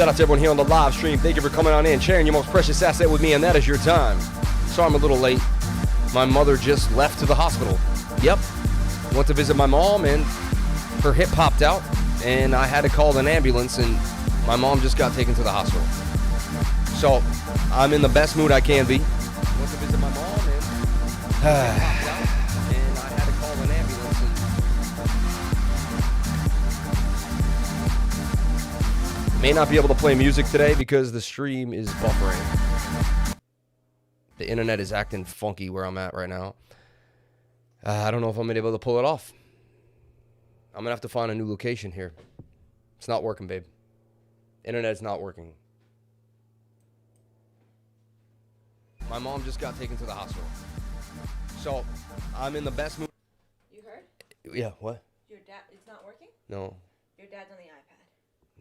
Shout out to everyone here on the live stream. Thank you for coming on in, sharing your most precious asset with me, and that is your time. Sorry I'm a little late. My mother just left to the hospital. Yep. Went to visit my mom, and her hip popped out, and I had to call an ambulance, and my mom just got taken to the hospital. So I'm in the best mood I can be. Went to visit my mom, and I had to call an ambulance. And may not be able to play music today because the stream is buffering. The internet is acting funky where I'm at right now. I don't know if I'm going to be able to pull it off. I'm going to have to find a new location here. It's not working, babe. Internet's not working. My mom just got taken to the hospital. So, I'm in the best mood. You heard? Yeah, what? Your dad, it's not working? No. Your dad's on the iPad.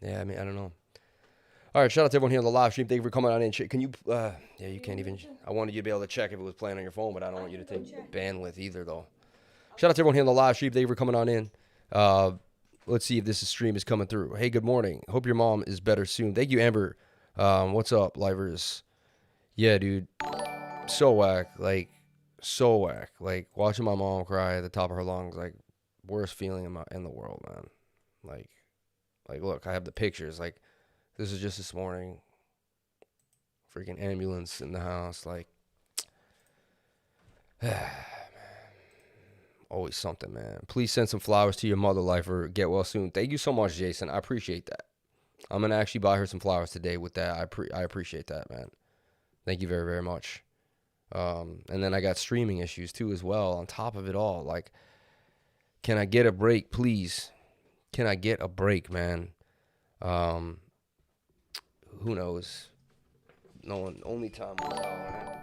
Yeah, I mean, I don't know. All right, shout out to everyone here on the live stream. Thank you for coming on in. Can you, yeah, you can't even, I wanted you to be able to check if it was playing on your phone, but I don't want you to take bandwidth either, though. Shout out to everyone here on the live stream. Thank you for coming on in. Let's see if this stream is coming through. Hey, good morning. Hope your mom is better soon. Thank you, Amber. What's up, livers? Yeah, dude. So whack. Like, so whack. Like, watching my mom cry at the top of her lungs, like, worst feeling in the world, man. Like, look, I have the pictures. Like, this is just this morning. Freaking ambulance in the house. Like, always something, man. Please send some flowers to your mother, lifer. Get well soon. Thank you so much, Jason. I appreciate that. I'm going to actually buy her some flowers today with that. I appreciate that, man. Thank you very, very much. And then I got streaming issues, too, as well, on top of it all. Like, can I get a break, please? Can I get a break, man? Who knows? No one. Only time will tell, man.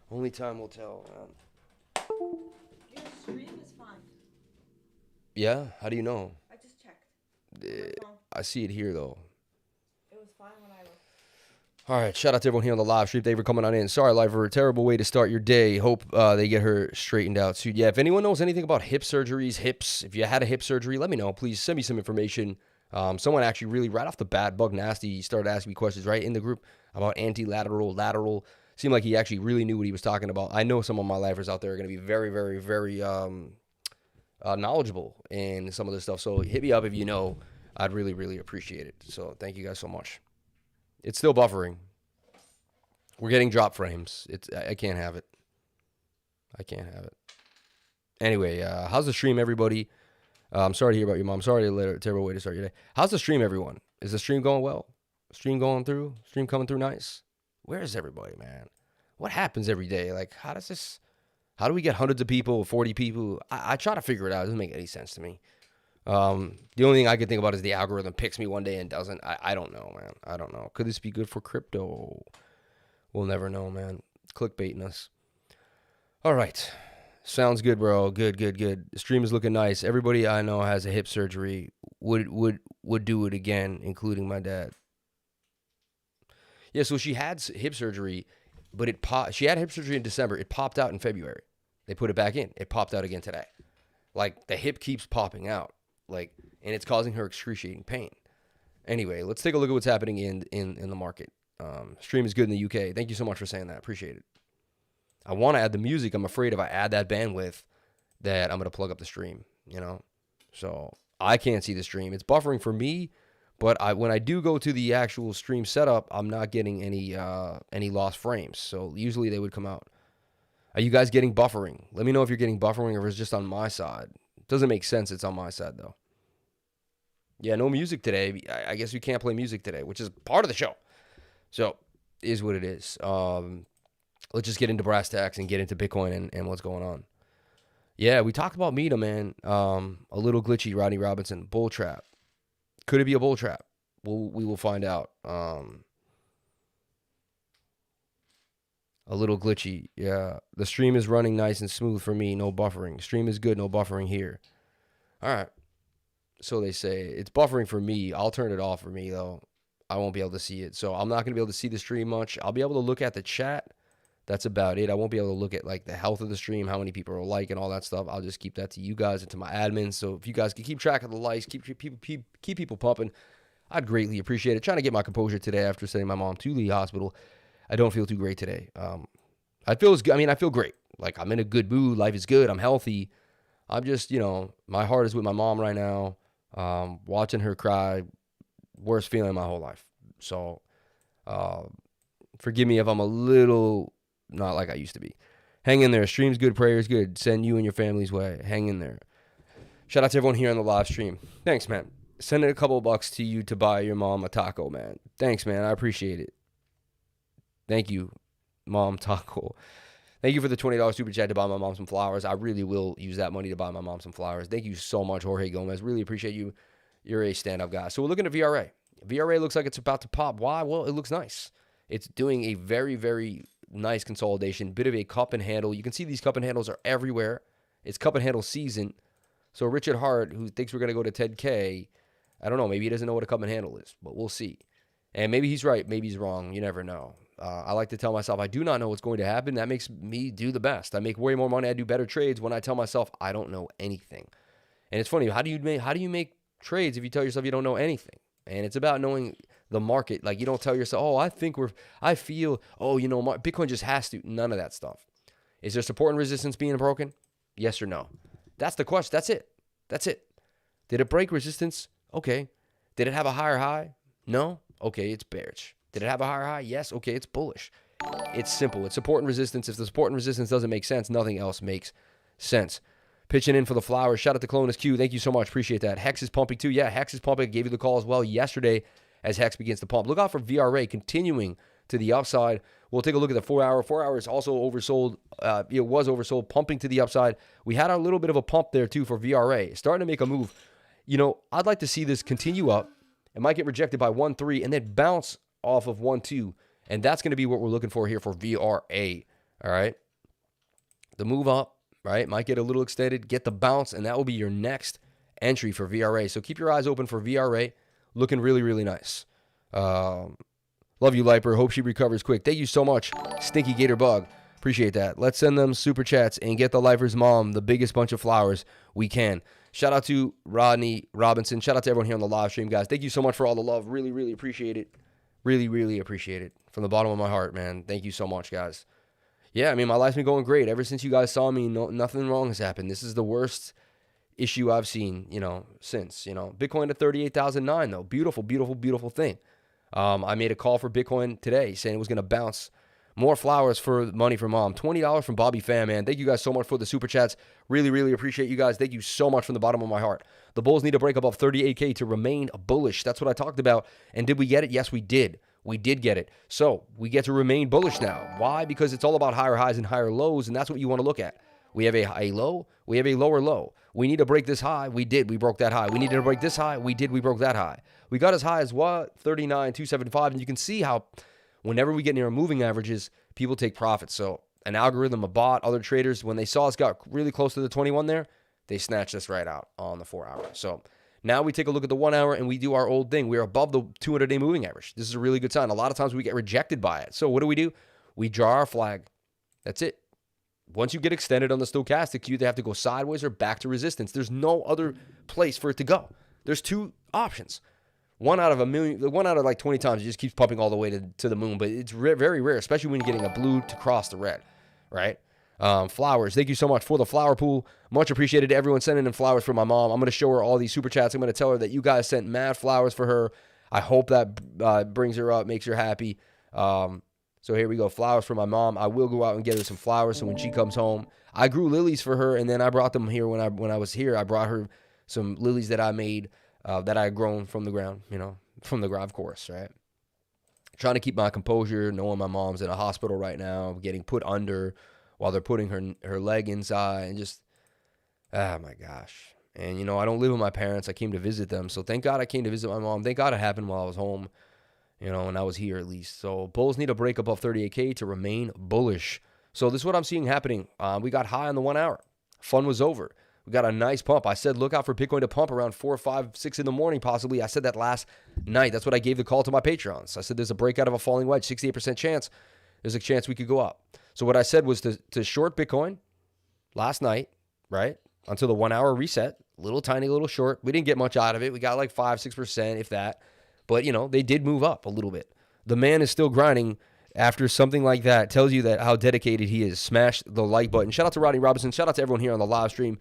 Only time will tell, man. Your stream is fine. Yeah? How do you know? I just checked. I see it here, though. It was fine when I looked. All right, shout out to everyone here on the live stream. Thank you for coming on in. Sorry, Lifer, a terrible way to start your day. Hope they get her straightened out soon. Yeah, if anyone knows anything about hip surgeries, hips, if you had a hip surgery, let me know. Please send me some information. Someone actually really, right off the bat, Bug Nasty, started asking me questions right in the group about anti-lateral, lateral. Seemed like he actually really knew what he was talking about. I know some of my lifers out there are going to be very, very, very knowledgeable in some of this stuff. So hit me up if you know. I'd really, really appreciate it. So thank you guys so much. It's still buffering. We're getting drop frames. I can't have it. I can't have it. Anyway, how's the stream, everybody? I'm sorry to hear about your mom. Sorry to let her, terrible way to start your day. How's the stream, everyone? Is the stream going well? Stream going through? Stream coming through nice? Where is everybody, man? What happens every day? Like, how do we get hundreds of people, 40 people? I try to figure it out. It doesn't make any sense to me. The only thing I can think about is the algorithm picks me one day and doesn't. I don't know, man. I don't know. Could this be good for crypto? We'll never know, man. Clickbaiting us. All right. Sounds good, bro. Good. The stream is looking nice. Everybody I know has a hip surgery. Would do it again, including my dad. Yeah, so she had hip surgery, but she had hip surgery in December. It popped out in February. They put it back in. It popped out again today. Like, the hip keeps popping out. Like, and it's causing her excruciating pain. Anyway, let's take a look at what's happening in the market. Stream is good in the UK. Thank you so much for saying that. Appreciate it. I want to add the music. I'm afraid if I add that bandwidth that I'm going to plug up the stream, you know? So I can't see the stream. It's buffering for me, but when I do go to the actual stream setup, I'm not getting any lost frames. So usually they would come out. Are you guys getting buffering? Let me know if you're getting buffering or if it's just on my side. It doesn't make sense. It's on my side, though. Yeah, no music today. I guess we can't play music today, which is part of the show. So, is what it is. Let's just get into brass tacks and get into Bitcoin and what's going on. Yeah, we talked about Meta, man. A little glitchy, Rodney Robinson. Bull trap. Could it be a bull trap? We will find out. A little glitchy. Yeah, the stream is running nice and smooth for me. No buffering. Stream is good. No buffering here. All right. So they say. It's buffering for me. I'll turn it off for me, though. I won't be able to see it. So I'm not going to be able to see the stream much. I'll be able to look at the chat. That's about it. I won't be able to look at, like, the health of the stream, how many people are liking, all that stuff. I'll just keep that to you guys and to my admins. So if you guys can keep track of the likes, keep people pumping. I'd greatly appreciate it. Trying to get my composure today after sending my mom to the hospital. I don't feel too great today. I feel great. Like, I'm in a good mood. Life is good. I'm healthy. I'm just, my heart is with my mom right now. Watching her cry, worst feeling of my whole life. So, forgive me if I'm a little not like I used to be. Hang in there. Stream's good. Prayers good. Send you and your family's way. Hang in there. Shout out to everyone here on the live stream. Thanks, man. Sending a couple bucks to you to buy your mom a taco, man. Thanks, man. I appreciate it. Thank you, Mom Taco. Thank you for the $20 super chat to buy my mom some flowers. I really will use that money to buy my mom some flowers. Thank you so much, Jorge Gomez. Really appreciate you. You're a stand-up guy. So we're looking at VRA. VRA looks like it's about to pop. Why? Well, it looks nice. It's doing a very, very nice consolidation. Bit of a cup and handle. You can see these cup and handles are everywhere. It's cup and handle season. So Richard Hart, who thinks we're going to go to 10K, I don't know. Maybe he doesn't know what a cup and handle is, but we'll see. And maybe he's right. Maybe he's wrong. You never know. I like to tell myself I do not know what's going to happen. That makes me do the best. I make way more money. I do better trades when I tell myself I don't know anything. And it's funny. How do you make trades if you tell yourself you don't know anything? And it's about knowing the market. Like, you don't tell yourself, oh, Bitcoin just has to. None of that stuff. Is there support and resistance being broken? Yes or no? That's the question. That's it. Did it break resistance? Okay. Did it have a higher high? No? Okay, it's bearish. Did it have a higher high? Yes. Okay, it's bullish. It's simple. It's support and resistance. If the support and resistance doesn't make sense, nothing else makes sense. Pitching in for the flowers. Shout out to Clonus Q. Thank you so much. Appreciate that. Hex is pumping too. Yeah, Hex is pumping. I gave you the call as well yesterday as Hex begins to pump. Look out for VRA continuing to the upside. We'll take a look at the 4 hour. 4 hours also oversold. It was oversold, pumping to the upside. We had a little bit of a pump there too for VRA. Starting to make a move. I'd like to see this continue up. It might get rejected by 1-3 and then bounce off of 1-2. And that's going to be what we're looking for here for VRA. All right. The move up, right, might get a little extended, get the bounce, and that will be your next entry for VRA. So keep your eyes open for VRA. Looking really, really nice. Love you, Liper. Hope she recovers quick. Thank you so much, Stinky Gator Bug. Appreciate that. Let's send them super chats and get the Lifer's mom the biggest bunch of flowers we can. Shout out to Rodney Robinson. Shout out to everyone here on the live stream, guys. Thank you so much for all the love. Really, really appreciate it. Really, really appreciate it. From the bottom of my heart, man. Thank you so much, guys. Yeah, my life's been going great. Ever since you guys saw me, nothing wrong has happened. This is the worst issue I've seen, since. Bitcoin at 38,009, though. Beautiful, beautiful, beautiful thing. I made a call for Bitcoin today saying it was going to bounce. More flowers for money for mom. $20 from Bobby Fan, man. Thank you guys so much for the super chats. Really, really appreciate you guys. Thank you so much from the bottom of my heart. The bulls need to break above 38K to remain bullish. That's what I talked about. And did we get it? Yes, we did. We did get it. So we get to remain bullish now. Why? Because it's all about higher highs and higher lows, and that's what you want to look at. We have a high low. We have a lower low. We need to break this high. We did. We broke that high. We needed to break this high. We did. We broke that high. We got as high as what? 39,275. And you can see how whenever we get near moving averages, people take profits. So an algorithm, a bot, other traders, when they saw us got really close to the 21 there, they snatched us right out on the 4 hour. So now we take a look at the 1 hour and we do our old thing. We're above the 200-day moving average. This is a really good sign. A lot of times we get rejected by it. So what do? We draw our flag. That's it. Once you get extended on the stochastic, you either have to go sideways or back to resistance. There's no other place for it to go. There's two options. One out of a million, one out of like 20 times, it just keeps pumping all the way to the moon. But it's very rare, especially when you're getting a blue to cross the red, right? Flowers. Thank you so much for the flower pool. Much appreciated to everyone sending in flowers for my mom. I'm going to show her all these super chats. I'm going to tell her that you guys sent mad flowers for her. I hope that brings her up, makes her happy. So here we go. Flowers for my mom. I will go out and get her some flowers. So when she comes home, I grew lilies for her, and then I brought them here when I was here. I brought her some lilies that I made, that I had grown from the ground, from the ground, of course, right? Trying to keep my composure, knowing my mom's in a hospital right now, getting put under while they're putting her leg inside, and just, oh my gosh. And, I don't live with my parents. I came to visit them. So thank God I came to visit my mom. Thank God it happened while I was home, and I was here at least. So bulls need to break above 38K to remain bullish. So this is what I'm seeing happening. We got high on the 1 hour. Fun was over. We got a nice pump. I said, look out for Bitcoin to pump around 4, 5, 6 in the morning, possibly. I said that last night. That's what I gave the call to my Patreons. I said, there's a breakout of a falling wedge, 68% chance. There's a chance we could go up. So what I said was to short Bitcoin last night, right, until the 1 hour reset. Tiny little short. We didn't get much out of it. We got like 5, 6%, if that. But, they did move up a little bit. The man is still grinding after something like that. Tells you that how dedicated he is. Smash the like button. Shout out to Rodney Robinson. Shout out to everyone here on the live stream.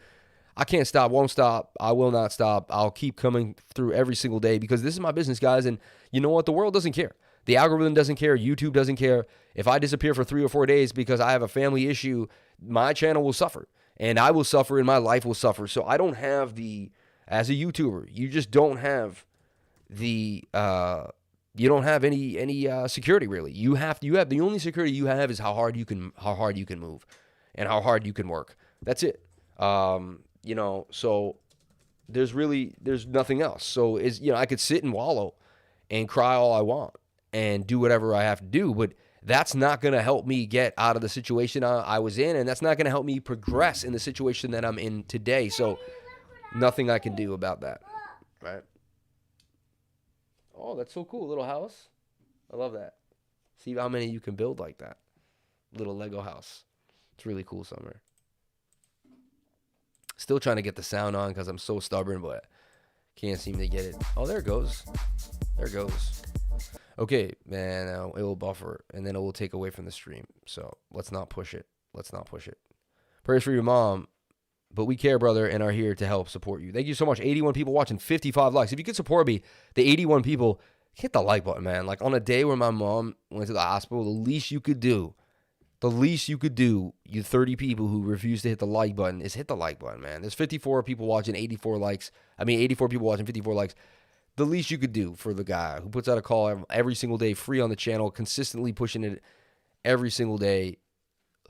I can't stop, won't stop. I will not stop. I'll keep coming through every single day because this is my business, guys. And you know what? The world doesn't care. The algorithm doesn't care. YouTube doesn't care. If I disappear for 3 or 4 days because I have a family issue, my channel will suffer. And I will suffer and my life will suffer. So I don't have as a YouTuber, you just don't have you don't have any security really. You have the only security you have is how hard you can move and how hard you can work. That's it. So there's nothing else. So I could sit and wallow and cry all I want and do whatever I have to do, but that's not going to help me get out of the situation I was in, and that's not going to help me progress in the situation that I'm in today. So nothing I can do about that, right? Oh, that's so cool. Little house. I love that. See how many you can build like that. Little Lego house. It's really cool, Summer. Still trying to get the sound on because I'm so stubborn, but can't seem to get it. Oh, there it goes. There it goes. Okay, man, it will buffer, and then it will take away from the stream. So let's not push it. Let's not push it. Prayers for your mom, but we care, brother, and are here to help support you. Thank you so much. 81 people watching, 55 likes. If you could support me, the 81 people, hit the like button, man. Like on a day where my mom went to the hospital, the least you could do, you 30 people who refuse to hit the like button, is hit the like button, man. There's 54 people watching, 84 people watching, 54 likes. The least you could do for the guy who puts out a call every single day, free on the channel, consistently pushing it every single day.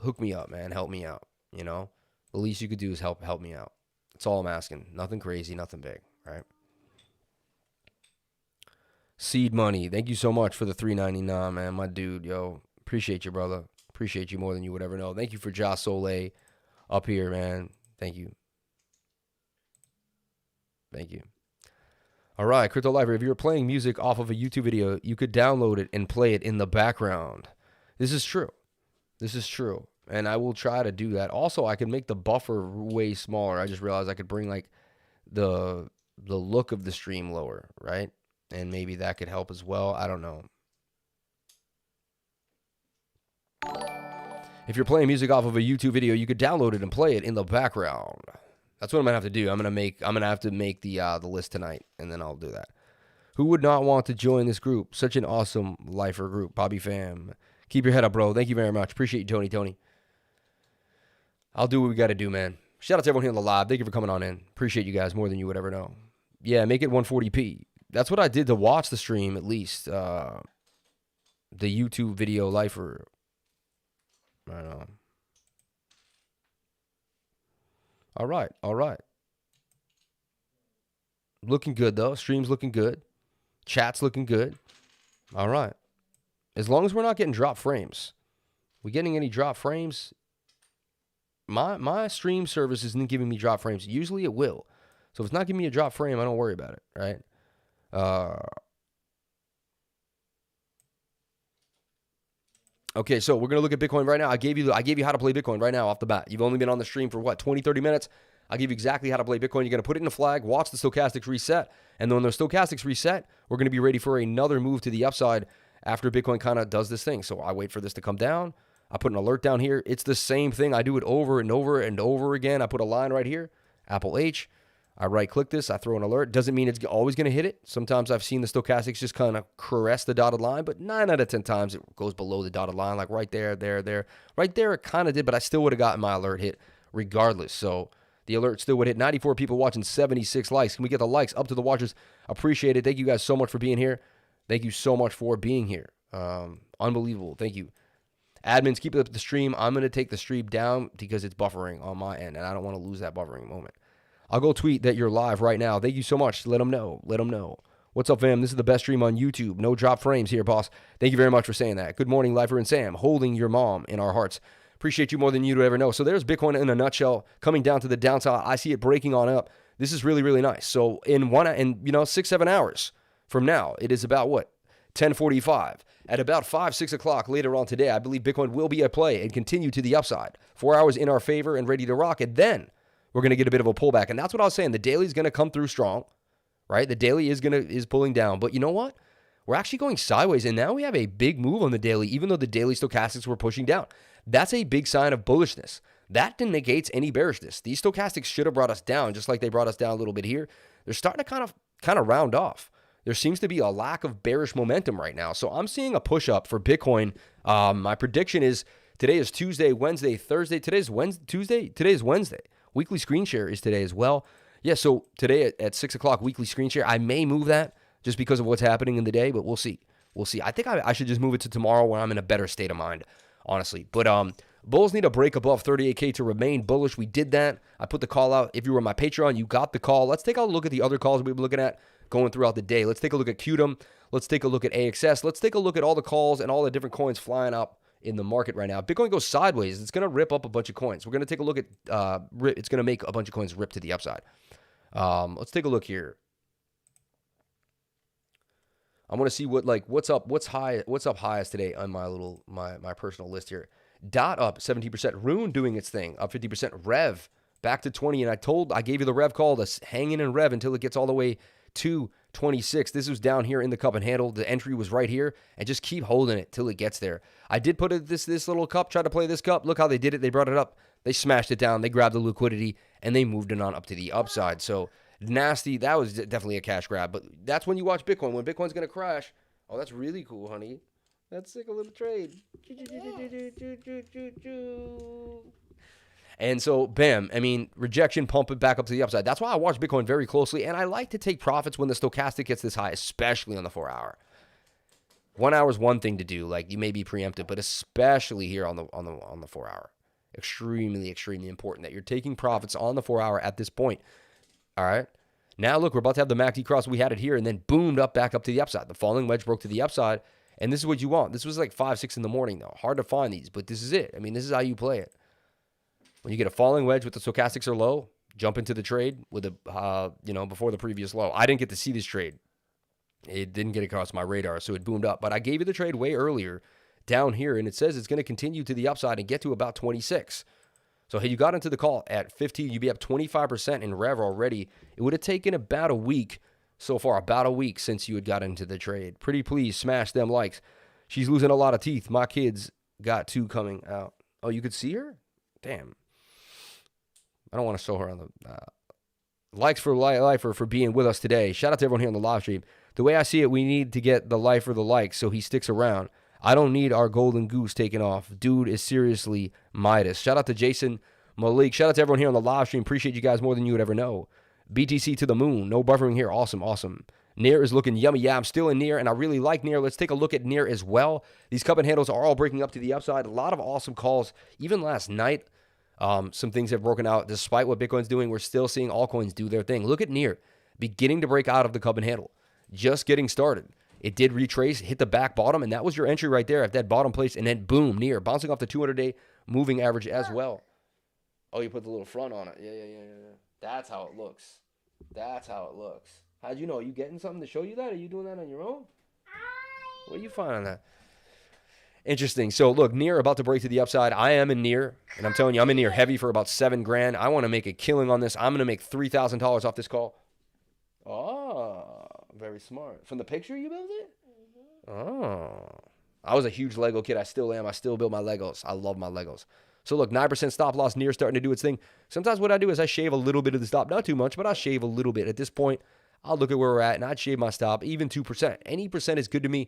Hook me up, man. Help me out, The least you could do is help me out. That's all I'm asking. Nothing crazy, nothing big, right? Seed Money. Thank you so much for the $3.99, man. My dude, yo. Appreciate you, brother. Appreciate you more than you would ever know. Thank you for Ja Soleil up here, man. Thank you. Thank you. All right, Crypto Library. If you're playing music off of a YouTube video, you could download it and play it in the background. This is true. This is true. And I will try to do that. Also, I can make the buffer way smaller. I just realized I could bring like the look of the stream lower, right? And maybe that could help as well. I don't know. If you're playing music off of a YouTube video, you could download it and play it in the background. That's what I'm gonna have to do. I'm gonna have to make the list tonight, and then I'll do that. Who would not want to join this group? Such an awesome lifer group, Bobby Fam. Keep your head up, bro. Thank you very much. Appreciate you, Tony. I'll do what we got to do, man. Shout out to everyone here on the live. Thank you for coming on in. Appreciate you guys more than you would ever know. Yeah, make it 140p. That's what I did to watch the stream, at least. The YouTube video lifer. I don't know. All right. Looking good, though. Stream's looking good. Chat's looking good. All right. As long as we're not getting drop frames. We getting any drop frames? My stream service isn't giving me drop frames. Usually it will. So if it's not giving me a drop frame, I don't worry about it, right? Okay, so we're going to look at Bitcoin right now. I gave you how to play Bitcoin right now off the bat. You've only been on the stream for what, 20, 30 minutes? I'll give you exactly how to play Bitcoin. You're going to put it in a flag, watch the stochastics reset, and then when the stochastics reset, we're going to be ready for another move to the upside after Bitcoin kind of does this thing. So I wait for this to come down. I put an alert down here. It's the same thing. I do it over and over and over again. I put a line right here, Apple H. I right-click this. I throw an alert. Doesn't mean it's always going to hit it. Sometimes I've seen the stochastics just kind of caress the dotted line, but 9 out of 10 times it goes below the dotted line, like right there. Right there it kind of did, but I still would have gotten my alert hit regardless. So the alert still would hit. 94 people watching, 76 likes. Can we get the likes up to the watchers? Appreciate it. Thank you guys so much for being here. Thank you so much for being here. Unbelievable. Thank you. Admins, keep it up the stream. I'm going to take the stream down because it's buffering on my end, and I don't want to lose that buffering moment. I'll go tweet that you're live right now. Thank you so much. Let them know. What's up, fam? This is the best stream on YouTube. No drop frames here, boss. Thank you very much for saying that. Good morning, Lifer and Sam. Holding your mom in our hearts. Appreciate you more than you'd ever know. So there's Bitcoin in a nutshell coming down to the downside. I see it breaking on up. This is really, really nice. So in 6-7 hours from now, it is about what? 10:45. At about 5-6 o'clock later on today, I believe Bitcoin will be at play and continue to the upside. 4 hours in our favor and ready to rock. And then we're going to get a bit of a pullback. And that's what I was saying. The daily is going to come through strong, right? The daily is pulling down, but you know what? We're actually going sideways, and now we have a big move on the daily, even though the daily stochastics were pushing down. That's a big sign of bullishness. That negates any bearishness. These stochastics should have brought us down, just like they brought us down a little bit here. They're starting to kind of round off. There seems to be a lack of bearish momentum right now. So I'm seeing a push up for Bitcoin. My prediction is today is Tuesday, Wednesday, Thursday. Today's Wednesday, Tuesday. Today is Wednesday. Weekly screen share is today as well. Yeah, so today at 6 o'clock, weekly screen share. I may move that just because of what's happening in the day, but we'll see. We'll see. I think I should just move it to tomorrow when I'm in a better state of mind, honestly. But bulls need a break above 38K to remain bullish. We did that. I put the call out. If you were on my Patreon, you got the call. Let's take a look at the other calls we've been looking at going throughout the day. Let's take a look at QDM. Let's take a look at AXS. Let's take a look at all the calls and all the different coins flying up in the market right now. Bitcoin goes sideways. It's going to rip up a bunch of coins. We're going to take a look at, it's going to make a bunch of coins rip to the upside. Let's take a look here. I want to see what's up highest today on my personal list here. DOT up 17%. Rune doing its thing, up 50%. Rev back to 20. And I gave you the Rev call to hang in and Rev until it gets all the way to 26. This was down here in the cup and handle. The entry was right here, and just keep holding it till it gets there. I did put it this little cup, try to play this cup. Look how they did it. They brought it up. They smashed it down. They grabbed the liquidity, and they moved it on up to the upside. So nasty. That was definitely a cash grab. But that's when you watch Bitcoin. When Bitcoin's going to crash. Oh, that's really cool, honey. That's sick, a little trade. And so, bam, I mean, rejection, pump it back up to the upside. That's why I watch Bitcoin very closely, and I like to take profits when the stochastic gets this high, especially on the 4 hour. 1 hour is one thing to do, like you may be preempted, but especially here on the 4 hour. Extremely, extremely important that you're taking profits on the 4 hour at this point. All right. Now, look, we're about to have the MACD cross. We had it here and then boomed up back up to the upside. The falling wedge broke to the upside, and this is what you want. This was like 5, 6 in the morning, though. Hard to find these, but this is it. I mean, this is how you play it. When you get a falling wedge with the stochastics are low, jump into the trade with a, before the previous low. I didn't get to see this trade. It didn't get across my radar, so it boomed up. But I gave you the trade way earlier down here, and it says it's going to continue to the upside and get to about 26. So hey, you got into the call at 15, you'd be up 25% in Rev already. It would have taken about a week so far, about a week since you had got into the trade. Pretty please smash them likes. She's losing a lot of teeth. My kids got 2 coming out. Oh, you could see her? Damn. I don't want to show her on the likes for Lifer for being with us today. Shout out to everyone here on the live stream. The way I see it, we need to get the Lifer the likes so he sticks around. I don't need our golden goose taken off. Dude is seriously Midas. Shout out to Jason Malik. Shout out to everyone here on the live stream. Appreciate you guys more than you would ever know. BTC to the moon. No buffering here. Awesome, awesome. Near is looking yummy. Yeah, I'm still in Near, and I really like Near. Let's take a look at Near as well. These cup and handles are all breaking up to the upside. A lot of awesome calls. Even last night, some things have broken out. Despite what Bitcoin's doing, we're still seeing altcoins do their thing. Look at Near, beginning to break out of the cup and handle. Just getting started. It did retrace, hit the back bottom, and that was your entry right there at that bottom place, and then boom, Near, bouncing off the 200-day moving average as well. Oh, you put the little front on it. Yeah. That's how it looks. That's how it looks. How'd you know? Are you getting something to show you that? Are you doing that on your own? What do you find on that? Interesting. So look, Near about to break to the upside. I am in Near, and I'm telling you, I'm in Near heavy for about $7,000. I want to make a killing on this. I'm going to make $3,000 off this call. Oh, very smart. From the picture you built it? Mm-hmm. Oh. I was a huge Lego kid. I still am. I still build my Legos. I love my Legos. So look, 9% stop loss, Near starting to do its thing. Sometimes what I do is I shave a little bit of the stop. Not too much, but I'll shave a little bit. At this point, I'll look at where we're at, and I'd shave my stop. Even 2%. Any percent is good to me.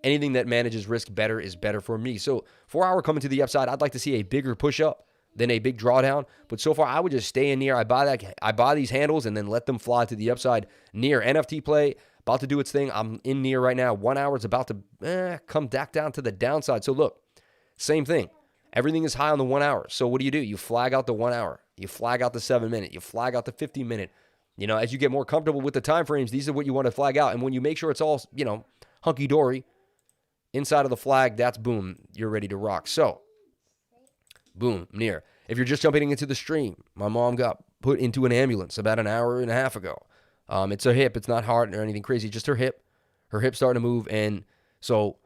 Anything that manages risk better is better for me. So 4 hour coming to the upside, I'd like to see a bigger push up than a big drawdown. But so far, I would just stay in Near. I buy these handles and then let them fly to the upside. Near NFT play, about to do its thing. I'm in Near right now. 1 hour is about to come back down to the downside. So look, same thing. Everything is high on the 1 hour. So what do? You flag out the 1 hour. You flag out the 7 minute. You flag out the 50 minute. As you get more comfortable with the time frames, these are what you want to flag out. And when you make sure it's all, hunky-dory, inside of the flag, that's boom. You're ready to rock. So, boom, Near. If you're just jumping into the stream, my mom got put into an ambulance about an hour and a half ago. It's her hip. It's not hard or anything crazy. Just her hip. Her hip's starting to move. And so,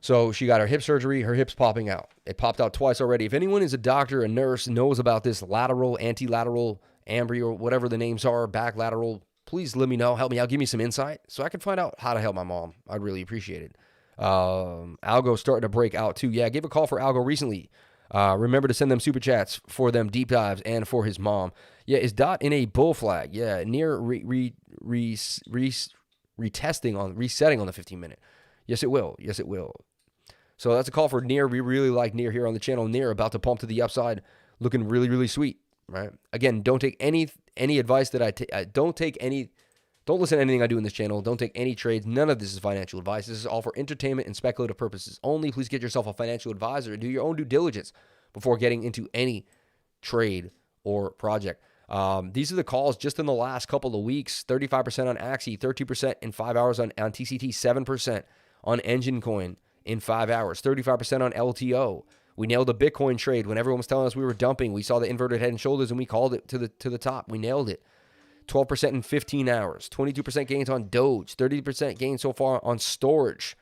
so she got her hip surgery. Her hip's popping out. It popped out twice already. If anyone is a doctor, a nurse, knows about this lateral, antilateral Ambry, or whatever the names are, back lateral, please let me know. Help me out. Give me some insight so I can find out how to help my mom. I'd really appreciate it. Algo starting to break out too. Yeah, I gave a call for Algo recently. Remember to send them super chats for them deep dives and for his mom. Yeah, is Dot in a bull flag? Yeah, near resetting on the 15-minute. Yes, it will. Yes, it will. So that's a call for Near. We really like Near here on the channel. Near about to pump to the upside, looking really, really sweet. Right. Again, don't take any advice that I take. Don't listen to anything I do in this channel. Don't take any trades. None of this is financial advice. This is all for entertainment and speculative purposes only. Please get yourself a financial advisor and do your own due diligence before getting into any trade or project. These are the calls just in the last couple of weeks. 35% on Axie, 13% in 5 hours on TCT, 7% on Engine Coin in 5 hours, 35% on LTO. We nailed a Bitcoin trade when everyone was telling us we were dumping. We saw the inverted head and shoulders and we called it to the top. We nailed it. 12% in 15 hours, 22% gains on Doge, 30% gains so far on STORJ.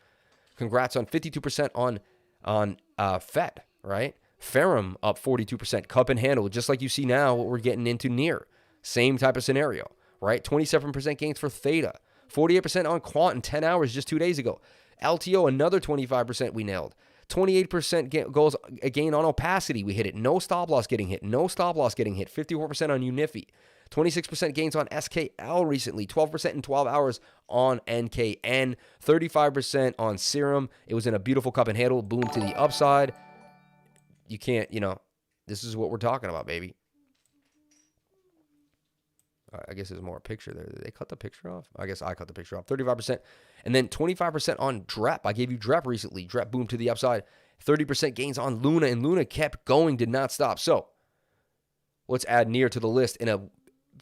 Congrats on 52% on FET, right? Ferrum up 42%, cup and handle, just like you see now what we're getting into Near. Same type of scenario, right? 27% gains for THETA, 48% on Quant in 10 hours just 2 days ago. LTO, another 25% we nailed. 28% goes a gain on opacity. We hit it. No stop loss getting hit. No stop loss getting hit. 54% on Unifi. 26% gains on SKL recently. 12% in 12 hours on NKN. 35% on Serum. It was in a beautiful cup and handle. Boom to the upside. You can't, this is what we're talking about, baby. I guess there's more a picture there. Did they cut the picture off? I guess I cut the picture off. 35%. And then 25% on DREP. I gave you DREP recently. DREP boom to the upside. 30% gains on Luna. And Luna kept going, did not stop. So let's add Near to the list. In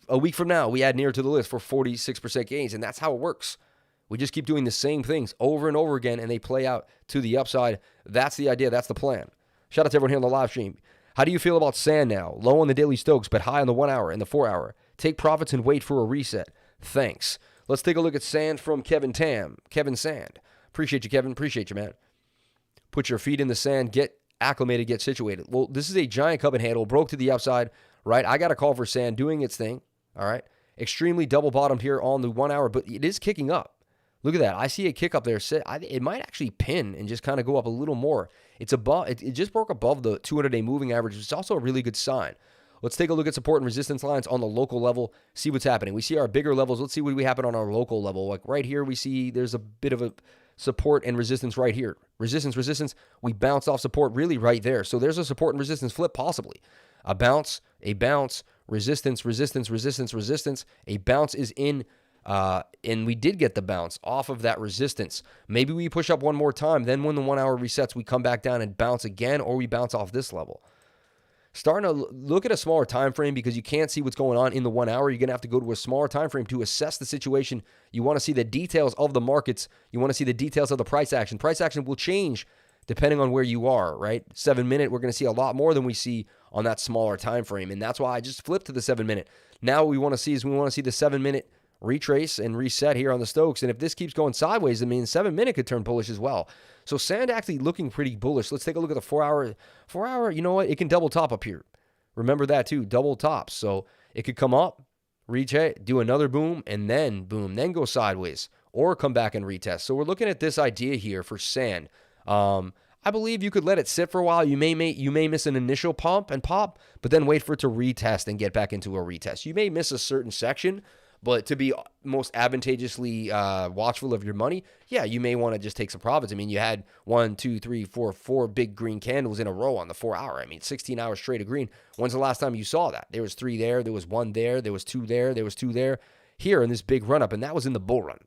a week from now, we add Near to the list for 46% gains. And that's how it works. We just keep doing the same things over and over again, and they play out to the upside. That's the idea. That's the plan. Shout out to everyone here on the live stream. How do you feel about Sand now? Low on the daily Stokes, but high on the 1 hour and the 4 hour. Take profits and wait for a reset. Thanks. Let's take a look at Sand from Kevin Sand. Appreciate you, Kevin. Appreciate you, man. Put your feet in the sand. Get acclimated. Get situated. Well, this is a giant cup and handle. Broke to the upside, right? I got a call for Sand doing its thing, all right? Extremely double bottomed here on the 1 hour, but it is kicking up. Look at that. I see a kick up there. It might actually pin and just kind of go up a little more. It's above. It just broke above the 200-day moving average, which is also a really good sign. Let's take a look at support and resistance lines on the local level, see what's happening. We see our bigger levels. Let's see what we happen on our local level. Like right here, we see there's a bit of a support and resistance right here. Resistance. We bounced off support really right there. So there's a support and resistance flip possibly. A bounce, resistance. A bounce is in, and we did get the bounce off of that resistance. Maybe we push up one more time. Then when the 1 hour resets, we come back down and bounce again, or we bounce off this level. Starting to look at a smaller time frame because you can't see what's going on in the 1 hour. You're going to have to go to a smaller time frame to assess the situation. You want to see the details of the markets. You want to see the details of the price action. Price action will change depending on where you are, right? 7 minute, we're going to see a lot more than we see on that smaller time frame, and that's why I just flipped to the 7 minute. Now what we want to see is the 7 minute retrace and reset here on the Stokes, and if this keeps going sideways, I mean, 7 minute could turn bullish as well. So Sand actually looking pretty bullish. Let's take a look at the 4 hour. 4 hour, you know what? It can double top up here. Remember that too, double tops. So it could come up, reach it, do another boom, and then boom, then go sideways or come back and retest. So we're looking at this idea here for Sand. I believe you could let it sit for a while. You may miss an initial pump and pop, but then wait for it to retest and get back into a retest. You may miss a certain section, but to be most advantageously watchful of your money, yeah, you may want to just take some profits. I mean, you had 1, 2, 3, 4, 4 big green candles in a row on the 4 hour. I mean, 16 hours straight of green. When's the last time you saw that? There was 3 there, there was 1 there, there was 2 there, there was 2 there, here in this big run up, and that was in the bull run.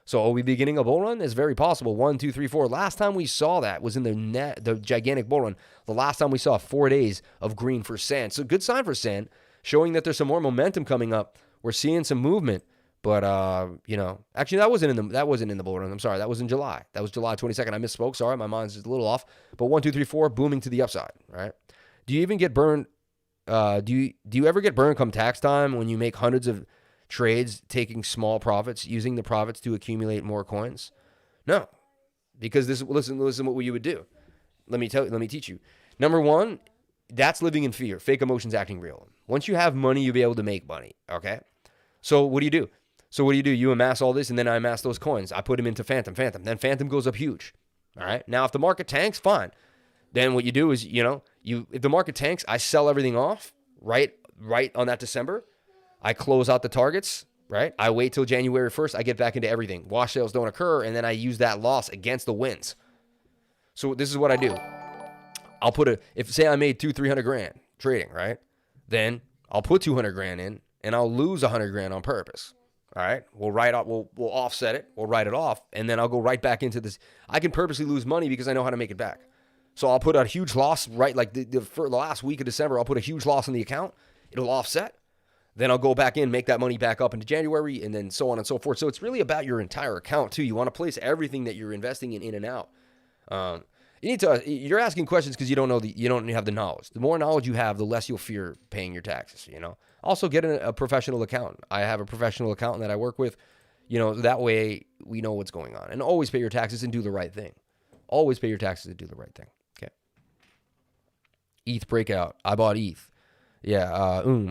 So are we beginning a bull run? It's very possible. 1, 2, 3, 4. Last time we saw that was in the gigantic bull run. The last time we saw 4 days of green for Sand. So good sign for Sand, showing that there's some more momentum coming up. We're seeing some movement, but actually that wasn't in the bull run. I'm sorry, that was in July. That was July 22nd. I misspoke. Sorry, my mind's just a little off. But 1, 2, 3, 4, booming to the upside. Right? Do you even get burned? Do you ever get burned come tax time when you make hundreds of trades taking small profits, using the profits to accumulate more coins? No, because listen what you would do. Let me teach you. Number one, that's living in fear. Fake emotions acting real. Once you have money, you'll be able to make money, okay? So what do you do? You amass all this, and then I amass those coins. I put them into Fantom. Then Fantom goes up huge, all right? Now, if the market tanks, fine. Then what you do is, if the market tanks, I sell everything off right on that December. I close out the targets, right? I wait till January 1st. I get back into everything. Wash sales don't occur, and then I use that loss against the wins. So this is what I do. I'll put say I made $300 grand trading, right? Then I'll put 200 grand in, and I'll lose 100 grand on purpose. All right, we'll offset it. We'll write it off, and then I'll go right back into this. I can purposely lose money because I know how to make it back. So I'll put a huge loss, right? Like for the last week of December, I'll put a huge loss in the account. It'll offset. Then I'll go back in, make that money back up into January, and then so on and so forth. So it's really about your entire account too. You want to place everything that you're investing in and out. You're asking questions because you don't have the knowledge. The more knowledge you have, the less you'll fear paying your taxes. Also get a professional accountant. I have a professional accountant that I work with. That way we know what's going on. And always pay your taxes and do the right thing. Always pay your taxes and do the right thing. Okay. ETH breakout. I bought ETH. Yeah.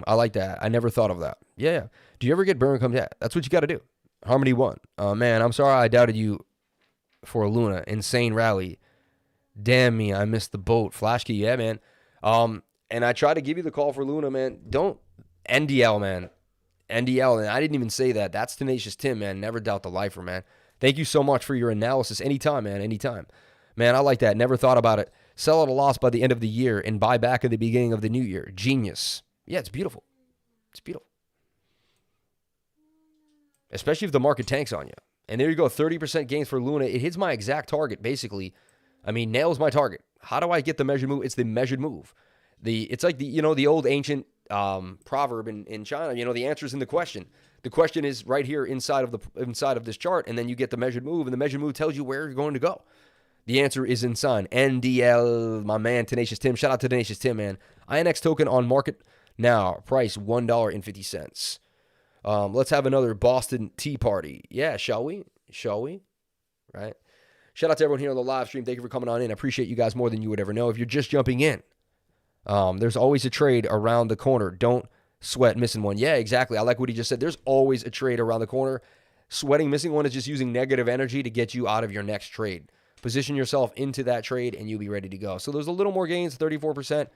I like that. I never thought of that. Yeah. Do you ever get burn come down? That's what you got to do. Harmony 1. Man, I'm sorry I doubted you for a Luna. Insane rally. Damn me, I missed the boat. Flash key, yeah, man. And I tried to give you the call for Luna, man. Don't NDL, man. NDL, and I didn't even say that. That's Tenacious Tim, man. Never doubt the lifer, man. Thank you so much for your analysis. Anytime, man. Anytime. Man, I like that. Never thought about it. Sell at a loss by the end of the year and buy back at the beginning of the new year. Genius. Yeah, it's beautiful. It's beautiful. Especially if the market tanks on you. And there you go, 30% gains for Luna. It hits my exact target, basically. Nails my target. How do I get the measured move? It's the measured move. It's like the old ancient proverb in China. The answer is in the question. The question is right here inside of this chart, and then you get the measured move, and the measured move tells you where you're going to go. The answer is inside. NDL, my man, Tenacious Tim. Shout out to Tenacious Tim, man. INX token on market now. Price $1.50. Let's have another Boston Tea Party. Yeah, shall we? Right? Shout out to everyone here on the live stream. Thank you for coming on in. I appreciate you guys more than you would ever know. If you're just jumping in, there's always a trade around the corner. Don't sweat missing one. Yeah, exactly. I like what he just said. There's always a trade around the corner. Sweating missing one is just using negative energy to get you out of your next trade. Position yourself into that trade, and you'll be ready to go. So there's a little more gains, 34%.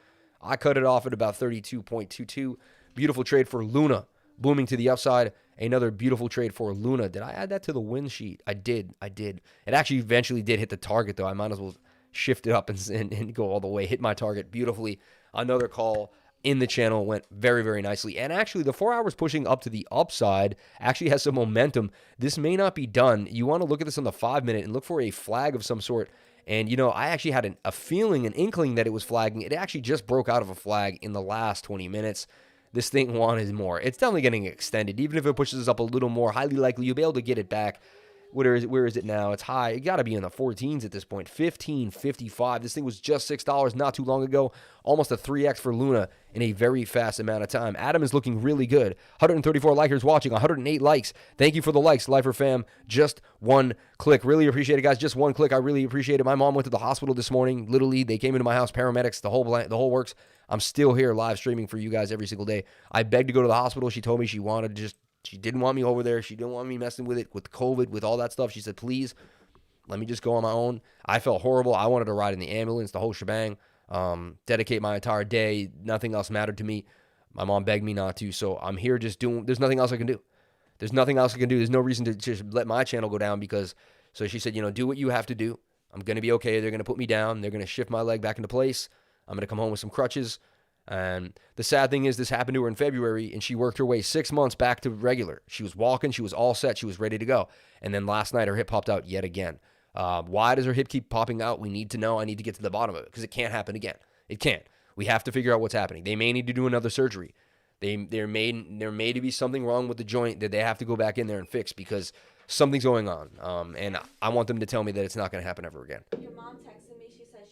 I cut it off at about 32.22. Beautiful trade for Luna. Booming to the upside. Another beautiful trade for Luna. Did I add that to the win sheet? I did. It actually eventually did hit the target, though. I might as well shift it up and go all the way. Hit my target beautifully. Another call in the channel went very, very nicely. And actually, the 4 hours pushing up to the upside actually has some momentum. This may not be done. You want to look at this on the 5-minute and look for a flag of some sort. And, I actually had a feeling, an inkling that it was flagging. It actually just broke out of a flag in the last 20 minutes. This thing wanted more. It's definitely getting extended. Even if it pushes us up a little more, highly likely you'll be able to get it back. Where is it now? It's high. It got to be in the 14s at this point. 15.55. This thing was just $6 not too long ago. Almost a 3x for Luna in a very fast amount of time. Adam is looking really good. 134 likers watching. 108 likes. Thank you for the likes, Lifer fam. Just one click. Really appreciate it, guys. Just one click. I really appreciate it. My mom went to the hospital this morning. Literally, they came into my house. Paramedics, the whole works. I'm still here live streaming for you guys every single day. I begged to go to the hospital. She told me she didn't want me over there. She didn't want me messing with it, with COVID, with all that stuff. She said, please, let me just go on my own. I felt horrible. I wanted to ride in the ambulance, the whole shebang, dedicate my entire day. Nothing else mattered to me. My mom begged me not to, so I'm here just there's nothing else I can do. There's no reason to just let my channel go down so she said, do what you have to do. I'm going to be okay. They're going to put me down. They're going to shift my leg back into place. I'm going to come home with some crutches. And the sad thing is this happened to her in February, and she worked her way 6 months back to regular. She was walking. She was all set. She was ready to go. And then last night, her hip popped out yet again. Why does her hip keep popping out? We need to know. I need to get to the bottom of it because it can't happen again. It can't. We have to figure out what's happening. They may need to do another surgery. There may to be something wrong with the joint that they have to go back in there and fix because something's going on. And I want them to tell me that it's not going to happen ever again. Your mom texted me. She said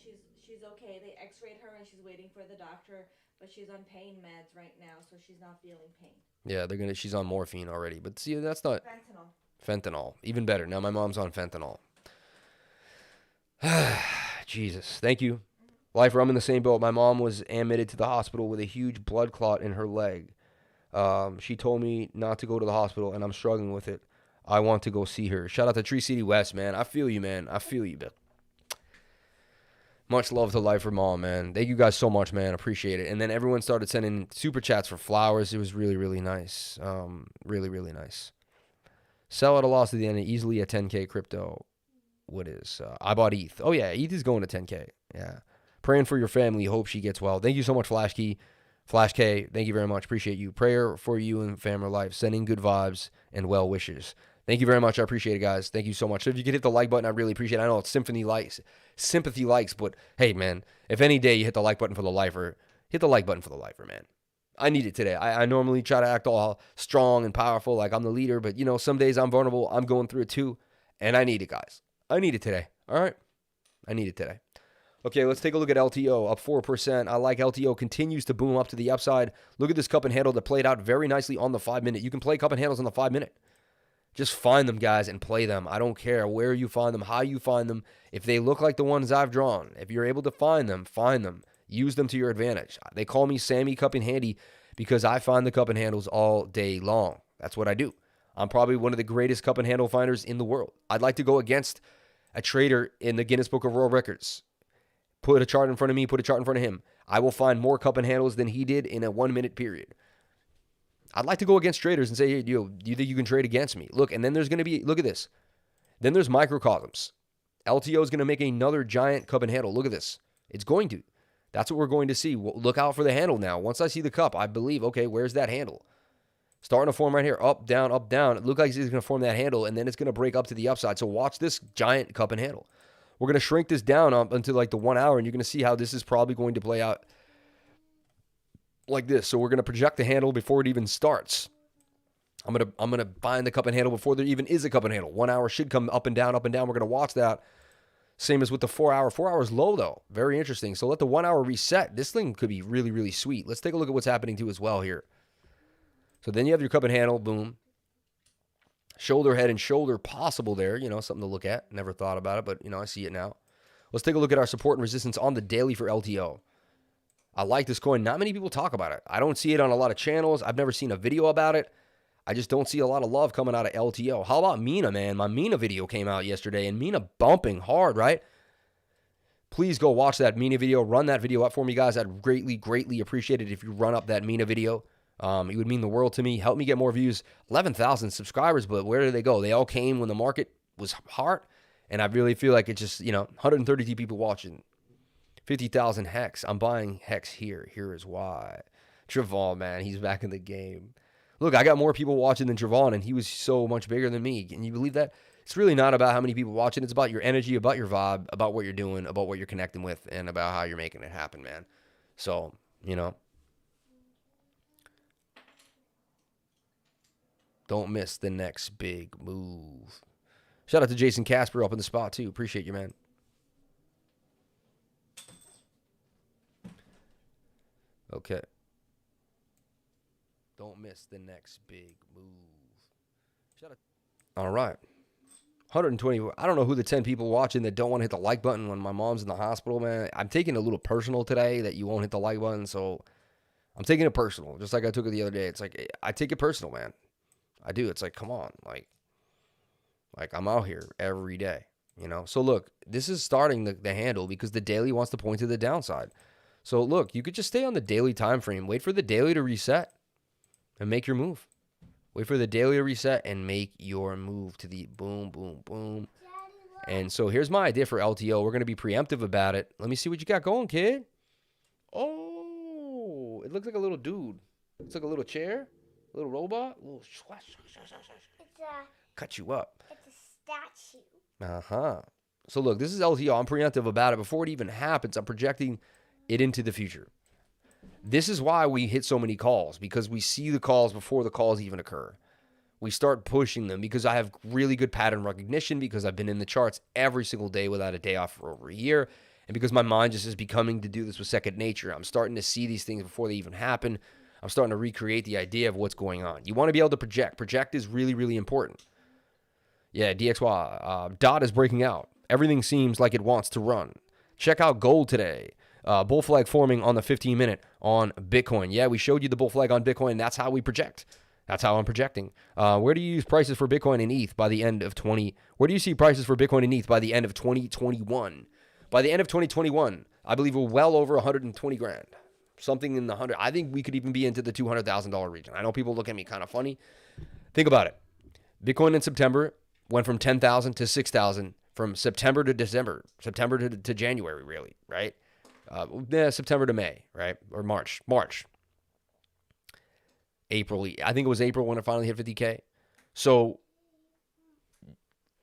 she's okay. They x-rayed her and she's waiting for the doctor. But she's on pain meds right now, so she's not feeling pain. Yeah, she's on morphine already. But see, that's not fentanyl. Even better. Now my mom's on fentanyl. Jesus. Thank you. Lifer, I'm in the same boat. My mom was admitted to the hospital with a huge blood clot in her leg. She told me not to go to the hospital, and I'm struggling with it. I want to go see her. Shout out to Tree City West, man. I feel you, man. I feel you, Bill. Much love to Lifer Mom, man. Thank you guys so much, man. Appreciate it. And then everyone started sending super chats for flowers. It was really, really nice. Really, really nice. Sell at a loss at the end, easily a 10K crypto. What is? I bought ETH. Oh, yeah. ETH is going to 10K. Yeah. Praying for your family. Hope she gets well. Thank you so much, Flash K. Thank you very much. Appreciate you. Prayer for you and family life. Sending good vibes and well wishes. Thank you very much. I appreciate it, guys. Thank you so much. So if you could hit the like button, I really appreciate it. I know it's sympathy likes, but hey, man, if any day you hit the like button for the lifer, hit the like button for the lifer, man. I need it today. I normally try to act all strong and powerful like I'm the leader, but, you know, some days I'm vulnerable. I'm going through it too, and I need it, guys. I need it today, all right? I need it today. Okay, let's take a look at LTO, up 4%. I like LTO, continues to boom up to the upside. Look at this cup and handle that played out very nicely on the 5-minute. You can play cup and handles on the 5-minute. Just find them, guys, and play them. I don't care where you find them, how you find them. If they look like the ones I've drawn, if you're able to find them, find them. Use them to your advantage. They call me Sammy Cup and Handy because I find the cup and handles all day long. That's what I do. I'm probably one of the greatest cup and handle finders in the world. I'd like to go against a trader in the Guinness Book of World Records. Put a chart in front of me, put a chart in front of him. I will find more cup and handles than he did in a 1-minute period. I'd like to go against traders and say, hey, do you think you can trade against me? Look, and then there's going to be, look at this. Then there's microcosms. LTO is going to make another giant cup and handle. Look at this. It's going to. That's what we're going to see. Look out for the handle now. Once I see the cup, I believe, okay, where's that handle? Starting to form right here. Up, down, up, down. It looks like it's going to form that handle, and then it's going to break up to the upside. So watch this giant cup and handle. We're going to shrink this down up until like the 1 hour, and you're going to see how this is probably going to play out like this. So we're going to project the handle before it even starts. I'm going to find the cup and handle before there even is a cup and handle. 1 hour should come up and down, up and down. We're going to watch that. Same as with the 4 hour. 4 hours low, though. Very interesting. So let the 1 hour reset. This thing could be really, really sweet. Let's take a look at what's happening too as well here. So then you have your cup and handle. Boom. Shoulder, head, and shoulder possible there. You know, something to look at. Never thought about it, but, you know, I see it now. Let's take a look at our support and resistance on the daily for LTO. I like this coin. Not many people talk about it. I don't see it on a lot of channels. I've never seen a video about it. I just don't see a lot of love coming out of LTO. How about Mina, man? My Mina video came out yesterday, and Mina bumping hard, right? Please go watch that Mina video. Run that video up for me, guys. I'd greatly, greatly appreciate it if you run up that Mina video. It would mean the world to me. Help me get more views. 11,000 subscribers, but where did they go? They all came when the market was hard, and I really feel like it's just, you know, 132 people watching. 50,000 Hex. I'm buying Hex here. Here is why. Trevon, man, he's back in the game. Look, I got more people watching than Trevon, and he was so much bigger than me. Can you believe that? It's really not about how many people watching. It's about your energy, about your vibe, about what you're doing, about what you're connecting with, and about how you're making it happen, man. So, you know. Don't miss the next big move. Shout out to Jason Casper up in the spot, too. Appreciate you, man. Okay. Don't miss the next big move. Shout out. All right. 120. I don't know who the 10 people watching that don't want to hit the like button when my mom's in the hospital, man. I'm taking it a little personal today that you won't hit the like button, so I'm taking it personal, just like I took it the other day. It's like, I take it personal, man. I do. It's like, come on. Like I'm out here every day, you know? So look, this is starting the handle because the daily wants to point to the downside. So look, you could just stay on the daily time frame. Wait for the daily to reset and make your move. Wait for the daily to reset and make your move to the boom, boom, boom. And so here's my idea for LTO. We're going to be preemptive about it. Let me see what you got going, kid. Oh, it looks like a little dude. It's like a little chair, a little robot. A little cut you up. It's a statue. Uh-huh. So look, this is LTO. I'm preemptive about it. Before it even happens, I'm projecting it into the future. This is why we hit so many calls, because we see the calls before the calls even occur. We start pushing them because I have really good pattern recognition, because I've been in the charts every single day without a day off for over a year, and because my mind just is becoming to do this with second nature. I'm starting to see these things before they even happen. I'm starting to recreate the idea of what's going on. You want to be able to project. Project is really, really important. Yeah, DXY. DOT is breaking out. Everything seems like it wants to run. Check out gold today. Bull flag forming on the 15-minute on Bitcoin. Yeah, we showed you the bull flag on Bitcoin. That's how we project. That's how I'm projecting. Where do you use prices for Bitcoin and ETH by the end of Where do you see prices for Bitcoin and ETH by the end of 2021? By the end of 2021, I believe we're well over 120 grand. Something in the 100. I think we could even be into the $200,000 region. I know people look at me kind of funny. Think about it. Bitcoin in September went from 10,000 to 6,000 from September to December, September to January, really, right? September to May, right? Or March. April. I think it was April when it finally hit 50K. So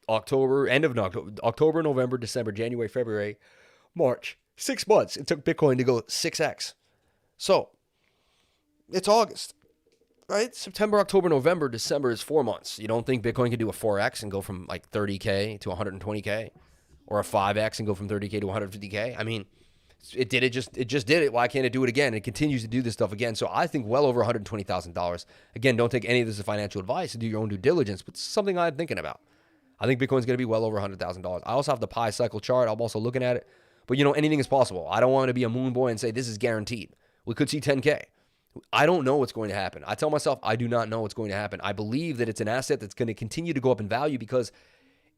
end of October, November, December, January, February, March. 6 months. It took Bitcoin to go 6x. So it's August, right? September, October, November, December is 4 months. You don't think Bitcoin can do a 4x and go from like 30K to 120K, or a 5x and go from 30K to 150K? I mean, it just did it. Why can't it do it again? It continues to do this stuff again. So I think well over $120,000. Again, don't take any of this as financial advice and do your own due diligence, but it's something I'm thinking about. I think Bitcoin's going to be well over $100,000. I also have the Pi cycle chart. I'm also looking at it. But, anything is possible. I don't want to be a moon boy and say this is guaranteed. We could see 10K. I don't know what's going to happen. I tell myself I do not know what's going to happen. I believe that it's an asset that's going to continue to go up in value because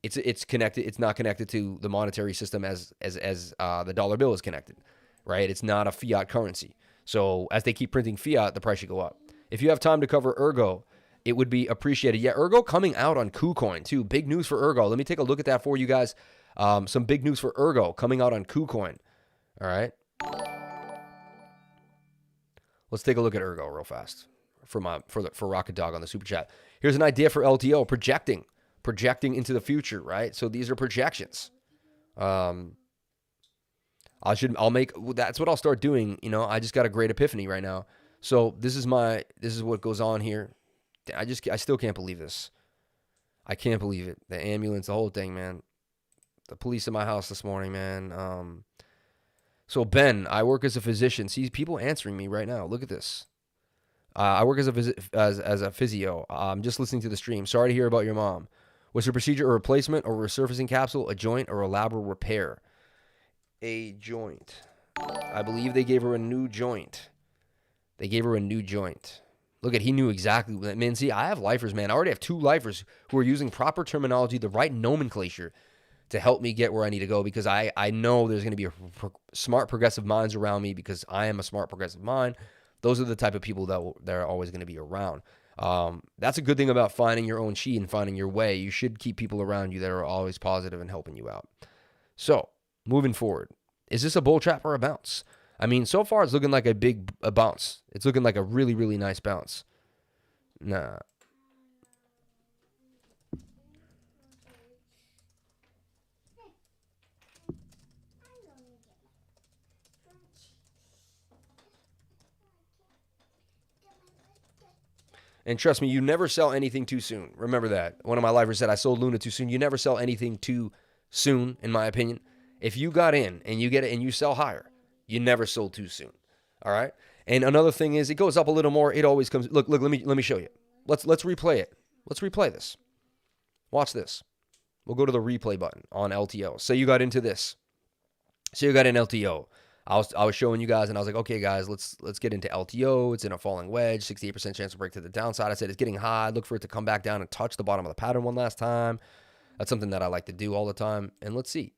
it's connected. It's not connected to the monetary system as the dollar bill is connected, right? It's not a fiat currency. So as they keep printing fiat, the price should go up. If you have time to cover Ergo, it would be appreciated. Yeah, Ergo coming out on KuCoin too. Big news for Ergo. Let me take a look at that for you guys. Some big news for Ergo coming out on KuCoin. All right. Let's take a look at Ergo real fast for Rocket Dog on the super chat. Here's an idea for LTO, projecting into the future, right? So these are projections. That's what I'll start doing. I just got a great epiphany right now. So this is what goes on here. I still can't believe this. I can't believe it. The ambulance, the whole thing, man. The police in my house this morning, man. So Ben, I work as a physician. See people answering me right now. Look at this. I work as a physio. I'm just listening to the stream. Sorry to hear about your mom. Was her procedure a replacement or resurfacing capsule, a joint, or a lateral repair? A joint. I believe they gave her a new joint. Look at, he knew exactly. Man, see, I have lifers, man. I already have 2 lifers who are using proper terminology, the right nomenclature to help me get where I need to go, because I know there's going to be smart progressive minds around me because I am a smart progressive mind. Those are the type of people that are always going to be around. That's a good thing about finding your own chi and finding your way. You should keep people around you that are always positive and helping you out. So, moving forward, is this a bull trap or a bounce? I mean, so far it's looking like a bounce. It's looking like a really, really nice bounce. Nah. And trust me, you never sell anything too soon. Remember that. One of my lifers said, I sold Luna too soon. You never sell anything too soon, in my opinion. If you got in and you get it and you sell higher, you never sold too soon. All right? And another thing is, it goes up a little more. It always comes. Look, let me show you. Let's replay it. Let's replay this. Watch this. We'll go to the replay button on LTO. Say you got into this. Say you got in LTO. I was showing you guys, and I was like, okay, guys, let's get into LTO. It's in a falling wedge, 68% chance to break to the downside. I said it's getting high. Look for it to come back down and touch the bottom of the pattern one last time. That's something that I like to do all the time. And let's see.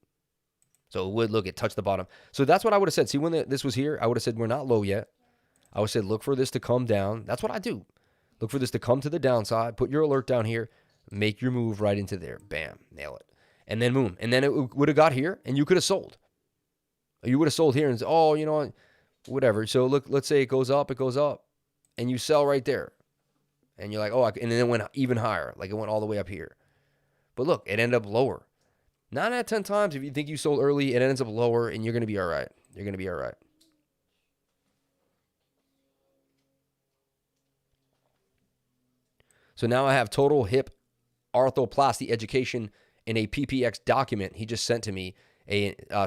So it would look, it touched the bottom. So that's what I would have said. See, when this was here, I would have said we're not low yet. I would have said look for this to come down. That's what I do. Look for this to come to the downside. Put your alert down here. Make your move right into there. Bam. Nail it. And then boom. And then it would have got here, and you could have sold. You would have sold here and said, oh, you know, whatever. So look, let's say it goes up, and you sell right there. And you're like, oh, and then it went even higher. Like it went all the way up here. But look, it ended up lower. 9 out of 10 times, if you think you sold early, it ends up lower, and you're going to be all right. You're going to be all right. So now I have total hip arthroplasty education in a PPX document he just sent to me.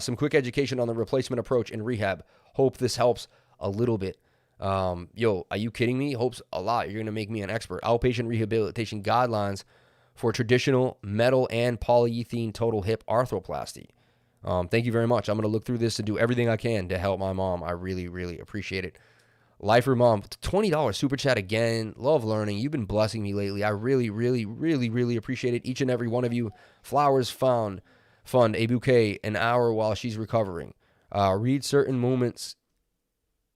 Some quick education on the replacement approach in rehab. Hope this helps a little bit. Yo, are you kidding me? Hopes a lot. You're going to make me an expert. Outpatient rehabilitation guidelines for traditional metal and polyethylene total hip arthroplasty. Thank you very much. I'm going to look through this and do everything I can to help my mom. I really, really appreciate it. Lifer Mom, $20 super chat again. Love learning. You've been blessing me lately. I really, really, really, really appreciate it. Each and every one of you. Flowers fund a bouquet an hour while she's recovering. Read certain movements.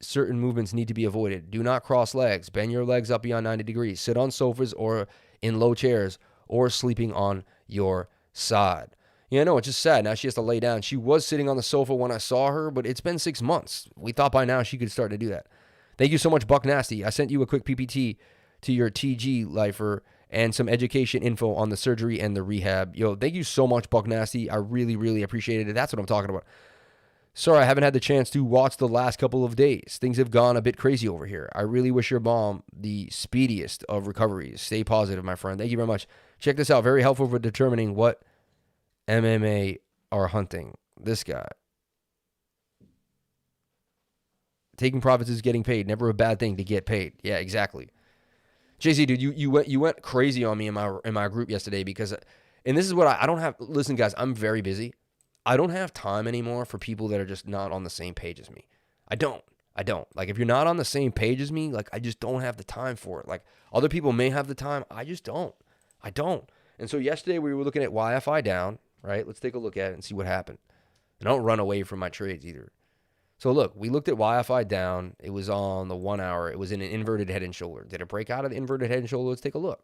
Certain movements need to be avoided. Do not cross legs. Bend your legs up beyond 90 degrees. Sit on sofas or in low chairs or sleeping on your side. Yeah, no, it's just sad. Now she has to lay down. She was sitting on the sofa when I saw her, but it's been 6 months. We thought by now she could start to do that. Thank you so much, Buck Nasty. I sent you a quick PPT to your TG Lifer and some education info on the surgery and the rehab. Yo, thank you so much, Buck Nasty. I really, really appreciated it. That's what I'm talking about. Sorry, I haven't had the chance to watch the last couple of days. Things have gone a bit crazy over here. I really wish your mom the speediest of recoveries. Stay positive, my friend. Thank you very much. Check this out. Very helpful for determining what MMA are hunting. This guy. Taking profits is getting paid. Never a bad thing to get paid. Yeah, exactly. JC, dude, you went crazy on me in my group yesterday because, and this is what I don't have. Listen, guys, I'm very busy. I don't have time anymore for people that are just not on the same page as me. I don't. Like, if you're not on the same page as me, like, I just don't have the time for it. Like, other people may have the time. I just don't. I don't. And so yesterday we were looking at YFIDOWN, right? Let's take a look at it and see what happened. And I don't run away from my trades either. So look, we looked at YFIDOWN. It was on the 1 hour. It was in an inverted head and shoulder. Did it break out of the inverted head and shoulder? Let's take a look.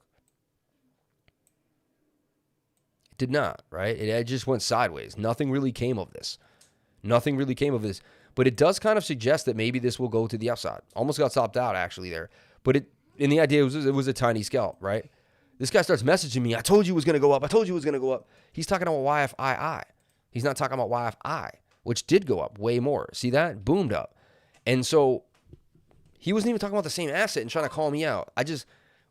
It did not, right? It just went sideways. Nothing really came of this. Nothing really came of this. But it does kind of suggest that maybe this will go to the upside. Almost got stopped out actually there. But in the idea, it was a tiny scalp, right? This guy starts messaging me. I told you it was going to go up. I told you it was going to go up. He's talking about YFII. He's not talking about YFI, which did go up way more. See that? Boomed up. And so he wasn't even talking about the same asset and trying to call me out. I just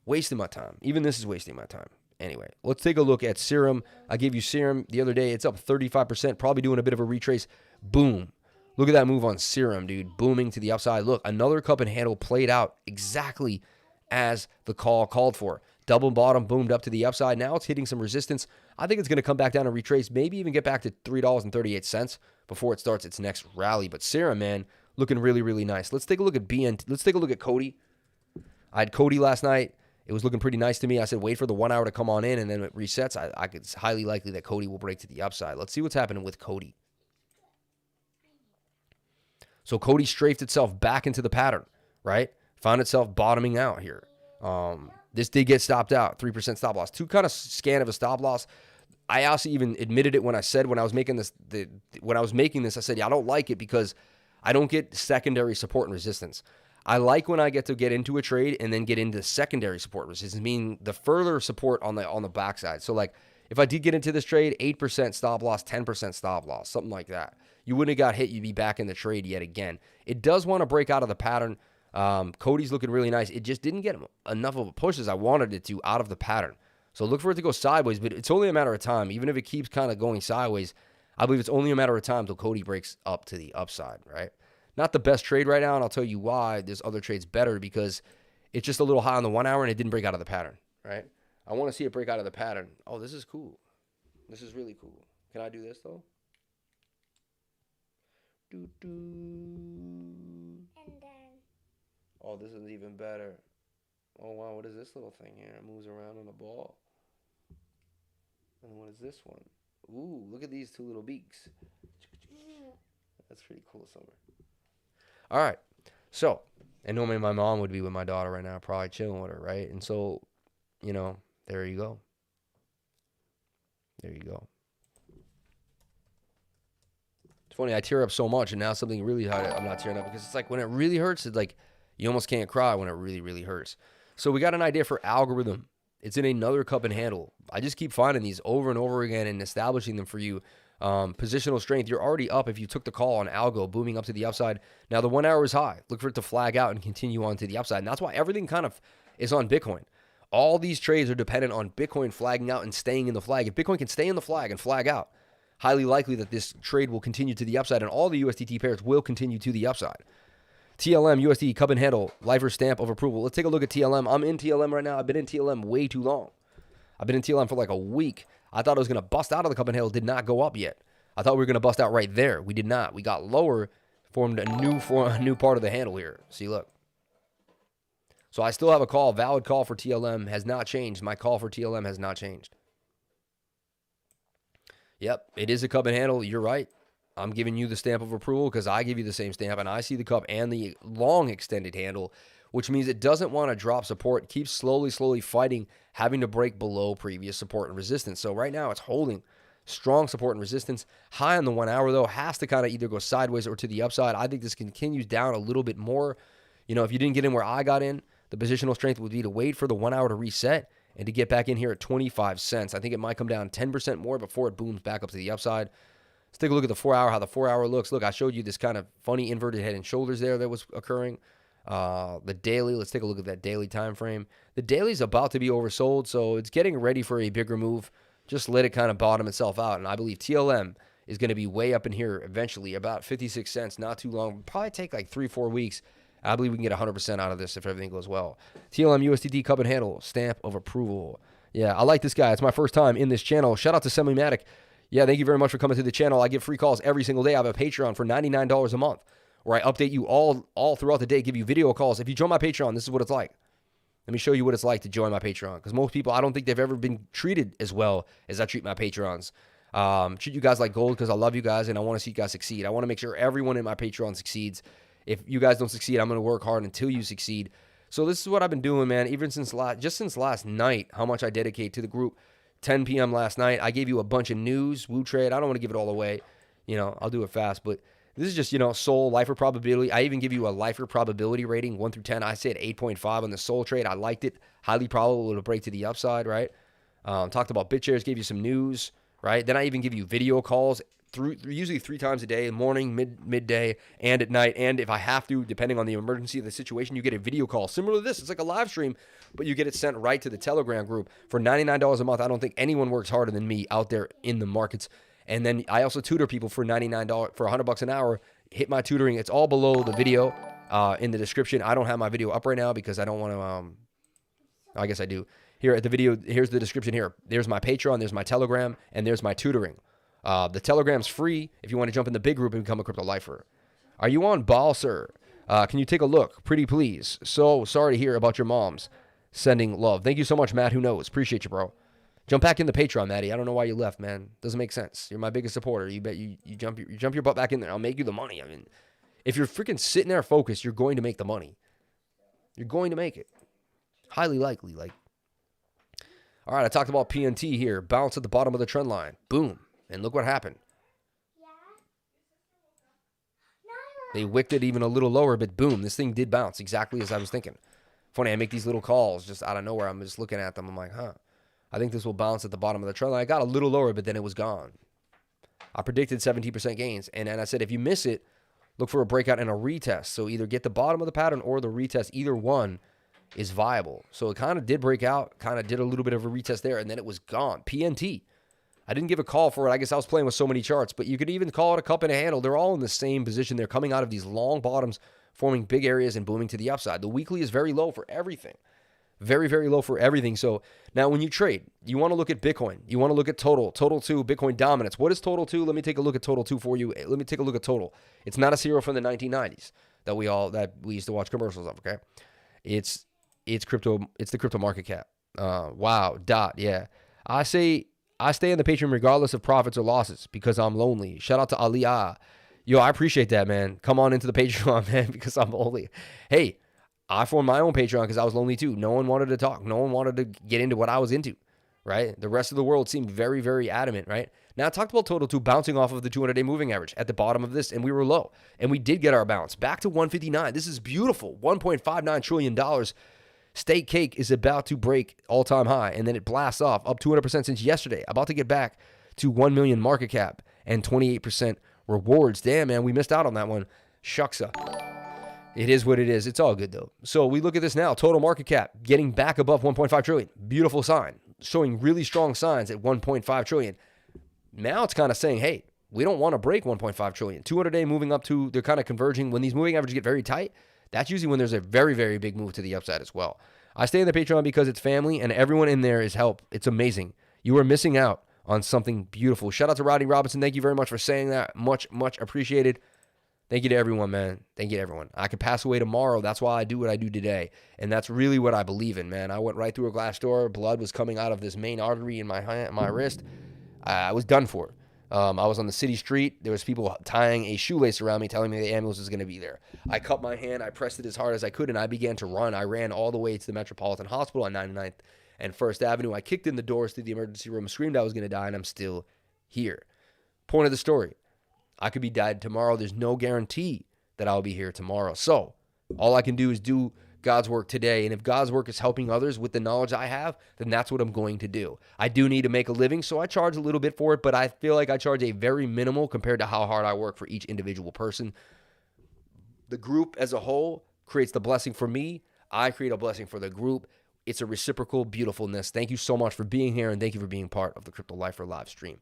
wasted my time. Even this is wasting my time. Anyway, let's take a look at Serum. I gave you Serum the other day. It's up 35%, probably doing a bit of a retrace. Boom. Look at that move on Serum, dude. Booming to the upside. Look, another cup and handle played out exactly as the call called for. Double bottom, boomed up to the upside. Now it's hitting some resistance. I think it's going to come back down and retrace, maybe even get back to $3.38 before it starts its next rally. But Serum, man, looking really, really nice. Let's take a look at Let's take a look at COTI. I had COTI last night. It was looking pretty nice to me. I said, wait for the 1 hour to come on in, and then it resets. It's highly likely that COTI will break to the upside. Let's see what's happening with COTI. So COTI strafed itself back into the pattern, right? Found itself bottoming out here. This did get stopped out, 3% stop loss. Too kind of scan of a stop loss. I also even admitted it when I was making this. I said, yeah, I don't like it because I don't get secondary support and resistance. I like when I get to get into a trade and then get into secondary support resistance, meaning the further support on the backside. So like if I did get into this trade, 8% stop loss, 10% stop loss, something like that. You wouldn't have got hit. You'd be back in the trade yet again. It does want to break out of the pattern. COTI's looking really nice. It just didn't get enough of a push as I wanted it to out of the pattern. So look for it to go sideways, but it's only a matter of time. Even if it keeps kind of going sideways, I believe it's only a matter of time till COTI breaks up to the upside, right? Not the best trade right now, and I'll tell you why. There's other trades better because it's just a little high on the 1 hour and it didn't break out of the pattern, right? I want to see it break out of the pattern. Oh, this is cool. This is really cool. Can I do this though? And then Oh, this is even better. Oh, wow. What is this little thing here? It moves around on a ball. And what is this one? Ooh, look at these two little beaks. That's pretty cool, Summer. All right. So, and normally my mom would be with my daughter right now, probably chilling with her, right? And so, you know, there you go. There you go. It's funny, I tear up so much, and now something really hard, I'm not tearing up because it's like when it really hurts, it's like you almost can't cry when it really, really hurts. So we got an idea for algorithm. It's in another cup and handle. I just keep finding these over and over again and establishing them for you. Positional strength, you're already up if you took the call on algo, booming up to the upside. Now the 1 hour is high. Look for it to flag out and continue on to the upside. And that's why everything kind of is on Bitcoin. All these trades are dependent on Bitcoin flagging out and staying in the flag. If Bitcoin can stay in the flag and flag out, highly likely that this trade will continue to the upside and all the USDT pairs will continue to the upside. TLM, USD, cup and handle, lifer stamp of approval. Let's take a look at TLM. I'm in TLM right now. I've been in TLM way too long. I've been in TLM for like a week. I thought it was going to bust out of the cup and handle. Did not go up yet. I thought we were going to bust out right there. We did not. We got lower, formed a new part of the handle here. See, look. So I still have a call. Valid call for TLM has not changed. My call for TLM has not changed. Yep, it is a cup and handle. You're right. I'm giving you the stamp of approval because I give you the same stamp, and I see the cup and the long extended handle, which means it doesn't want to drop support. It keeps slowly fighting, having to break below previous support and resistance. So right now it's holding strong support and resistance. High on the 1 hour, though, has to kind of either go sideways or to the upside. I think this continues down a little bit more. You know, if you didn't get in where I got in, the positional strength would be to wait for the 1 hour to reset and to get back in here at 25 cents. I think it might come down 10% more before it booms back up to the upside. Let's take a look at the 4 hour, how the 4 hour looks. Look, I showed you this kind of funny inverted head and shoulders there that was occurring. The daily, let's take a look at that daily time frame. The daily is about to be oversold, so it's getting ready for a bigger move. Just let it kind of bottom itself out. And I believe TLM is going to be way up in here eventually, about 56 cents, not too long. It'll probably take like 3-4 weeks. I believe we can get 100% out of this if everything goes well. TLM USDT cup and handle, stamp of approval. Yeah, I like this guy. It's my first time in this channel. Shout out to Semimatic. Yeah, thank you very much for coming to the channel. I give free calls every single day. I have a Patreon for $99 a month where I update you all throughout the day, give you video calls. If you join my Patreon, this is what it's like. Let me show you what it's like to join my Patreon, because most people, I don't think they've ever been treated as well as I treat my Patrons. Treat you guys like gold because I love you guys and I want to see you guys succeed. I want to make sure everyone in my Patreon succeeds. If you guys don't succeed, I'm going to work hard until you succeed. So this is what I've been doing, man, even since last night, how much I dedicate to the group. 10 p.m. last night, I gave you a bunch of news, Woo Trade. I don't want to give it all away. You know, I'll do it fast, but this is just, you know, Sol, lifer probability. I even give you a lifer probability rating, 1 through 10. I said 8.5 on the Sol trade. I liked it. Highly probable it'll break to the upside, right? Talked about BitShares, gave you some news, right? Then I even give you video calls usually 3 times a day, morning, midday, and at night. And if I have to, depending on the emergency of the situation, you get a video call. Similar to this, it's like a live stream, but you get it sent right to the Telegram group for $99 a month. I don't think anyone works harder than me out there in the markets. And then I also tutor people for $99, for $100 an hour. Hit my tutoring. It's all below the video in the description. I don't have my video up right now because I don't want to, I guess I do. Here at the video, here's the description here. There's my Patreon, there's my Telegram, and there's my tutoring. The Telegram's free if you want to jump in the big group and become a crypto lifer. Are you on Ball, sir? Can you take a look? Pretty please. So sorry to hear about your moms. Sending love. Thank you so much, Matt. Who knows? Appreciate you, bro. Jump back in the Patreon, Matty. I don't know why you left, man. Doesn't make sense. You're my biggest supporter. You bet you jump your butt back in there. I'll make you the money. I mean, if you're freaking sitting there focused, you're going to make the money. You're going to make it. Highly likely. Like, all right, I talked about PNT here. Bounce at the bottom of the trend line. Boom. And look what happened. They wicked it even a little lower, but boom, this thing did bounce exactly as I was thinking. Funny, I make these little calls just out of nowhere. I'm just looking at them. I'm like, huh. I think this will bounce at the bottom of the trend line. I got a little lower, but then it was gone. I predicted 17% gains. And then I said, if you miss it, look for a breakout and a retest. So either get the bottom of the pattern or the retest. Either one is viable. So it kind of did break out, kind of did a little bit of a retest there, and then it was gone. PNT. I didn't give a call for it. I guess I was playing with so many charts, but you could even call it a cup and a handle. They're all in the same position. They're coming out of these long bottoms, forming big areas and booming to the upside. The weekly is very low for everything. Very, very low for everything. So now when you trade, you want to look at Bitcoin. You want to look at total 2, Bitcoin dominance. What is total 2? Let me take a look at total 2 for you. Let me take a look at total. It's not a zero from the 1990s that we used to watch commercials of, okay? It's crypto. It's the crypto market cap. Wow. Yeah. I stay in the Patreon regardless of profits or losses because I'm lonely. Shout out to Aliyah. Yo, I appreciate that, man. Come on into the Patreon, man, because I'm lonely. Hey, I formed my own Patreon because I was lonely too. No one wanted to talk. No one wanted to get into what I was into, right? The rest of the world seemed very, very adamant, right? Now, I talked about total 2 bouncing off of the 200-day moving average at the bottom of this, and we were low. And we did get our bounce back to 159. This is beautiful. $1.59 trillion. Steak cake is about to break all-time high, and then it blasts off up 200% since yesterday. About to get back to 1 million market cap and 28% rewards. Damn, man, we missed out on that one. Shucksa. It is what it is. It's all good, though. So we look at this now. Total market cap getting back above 1.5 trillion. Beautiful sign. Showing really strong signs at 1.5 trillion. Now it's kind of saying, hey, we don't want to break 1.5 trillion. 200-day moving up to, they're kind of converging. When these moving averages get very tight, that's usually when there's a very, very big move to the upside as well. I stay in the Patreon because it's family and everyone in there is help. It's amazing. You are missing out on something beautiful. Shout out to Rodney Robinson. Thank you very much for saying that. Much, much appreciated. Thank you to everyone, man. Thank you to everyone. I could pass away tomorrow. That's why I do what I do today. And that's really what I believe in, man. I went right through a glass door. Blood was coming out of this main artery in my hand, my wrist. I was done for. I was on the city street. There was people tying a shoelace around me, telling me the ambulance was going to be there. I cut my hand. I pressed it as hard as I could, and I began to run. I ran all the way to the Metropolitan Hospital on 99th and 1st Avenue. I kicked in the doors to the emergency room, screamed I was going to die, and I'm still here. Point of the story. I could be dead tomorrow. There's no guarantee that I'll be here tomorrow. So all I can do is do God's work today. And if God's work is helping others with the knowledge I have, then that's what I'm going to do. I do need to make a living, so I charge a little bit for it, but I feel like I charge a very minimal compared to how hard I work for each individual person. The group as a whole creates the blessing for me. I create a blessing for the group. It's a reciprocal beautifulness. Thank you so much for being here, and thank you for being part of the Crypto Lifer live stream.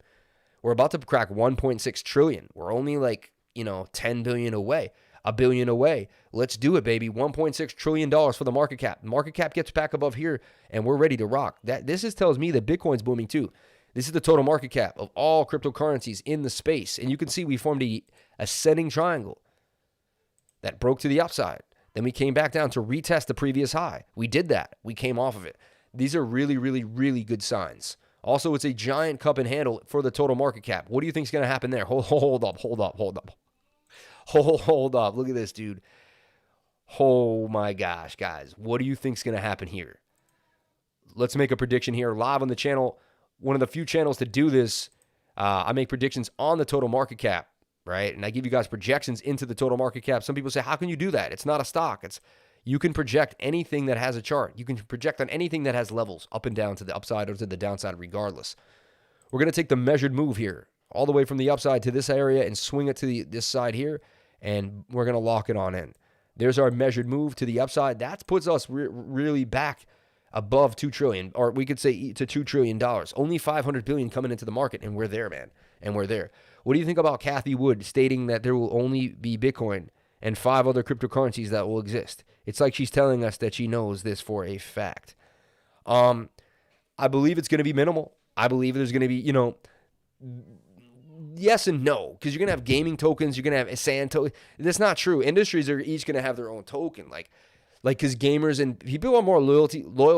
We're about to crack 1.6 trillion. We're only like, 10 billion away. $1 billion away. Let's do it, baby. $1.6 trillion for the market cap. Market cap gets back above here, and we're ready to rock. This tells me that Bitcoin's booming too. This is the total market cap of all cryptocurrencies in the space. And you can see we formed a ascending triangle that broke to the upside. Then we came back down to retest the previous high. We did that. We came off of it. These are really, really, really good signs. Also, it's a giant cup and handle for the total market cap. What do you think is going to happen there? Hold up. Look at this, dude. Oh my gosh, guys. What do you think is going to happen here? Let's make a prediction here live on the channel. One of the few channels to do this. I make predictions on the total market cap, right? And I give you guys projections into the total market cap. Some people say, how can you do that? It's not a stock. You can project anything that has a chart. You can project on anything that has levels up and down to the upside or to the downside regardless. We're going to take the measured move here all the way from the upside to this area and swing it to this side here, and we're going to lock it on in. There's our measured move to the upside. That puts us really back above 2 trillion, or we could say to $2 trillion. Only 500 billion coming into the market, and we're there, man. And we're there. What do you think about Cathie Wood stating that there will only be Bitcoin and 5 other cryptocurrencies that will exist? It's like she's telling us that she knows this for a fact. I believe it's going to be minimal. I believe there's going to be, yes and no, because you're going to have gaming tokens. You're going to have a sand token. That's not true. Industries are each going to have their own token. Like because gamers and people are more loyal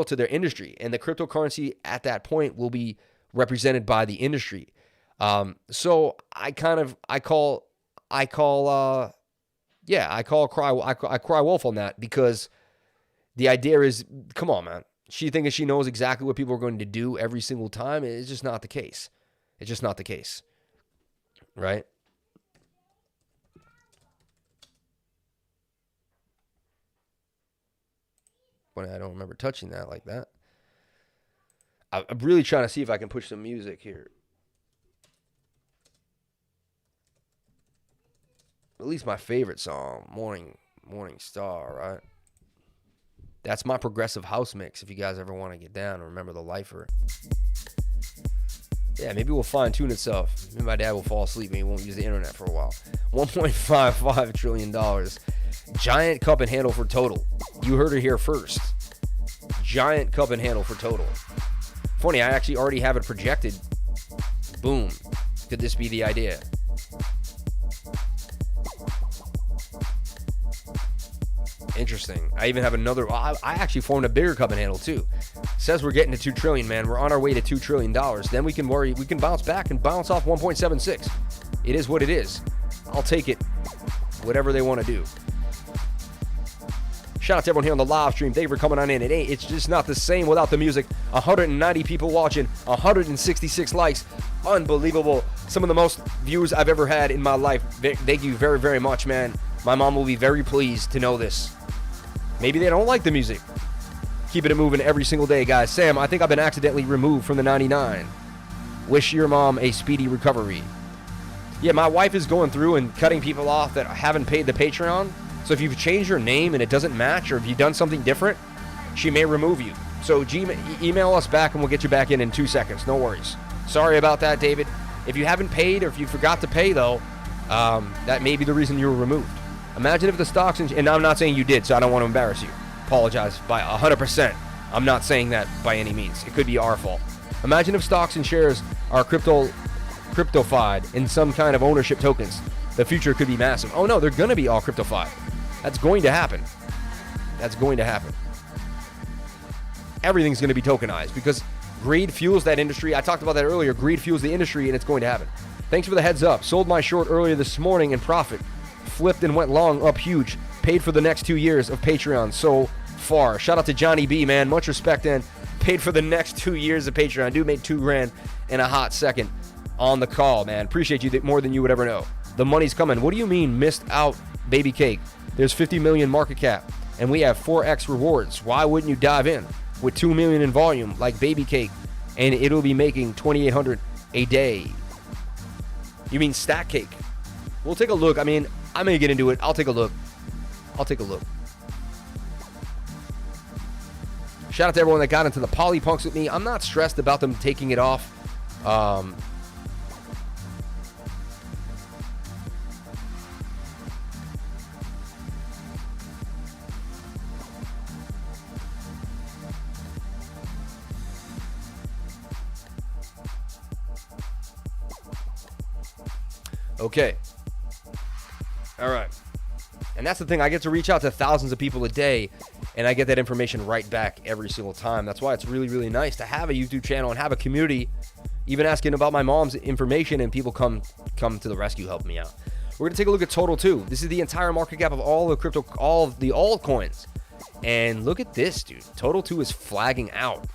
to their industry, and the cryptocurrency at that point will be represented by the industry. So I call cry wolf on that, because the idea is, come on, man. She thinks she knows exactly what people are going to do every single time. It's just not the case. It's just not the case. Right? When I don't remember touching that like that. I'm really trying to see if I can push some music here. At least my favorite song, Morning Star, right? That's my progressive house mix if you guys ever want to get down and remember the lifer. Yeah, maybe we'll fine-tune itself. Maybe my dad will fall asleep and he won't use the internet for a while. $1.55 trillion. Giant cup and handle for total. You heard it here first. Giant cup and handle for total. Funny, I actually already have it projected. Boom. Could this be the idea? Interesting. I even have another. I actually formed a bigger cup and handle too. Says we're getting to 2 trillion, man. We're on our way to $2 trillion. Then we can bounce back and bounce off 1.76. It is what it is. I'll take it. Whatever they want to do. Shout out to everyone here on the live stream. Thank you for coming on in. It's just not the same without the music. 190 people watching, 166 likes. Unbelievable. Some of the most views I've ever had in my life. Thank you very, very much, man. My mom will be very pleased to know this. Maybe they don't like the music. Keeping it moving every single day, guys. Sam, I think I've been accidentally removed from the 99. Wish your mom a speedy recovery. Yeah, my wife is going through and cutting people off that haven't paid the Patreon. So if you've changed your name and it doesn't match, or if you've done something different, she may remove you. So email us back and we'll get you back in 2 seconds. No worries. Sorry about that, David. If you haven't paid, or if you forgot to pay, though, that may be the reason you were removed. Imagine if the stocks, and I'm not saying you did, so I don't want to embarrass you. Apologize by 100%. I'm not saying that by any means. It could be our fault. Imagine if stocks and shares are cryptofied in some kind of ownership tokens, the future could be massive. Oh no, they're going to be all cryptofied. That's going to happen. That's going to happen. Everything's going to be tokenized because greed fuels that industry. I talked about that earlier. Greed fuels the industry, and it's going to happen. Thanks for the heads up. Sold my short earlier this morning in profit. Flipped and went long up huge. Paid for the next 2 years of Patreon so far. Shout out to Johnny B, man. Much respect, and paid for the next 2 years of Patreon. Dude made $2,000 in a hot second on the call, man. Appreciate you more than you would ever know. The money's coming. What do you mean missed out, baby cake? There's 50 million market cap, and we have 4x rewards. Why wouldn't you dive in with 2 million in volume like baby cake, and it'll be making 2,800 a day? You mean stack cake? We'll take a look. I mean, I'm going to get into it. I'll take a look. Shout out to everyone that got into the poly punks with me. I'm not stressed about them taking it off. Okay. All right. And that's the thing. I get to reach out to thousands of people a day, and I get that information right back every single time. That's why it's really, really nice to have a YouTube channel and have a community, even asking about my mom's information, and people come to the rescue, help me out. We're going to take a look at Total too. This is the entire market cap of all of the altcoins. And look at this, dude. Total 2 is flagging out.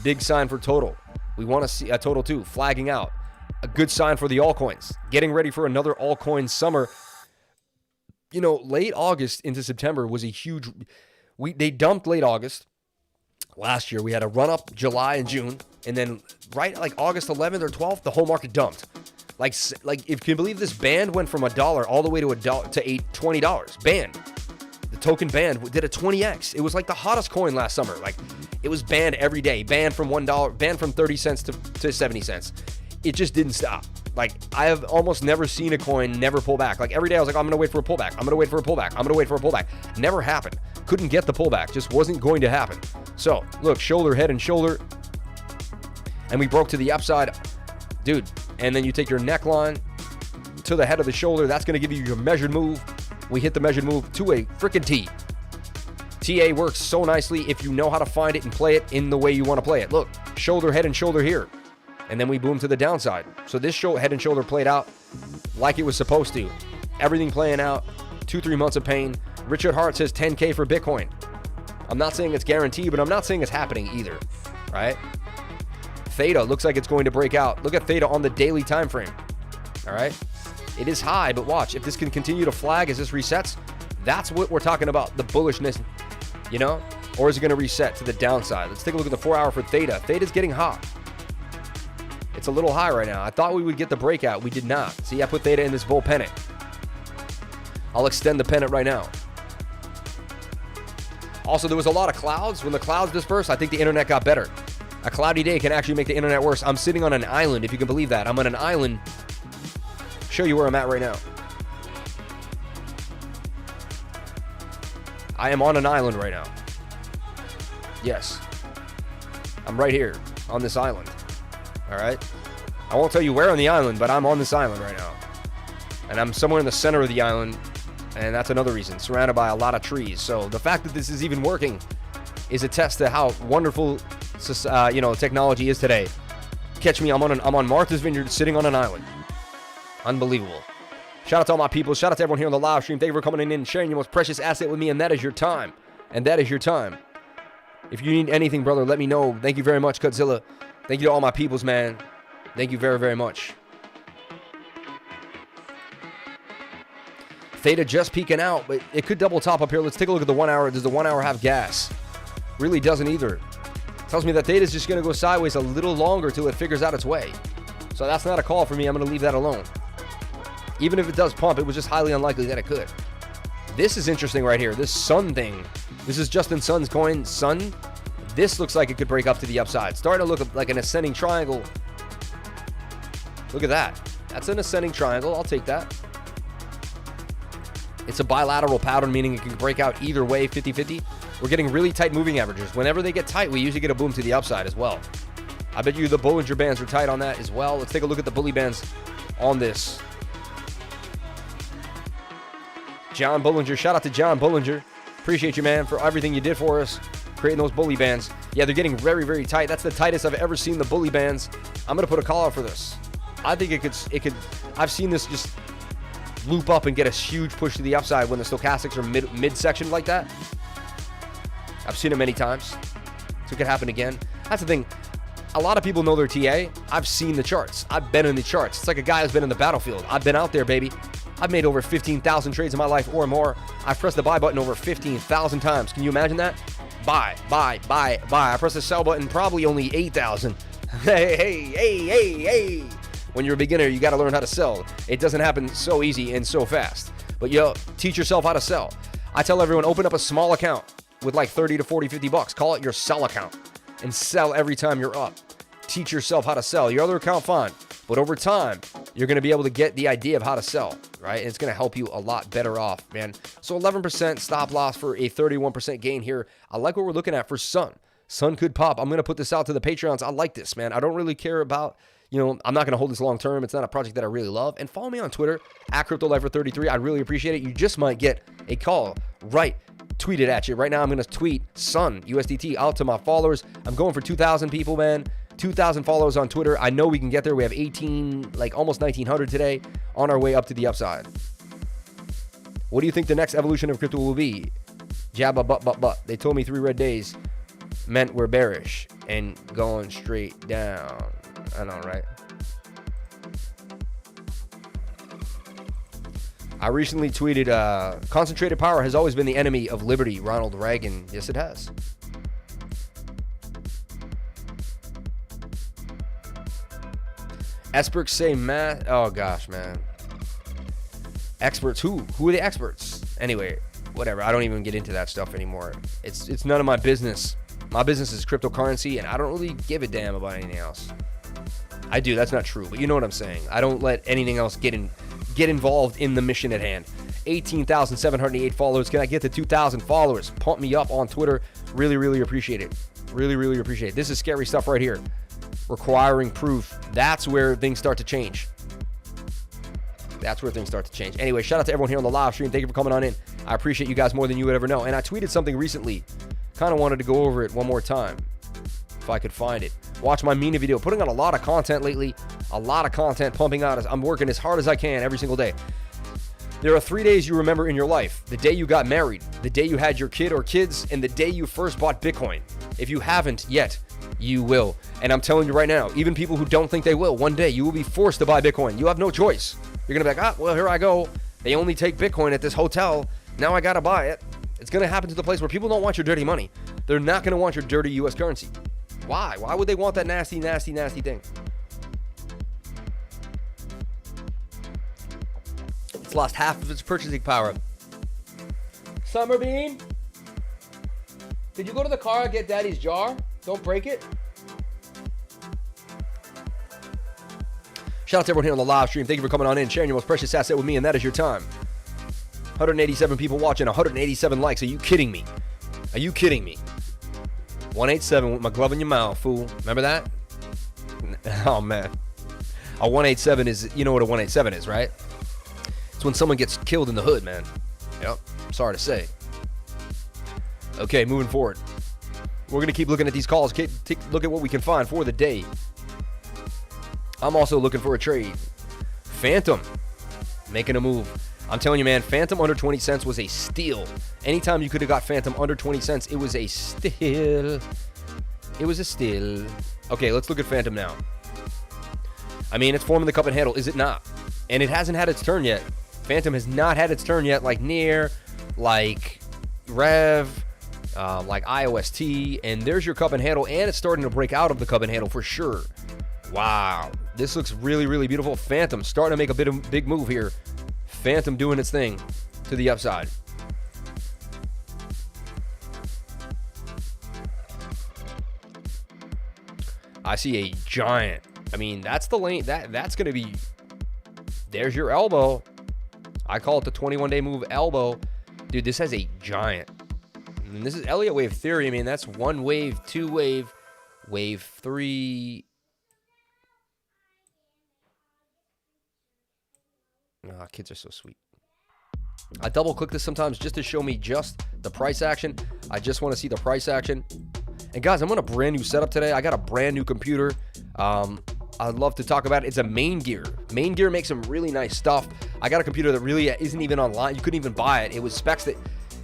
Big sign for Total. We want to see a Total 2 flagging out. A good sign for the altcoins. Getting ready for another altcoin summer. You know, late August into September was a huge... They dumped late August. Last year, we had a run-up July and June. And then right like August 11th or 12th, the whole market dumped. Like if you can believe this, band went from $1 all the way to $20. Band. The token band did a 20x. It was like the hottest coin last summer. Like, it was banned every day. Banned from $1, banned from 30 cents to 70 cents. It just didn't stop. Like, I have almost never seen a coin never pull back. Like, every day I was like, I'm going to wait for a pullback. I'm going to wait for a pullback. I'm going to wait for a pullback. Never happened. Couldn't get the pullback. Just wasn't going to happen. So, look, shoulder, head, and shoulder. And we broke to the upside. Dude, and then you take your neckline to the head of the shoulder. That's going to give you your measured move. We hit the measured move to a freaking T. TA works so nicely if you know how to find it and play it in the way you want to play it. Look, shoulder, head, and shoulder here. And then we boom to the downside. So this head and shoulder played out like it was supposed to. Everything playing out. 2-3 months of pain. Richard Hart says 10K for Bitcoin. I'm not saying it's guaranteed, but I'm not saying it's happening either. Right? Theta looks like it's going to break out. Look at Theta on the daily time frame. All right? It is high, but watch. If this can continue to flag as this resets, that's what we're talking about. The bullishness, you know? Or is it going to reset to the downside? Let's take a look at the 4 hour for Theta. Theta's getting hot. It's a little high right now. I thought we would get the breakout. We did not. See, I put Theta in this bull pennant. I'll extend the pennant right now. Also, there was a lot of clouds. When the clouds dispersed, I think the internet got better. A cloudy day can actually make the internet worse. I'm sitting on an island, if you can believe that. I'm on an island. Show you where I'm at right now. I am on an island right now. Yes. I'm right here on this island. All right? I won't tell you where on the island, but I'm on this island right now. And I'm somewhere in the center of the island, and that's another reason. Surrounded by a lot of trees. So the fact that this is even working is a test to how wonderful technology is today. Catch me, I'm on Martha's Vineyard sitting on an island. Unbelievable. Shout out to all my people. Shout out to everyone here on the live stream. Thank you for coming in and sharing your most precious asset with me, and that is your time. And that is your time. If you need anything, brother, let me know. Thank you very much, Cutzilla. Thank you to all my peoples, man. Thank you very, very much. Theta just peeking out, but it could double top up here. Let's take a look at the 1 hour. Does the 1 hour have gas? Really doesn't either. Tells me that Theta is just going to go sideways a little longer till it figures out its way. So that's not a call for me. I'm going to leave that alone. Even if it does pump, it was just highly unlikely that it could. This is interesting right here. This Sun thing. This is Justin Sun's coin, Sun. This looks like it could break up to the upside. Starting to look like an ascending triangle. Look at that. That's an ascending triangle. I'll take that. It's a bilateral pattern, meaning it can break out either way, 50-50. We're getting really tight moving averages. Whenever they get tight, we usually get a boom to the upside as well. I bet you the Bollinger Bands are tight on that as well. Let's take a look at the Bully Bands on this. John Bollinger. Shout out to John Bollinger. Appreciate you, man, for everything you did for us, creating those Bully Bands. Yeah, they're getting very, very tight. That's the tightest I've ever seen the Bully Bands. I'm going to put a call out for this. I think it could, I've seen this just loop up and get a huge push to the upside when the stochastics are mid-section like that. I've seen it many times. So it could happen again. That's the thing. A lot of people know their TA. I've seen the charts. I've been in the charts. It's like a guy who's been in the battlefield. I've been out there, baby. I've made over 15,000 trades in my life or more. I've pressed the buy button over 15,000 times. Can you imagine that? Buy, buy, buy, buy. I pressed the sell button probably only 8,000. Hey. When you're a beginner, you got to learn how to sell. It doesn't happen so easy and so fast. But yo, teach yourself how to sell. I tell everyone, open up a small account with like 30 to 40, 50 bucks. Call it your sell account and sell every time you're up. Teach yourself how to sell. Your other account, fine. But over time, you're going to be able to get the idea of how to sell, right? And it's going to help you a lot better off, man. So 11% stop loss for a 31% gain here. I like what we're looking at for Sun. Sun could pop. I'm going to put this out to the Patreons. I like this, man. I don't really care about, I'm not going to hold this long term. It's not a project that I really love. And follow me on Twitter, @CryptoLifer33. I really appreciate it. You just might get a call right tweeted at you. Right now, I'm going to tweet Sun USDT out to my followers. I'm going for 2,000 people, man. 2,000 followers on Twitter. I know we can get there. We have almost 1,900 today on our way up to the upside. What do you think the next evolution of crypto will be? Jabba, but. They told me 3 red days meant we're bearish and going straight down. I know, right? I recently tweeted, concentrated power has always been the enemy of liberty, Ronald Reagan. Yes, it has. Experts say math. Oh gosh, man. Experts who? Who are the experts? Anyway, whatever. I don't even get into that stuff anymore. It's none of my business. My business is cryptocurrency, and I don't really give a damn about anything else. I do. That's not true, but you know what I'm saying. I don't let anything else get involved in the mission at hand. 18,708 followers. Can I get to 2,000 followers? Pump me up on Twitter. Really, really appreciate it. Really, really appreciate it. This is scary stuff right here. Requiring proof. That's where things start to change. That's where things start to change. Anyway, shout out to everyone here on the live stream. Thank you for coming on in. I appreciate you guys more than you would ever know. And I tweeted something recently. Kind of wanted to go over it one more time, if I could find it. Watch my Mina video. Putting out a lot of content lately. A lot of content pumping out. I'm working as hard as I can every single day. There are 3 days you remember in your life. The day you got married, the day you had your kid or kids, and the day you first bought Bitcoin. If you haven't yet, you will. And I'm telling you right now, even people who don't think they will, one day you will be forced to buy Bitcoin. You have no choice. You're going to be like, well, here I go. They only take Bitcoin at this hotel. Now I got to buy it. It's going to happen to the place where people don't want your dirty money. They're not going to want your dirty US currency. Why? Why would they want that nasty, nasty, nasty thing? It's lost half of its purchasing power. Summerbean? Did you go to the car and get Daddy's jar? Don't break it. Shout out to everyone here on the live stream. Thank you for coming on in, sharing your most precious asset with me, and that is your time. 187 people watching, 187 likes. Are you kidding me? Are you kidding me? 187 with my glove in your mouth, fool. Remember that? Oh, man. A 187 is, you know what a 187 is, right? It's when someone gets killed in the hood, man. Yep. Sorry to say. Okay, moving forward. We're going to keep looking at these calls. Look at what we can find for the day. I'm also looking for a trade. Fantom making a move. I'm telling you, man, Fantom under 20 cents was a steal. Anytime you could have got Fantom under 20 cents, it was a steal. It was a steal. Okay, let's look at Fantom now. I mean, it's forming the cup and handle, is it not? And it hasn't had its turn yet. Fantom has not had its turn yet, like Near, like Rev, like IOST, and there's your cup and handle, and it's starting to break out of the cup and handle for sure. Wow, this looks really, really beautiful. Fantom starting to make a big move here. Fantom doing its thing to the upside. I see a giant. I mean, that's the lane. That's going to be. There's your elbow. I call it the 21-day move elbow. Dude, this has a giant. And this is Elliott wave theory. I mean, that's 1 wave, 2 wave, Wave 3. Ah, kids are so sweet. I double click this sometimes just to show me just the price action. I just want to see the price action. And guys, I'm on a brand new setup today. I got a brand new computer. I'd love to talk about it. It's a maingear. Maingear makes some really nice stuff. I got a computer that really isn't even online. You couldn't even buy it. It was specs that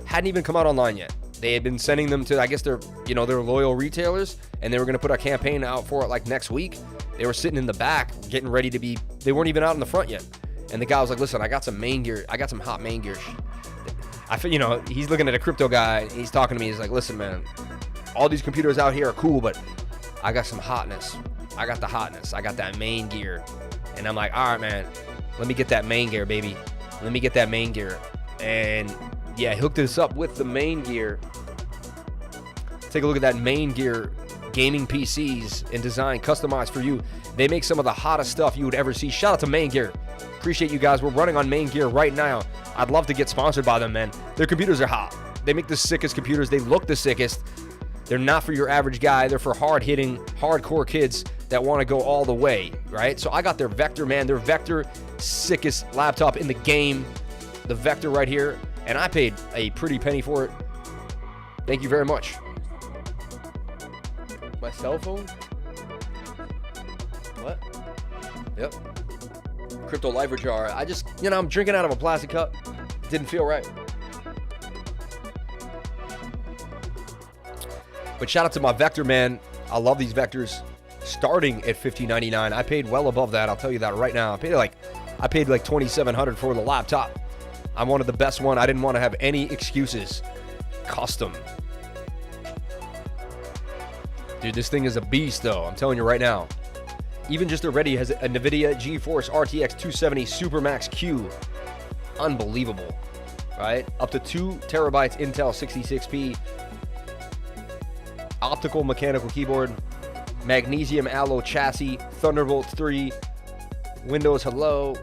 hadn't even come out online yet. They had been sending them to, I guess, their loyal retailers, and they were going to put a campaign out for it like next week. They were sitting in the back, getting ready to be, they weren't even out in the front yet. And the guy was like, listen, I got some maingear. I got some hot maingear. I feel, he's looking at a crypto guy. He's talking to me. He's like, listen, man, all these computers out here are cool, but I got some hotness. I got the hotness. I got that maingear. And I'm like, all right, man, let me get that maingear, baby. Let me get that maingear. And yeah, I hooked this up with the maingear. Take a look at that maingear gaming PCs and design customized for you. They make some of the hottest stuff you would ever see. Shout out to maingear. Appreciate you guys. We're running on maingear right now. I'd love to get sponsored by them, man. Their computers are hot. They make the sickest computers. They look the sickest. They're not for your average guy. They're for hard-hitting, hardcore kids that want to go all the way, right? So I got their Vector, man. Their Vector, sickest laptop in the game. The Vector right here. And I paid a pretty penny for it. Thank you very much. My cell phone? What? Yep. Crypto lifer jar. I just, I'm drinking out of a plastic cup. Didn't feel right. But shout out to my Vector, man. I love these Vectors. Starting at $15.99. I paid well above that. I'll tell you that right now. I paid like $2,700 for the laptop. I wanted the best one. I didn't want to have any excuses. Custom. Dude, this thing is a beast, though. I'm telling you right now. Even just already has a NVIDIA GeForce RTX 270 Supermax Q. Unbelievable, right? Up to 2 terabytes Intel 66p. Optical mechanical keyboard. Magnesium alloy chassis. Thunderbolt 3. Windows Hello.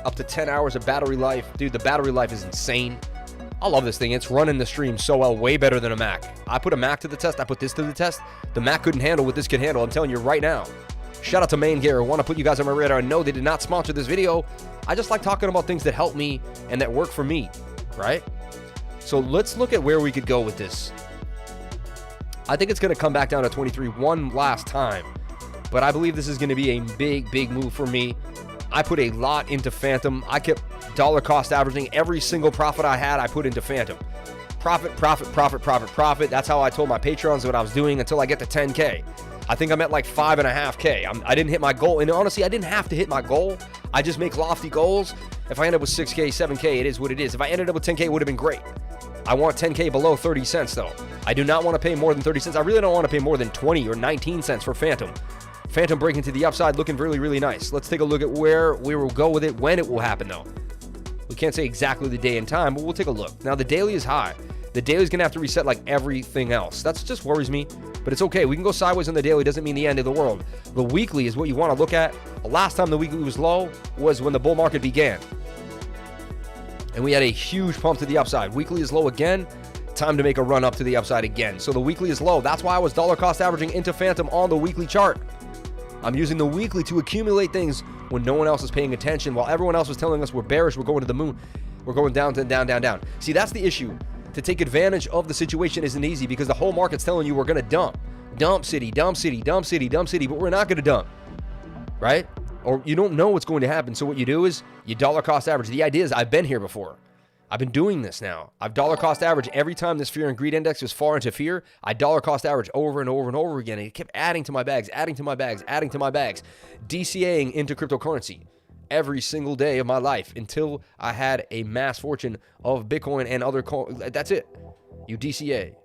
Up to 10 hours of battery life. Dude, the battery life is insane. I love this thing. It's running the stream so well, way better than a Mac. I put a Mac to the test. I put this to the test. The Mac couldn't handle what this can handle. I'm telling you right now. Shout out to maingear. I want to put you guys on my radar. I know they did not sponsor this video. I just like talking about things that help me and that work for me, right? So let's look at where we could go with this. I think it's going to come back down to 23 one last time. But I believe this is going to be a big, big move for me. I put a lot into Fantom. I kept dollar cost averaging. Every single profit I had, I put into Fantom. Profit, profit, profit, profit, profit. That's how I told my patrons what I was doing until I get to 10K. I think I'm at like 5.5K. I didn't hit my goal. And honestly, I didn't have to hit my goal. I just make lofty goals. If I end up with 6K, 7K, it is what it is. If I ended up with 10K, it would have been great. I want 10K below 30 cents, though. I do not want to pay more than 30 cents. I really don't want to pay more than 20 or 19 cents for Fantom. Fantom breaking to the upside, looking really, really nice. Let's take a look at where we will go with it, when it will happen, though. We can't say exactly the day and time, but we'll take a look. Now, the daily is high. The daily is going to have to reset like everything else. That just worries me, but it's okay. We can go sideways on the daily. Doesn't mean the end of the world. The weekly is what you want to look at. The last time the weekly was low was when the bull market began. And we had a huge pump to the upside. Weekly is low again. Time to make a run up to the upside again. So the weekly is low. That's why I was dollar cost averaging into Fantom on the weekly chart. I'm using the weekly to accumulate things when no one else is paying attention. While everyone else was telling us we're bearish, we're going to the moon. We're going down, down, down, down. See, that's the issue. To take advantage of the situation isn't easy because the whole market's telling you we're going to dump. Dump city, dump city, dump city, dump city, but we're not going to dump, right? Or you don't know what's going to happen. So what you do is you dollar cost average. The idea is I've been here before. I've been doing this now. I've dollar cost average every time this fear and greed index was far into fear. I dollar cost average over and over and over again. And it kept adding to my bags, adding to my bags, adding to my bags, DCAing into cryptocurrency every single day of my life until I had a mass fortune of Bitcoin and other coins. That's it. You DCA.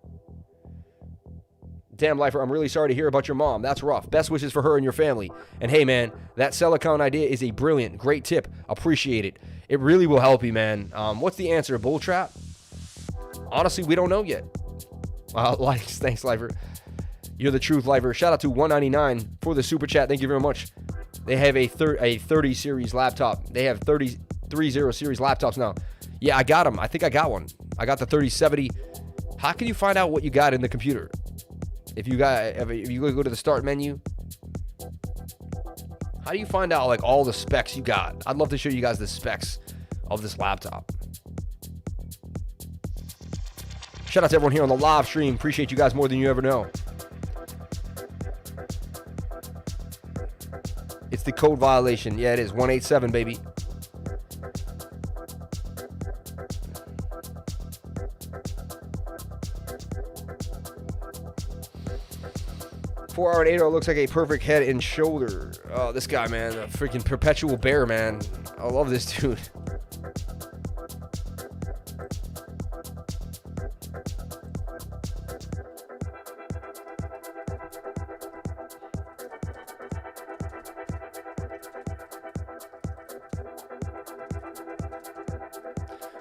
Damn, lifer, I'm really sorry to hear about your mom. That's rough. Best wishes for her and your family. And hey, man, that sell account idea is a brilliant, great tip. Appreciate it. It really will help you, man. What's the answer? Bull trap? Honestly, we don't know yet. Likes. Thanks, lifer. You're the truth, lifer. Shout out to 199 for the super chat. Thank you very much. They have a 30 series laptop. They have 30 series laptops now. Yeah, I got them. I think I got one. I got the 3070. How can you find out what you got in the computer? If you go to the start menu, how do you find out like all the specs you got? I'd love to show you guys the specs of this laptop. Shout out to everyone here on the live stream. Appreciate you guys more than you ever know. It's the code violation. Yeah, it is 187, baby. $4 and $8 looks like a perfect head and shoulder. Oh, this guy, man, a freaking perpetual bear, man. I love this dude.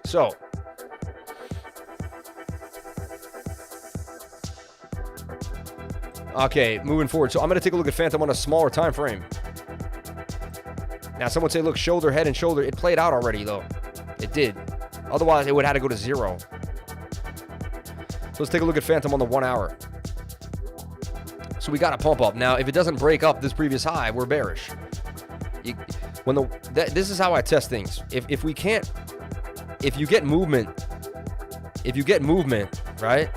So, okay, moving forward. So I'm going to take a look at Fantom on a smaller time frame. Now, someone say, look, shoulder, head, and shoulder. It played out already, though. It did. Otherwise, it would have had to go to 0. So let's take a look at Fantom on the 1 hour. So we got a pump up. Now, if it doesn't break up this previous high, we're bearish. This is how I test things. If you get movement, right,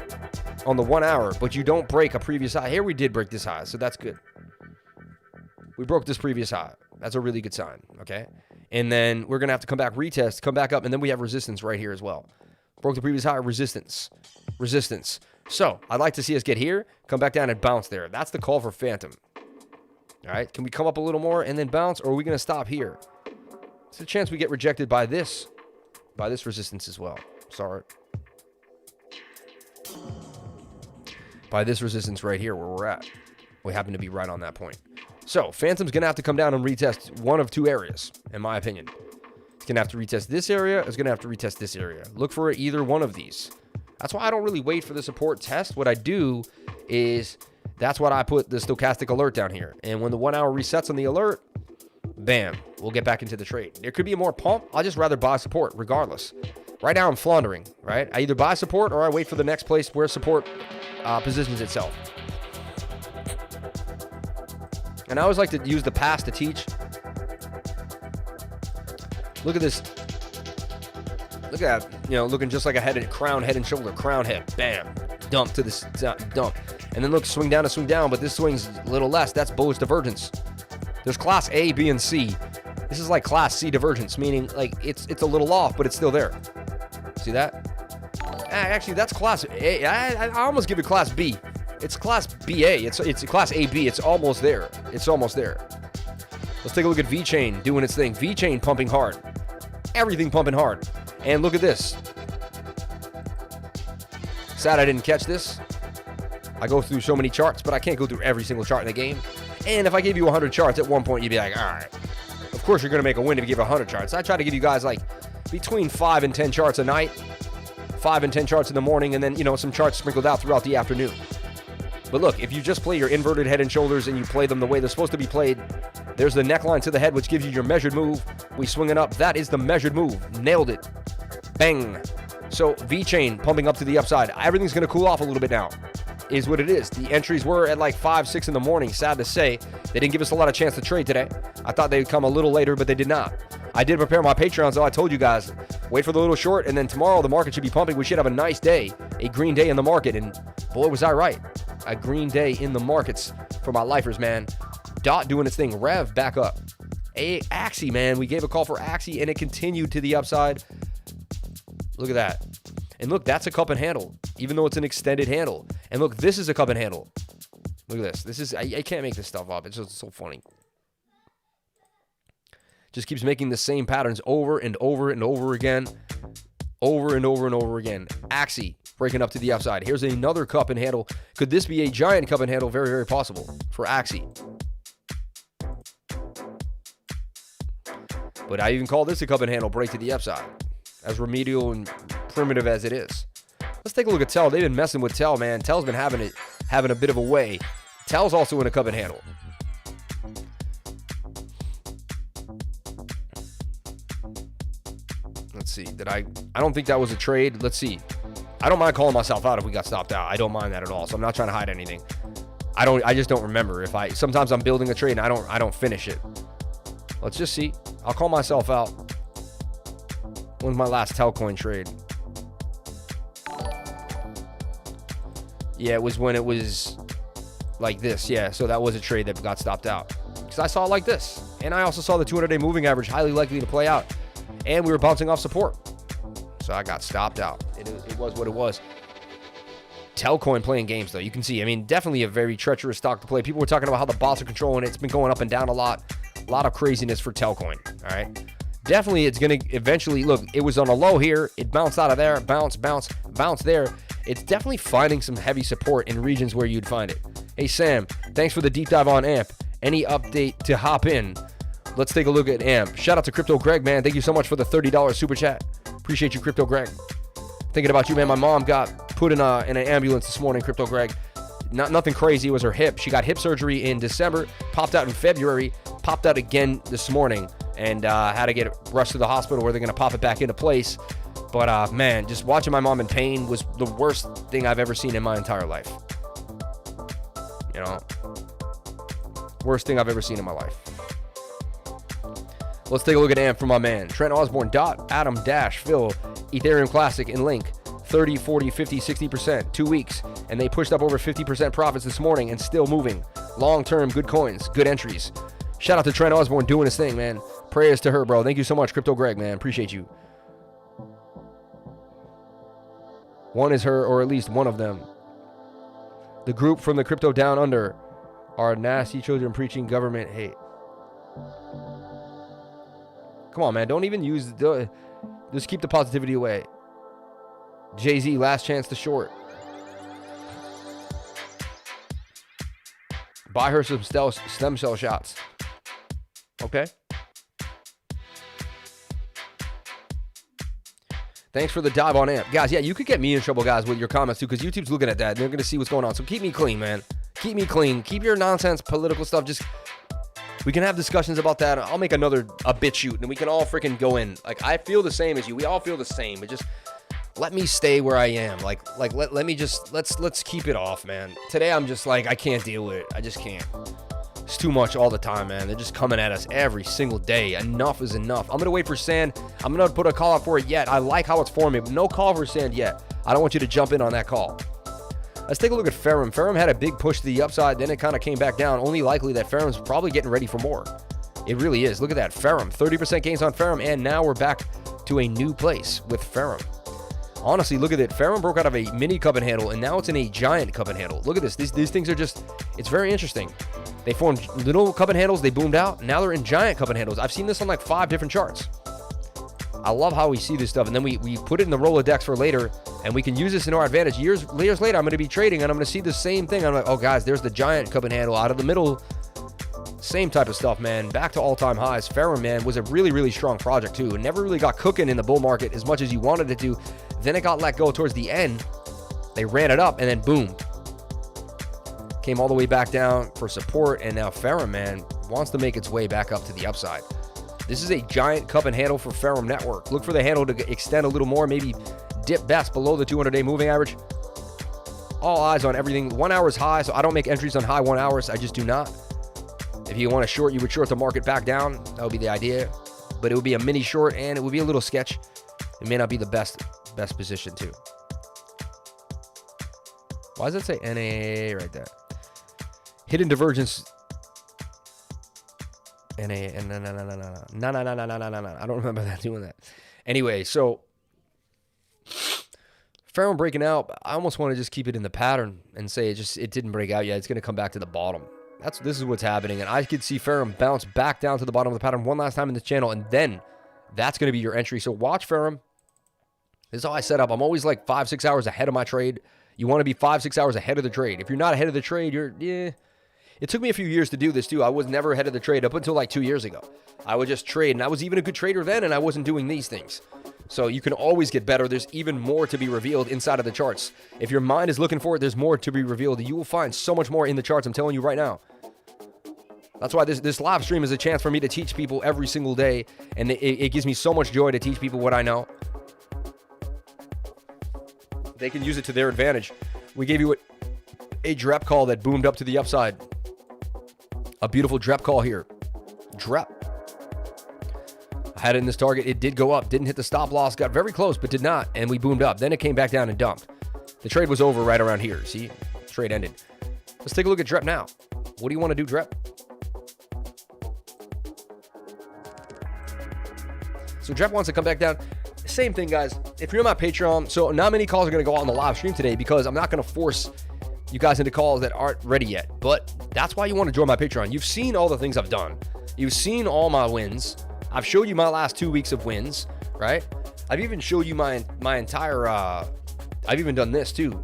on the 1 hour, but you don't break a previous high. Here we did break this high, so that's good. We broke this previous high. That's a really good sign, okay? And then we're going to have to come back, retest, come back up, and then we have resistance right here as well. Broke the previous high, resistance. So I'd like to see us get here, come back down and bounce there. That's the call for Fantom. All right, can we come up a little more and then bounce, or are we going to stop here? There's a chance we get rejected by this resistance as well. Sorry. By this resistance right here where we're at. We happen to be right on that point. So, Fantom's going to have to come down and retest one of two areas, in my opinion. It's going to have to retest this area. It's going to have to retest this area. Look for either one of these. That's why I don't really wait for the support test. What I do is, that's what I put the stochastic alert down here. And when the 1 hour resets on the alert, bam, we'll get back into the trade. There could be a more pump. I'll just rather buy support regardless. Right now I'm floundering, right? I either buy support or I wait for the next place where support positions itself. And I always like to use the past to teach. Look at this. Look at that, looking just like a crown, head and shoulder, crown, head, bam, dump to this, dump. And then look, swing down to swing down, but this swings a little less. That's bullish divergence. There's class A, B, and C. This is like class C divergence, meaning like it's a little off, but it's still there. See that? Actually, that's class A. I almost give it class B. It's class BA. It's class AB. It's almost there. Let's take a look at VeChain doing its thing. VeChain pumping hard. Everything pumping hard. And look at this. Sad I didn't catch this. I go through so many charts, but I can't go through every single chart in the game. And if I gave you 100 charts, at one point you'd be like, all right. Of course you're going to make a win if you give 100 charts. I try to give you guys like between 5 and 10 charts a night. 5 and 10 charts in the morning, and then, some charts sprinkled out throughout the afternoon. But look, if you just play your inverted head and shoulders and you play them the way they're supposed to be played, there's the neckline to the head, which gives you your measured move. We swing it up. That is the measured move. Nailed it. Bang. So VeChain pumping up to the upside. Everything's going to cool off a little bit now. Is what it is. The entries were at like 5, 6 in the morning. Sad to say. They didn't give us a lot of chance to trade today. I thought they'd come a little later, but they did not. I did prepare my Patreons, though. I told you guys, wait for the little short, and then tomorrow the market should be pumping. We should have a nice day, a green day in the market, and boy, was I right. A green day in the markets for my lifers, man. DOT doing its thing. Rev back up. Axie, man. We gave a call for Axie, and it continued to the upside. Look at that. And look, that's a cup and handle, even though it's an extended handle. And look, this is a cup and handle. Look at this. This is, I can't make this stuff up. It's just so funny. Just keeps making the same patterns over and over and over again. Over and over and over again. Axie breaking up to the upside. Here's another cup and handle. Could this be a giant cup and handle? Very, very possible for Axie. But I even call this a cup and handle break to the upside. As remedial and primitive as it is. Let's take a look at Tel. They've been messing with Tel, man. Tel's been having a bit of a way. Tel's also in a cup and handle. Let's see. I don't think that was a trade. Let's see. I don't mind calling myself out if we got stopped out. I don't mind that at all. So I'm not trying to hide anything. I just don't remember sometimes I'm building a trade and I don't finish it. Let's just see. I'll call myself out. When's my last Telcoin trade? Yeah, it was when it was like this. Yeah, so that was a trade that got stopped out. Because I saw it like this. And I also saw the 200-day moving average highly likely to play out. And we were bouncing off support. So I got stopped out. It was what it was. Telcoin playing games, though. You can see, I mean, definitely a very treacherous stock to play. People were talking about how the bots are controlling it. It's been going up and down a lot. A lot of craziness for Telcoin, all right? Definitely, it's going to eventually, look, it was on a low here. It bounced out of there, bounce there. It's definitely finding some heavy support in regions where you'd find it. Hey, Sam, thanks for the deep dive on AMP. Any update to hop in? Let's take a look at AMP. Shout out to Crypto Greg, man. Thank you so much for the $30 super chat. Appreciate you, Crypto Greg. Thinking about you, man. My mom got put in an ambulance this morning, Crypto Greg. Nothing crazy. It was her hip. She got hip surgery in December, popped out in February, popped out again this morning, and had to get rushed to the hospital where they're going to pop it back into place. But, man, just watching my mom in pain was the worst thing I've ever seen in my entire life. You know? Worst thing I've ever seen in my life. Let's take a look at AMP from my man. Trent Osborne, Adam, Phil, Ethereum Classic, and Link. 30, 40, 50, 60%, 2 weeks. And they pushed up over 50% profits this morning and still moving. Long-term, good coins, good entries. Shout out to Trent Osborne doing his thing, man. Prayers to her, bro. Thank you so much, Crypto Greg, man. Appreciate you. One is her, or at least one of them. The group from the Crypto Down Under are nasty children preaching government hate. Come on, man. Don't even use... Just keep the positivity away. Jay-Z, last chance to short. Buy her some stem cell shots. Okay. Thanks for the dive on AMP. Guys, yeah, you could get me in trouble, guys, with your comments, too, because YouTube's looking at that, and they're going to see what's going on. So keep me clean, man. Keep me clean. Keep your nonsense, political stuff. Just... We can have discussions about that. I'll make a bit shoot, and we can all freaking go in. Like, I feel the same as you. We all feel the same. But just let me stay where I am. Let me just, let's keep it off, man. Today, I'm just like, I can't deal with it. I just can't. It's too much all the time, man. They're just coming at us every single day. Enough is enough. I'm going to wait for Sand. I'm going to put a call out for it yet. I like how it's forming, but no call for Sand yet. I don't want you to jump in on that call. Let's take a look at Ferrum. Ferrum had a big push to the upside, then it kind of came back down. Only likely that Ferrum's probably getting ready for more. It really is. Look at that. Ferrum. 30% gains on Ferrum, and now we're back to a new place with Ferrum. Honestly, look at it. Ferrum broke out of a mini cup and handle, and now it's in a giant cup and handle. Look at this. These things are just, it's very interesting. They formed little cup and handles, they boomed out, now they're in giant cup and handles. I've seen this on like 5 different charts. I love how we see this stuff, and then we put it in the Rolodex for later, and we can use this in our advantage. Years later, I'm going to be trading, and I'm going to see the same thing. I'm like, oh, guys, there's the giant cup and handle out of the middle. Same type of stuff, man. Back to all-time highs. Ferrum, man, was a really, really strong project, too. It never really got cooking in the bull market as much as you wanted it to. Then it got let go towards the end. They ran it up, and then boom. Came all the way back down for support, and now Ferrum, man, wants to make its way back up to the upside. This is a giant cup and handle for Ferrum Network. Look for the handle to extend a little more, maybe dip best below the 200-day moving average. All eyes on everything. 1 hour is high, so I don't make entries on high 1 hours. I just do not. If you want to short, you would short the market back down. That would be the idea. But it would be a mini short, and it would be a little sketch. It may not be the best position, too. Why does it say NAA right there? Hidden divergence. No. I don't remember that doing that. Anyway, so Ferrum breaking out. I almost want to just keep it in the pattern and say it didn't break out yet. It's going to come back to the bottom. This is what's happening, and I could see Ferrum bounce back down to the bottom of the pattern one last time in this channel, and then that's going to be your entry. So watch Ferrum. This is how I set up. I'm always like 5-6 hours ahead of my trade. You want to be 5-6 hours ahead of the trade. If you're not ahead of the trade, It took me a few years to do this, too. I was never ahead of the trade up until like 2 years ago. I would just trade, and I was even a good trader then, and I wasn't doing these things. So you can always get better. There's even more to be revealed inside of the charts. If your mind is looking for it, there's more to be revealed. You will find so much more in the charts, I'm telling you right now. That's why this live stream is a chance for me to teach people every single day, and it gives me so much joy to teach people what I know. They can use it to their advantage. We gave you a DREP call that boomed up to the upside. A beautiful DREP call here. DREP. I had it in this target. It did go up. Didn't hit the stop loss. Got very close, but did not. And we boomed up. Then it came back down and dumped. The trade was over right around here. See? Trade ended. Let's take a look at DREP now. What do you want to do, DREP? So DREP wants to come back down. Same thing, guys. If you're on my Patreon, so not many calls are going to go out on the live stream today because I'm not going to force you guys into calls that aren't ready yet. But that's why you want to join my Patreon. You've seen all the things I've done. You've seen all my wins. I've showed you my last 2 weeks of wins, right? I've even showed you my entire, I've even done this too.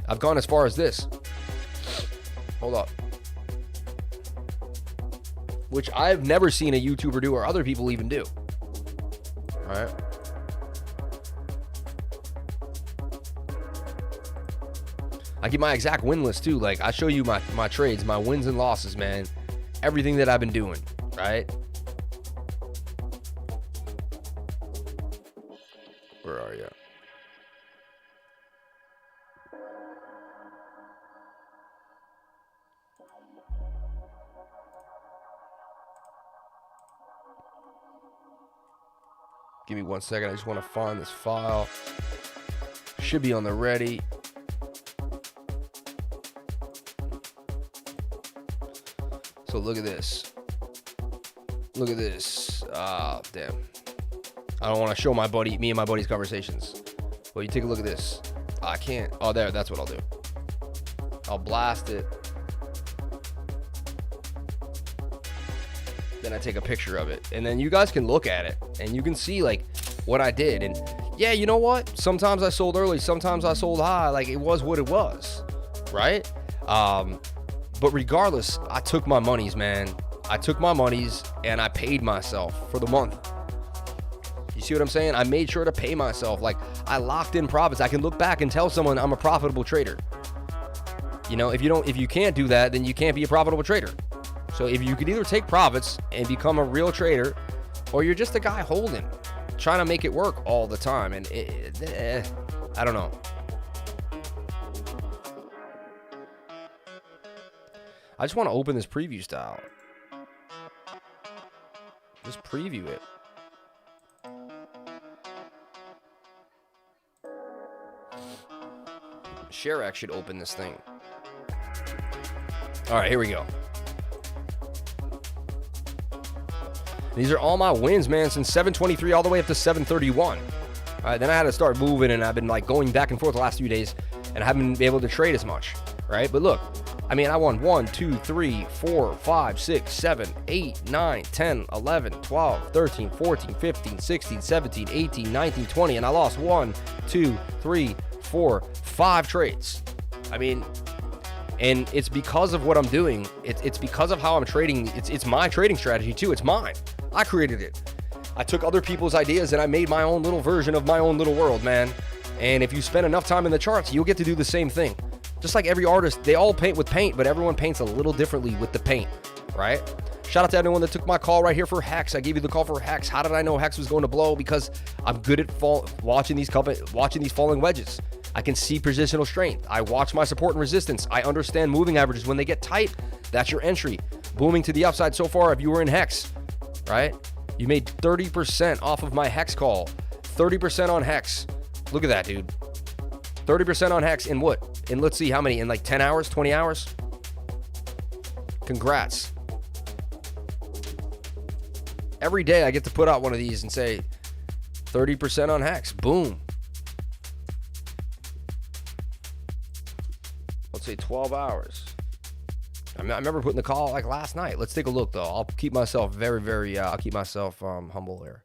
I've gone as far as this. Hold up. Which I've never seen a YouTuber do or other people even do. All right. I give my exact win list too. Like I show you my trades, my wins and losses, man. Everything that I've been doing, right? Where are you? Give me 1 second. I just want to find this file. Should be on the ready. So look at this. Look at this. Ah, damn. I don't want to show me and my buddy's conversations. Well, you take a look at this. I can't. Oh, there. That's what I'll do. I'll blast it. Then I take a picture of it. And then you guys can look at it. And you can see, like, what I did. And, yeah, you know what? Sometimes I sold early. Sometimes I sold high. Like, it was what it was. Right? But regardless, I took my monies, man. I took my monies, and I paid myself for the month. You see what I'm saying? I made sure to pay myself. Like, I locked in profits. I can look back and tell someone I'm a profitable trader. You know, if you can't do that, then you can't be a profitable trader. So if you could either take profits and become a real trader, or you're just a guy holding, trying to make it work all the time. And I don't know. I just want to open this preview style. Just preview it. ShareX should open this thing. All right, here we go. These are all my wins, man, since 723 all the way up to 731. All right, then I had to start moving, and I've been like going back and forth the last few days, and I haven't been able to trade as much, right? But look, I mean, I won 1, 2, 3, 4, 5, 6, 7, 8, 9, 10, 11, 12, 13, 14, 15, 16, 17, 18, 19, 20, and I lost 1, 2, 3, 4, 5 trades. I mean, and it's because of what I'm doing. It's because of how I'm trading. It's my trading strategy too. It's mine. I created it. I took other people's ideas and I made my own little version of my own little world, man. And if you spend enough time in the charts, you'll get to do the same thing. Just like every artist, they all paint with paint, but everyone paints a little differently with the paint, right? Shout out to everyone that took my call right here for Hex. I gave you the call for Hex. How did I know Hex was going to blow? Because I'm good at watching these falling wedges. I can see positional strength. I watch my support and resistance. I understand moving averages. When they get tight, that's your entry. Booming to the upside so far if you were in Hex, right? You made 30% off of my Hex call. 30% on Hex. Look at that, dude. 30% on Hex in what? In, let's see, how many? In like 10 hours, 20 hours? Congrats. Every day I get to put out one of these and say 30% on Hex. Boom. Let's say 12 hours. I remember putting the call like last night. Let's take a look though. I'll keep myself very, I'll keep myself humble here.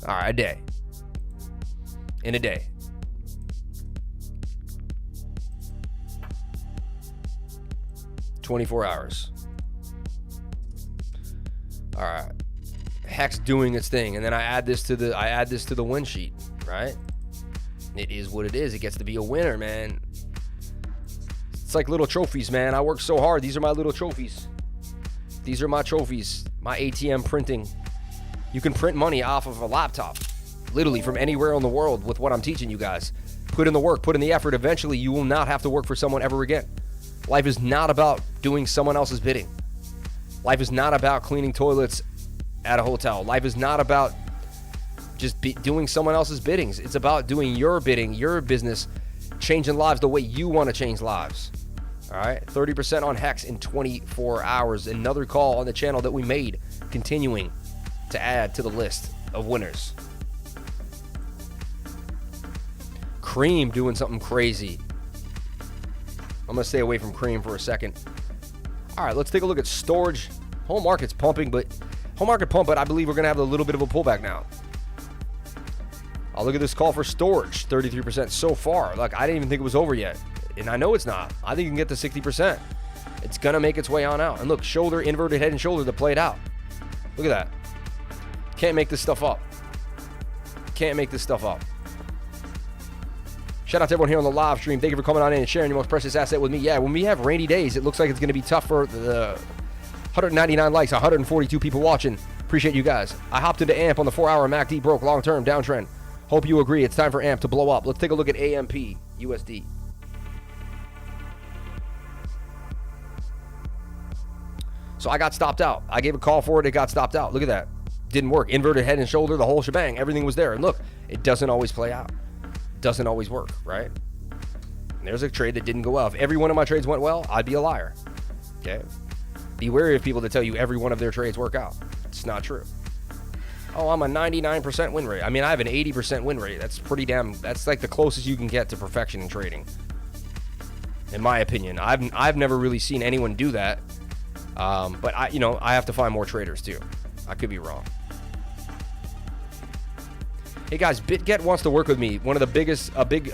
All right, a day. In a day. $24 hours. All right. Hex doing its thing, and then I add this to the win sheet, right? It is what it is. It gets to be a winner, man. It's like little trophies, man. I work so hard. These are my little trophies. These are my trophies. My ATM printing. You can print money off of a laptop. literally from anywhere in the world with what I'm teaching you guys. Put in the work, put in the effort. Eventually, you will not have to work for someone ever again. Life is not about doing someone else's bidding. Life is not about cleaning toilets at a hotel. Life is not about just doing someone else's biddings. It's about doing your bidding, your business, changing lives the way you want to change lives. All right, 30% on Hex in 24 hours. Another call on the channel that we made, continuing to add to the list of winners. Cream doing something crazy. I'm going to stay away from Cream for a second. All right, let's take a look at STORJ. Home market's pumping, but I believe we're going to have a little bit of a pullback now. I'll look at this call for STORJ, 33% so far. Look, I didn't even think it was over yet. And I know it's not. I think you can get to 60%. It's going to make its way on out. And look, shoulder, inverted head and shoulder to play it out. Look at that. Can't make this stuff up. Can't make this stuff up. Shout out to everyone here on the live stream. Thank you for coming on in and sharing your most precious asset with me. Yeah, when we have rainy days, it looks like it's going to be tough for the 199 likes, 142 people watching. Appreciate you guys. I hopped into AMP on the 4-hour MACD, broke long-term downtrend. Hope you agree. It's time for AMP to blow up. Let's take a look at AMP USD. So I got stopped out. I gave a call for it. It got stopped out. Look at that. Didn't work. Inverted head and shoulder, the whole shebang. Everything was there. And look, it doesn't always play out. Doesn't always work, right? And there's a trade that didn't go well. If every one of my trades went well, I'd be a liar. Okay? Be wary of people that tell you every one of their trades work out. It's not true. Oh, I'm a 99% win rate. I mean, I have an 80% win rate. That's pretty damn, that's like the closest you can get to perfection in trading. In my opinion. I've never really seen anyone do that. But I have to find more traders too. I could be wrong. Hey guys, BitGet wants to work with me. One of the biggest, a big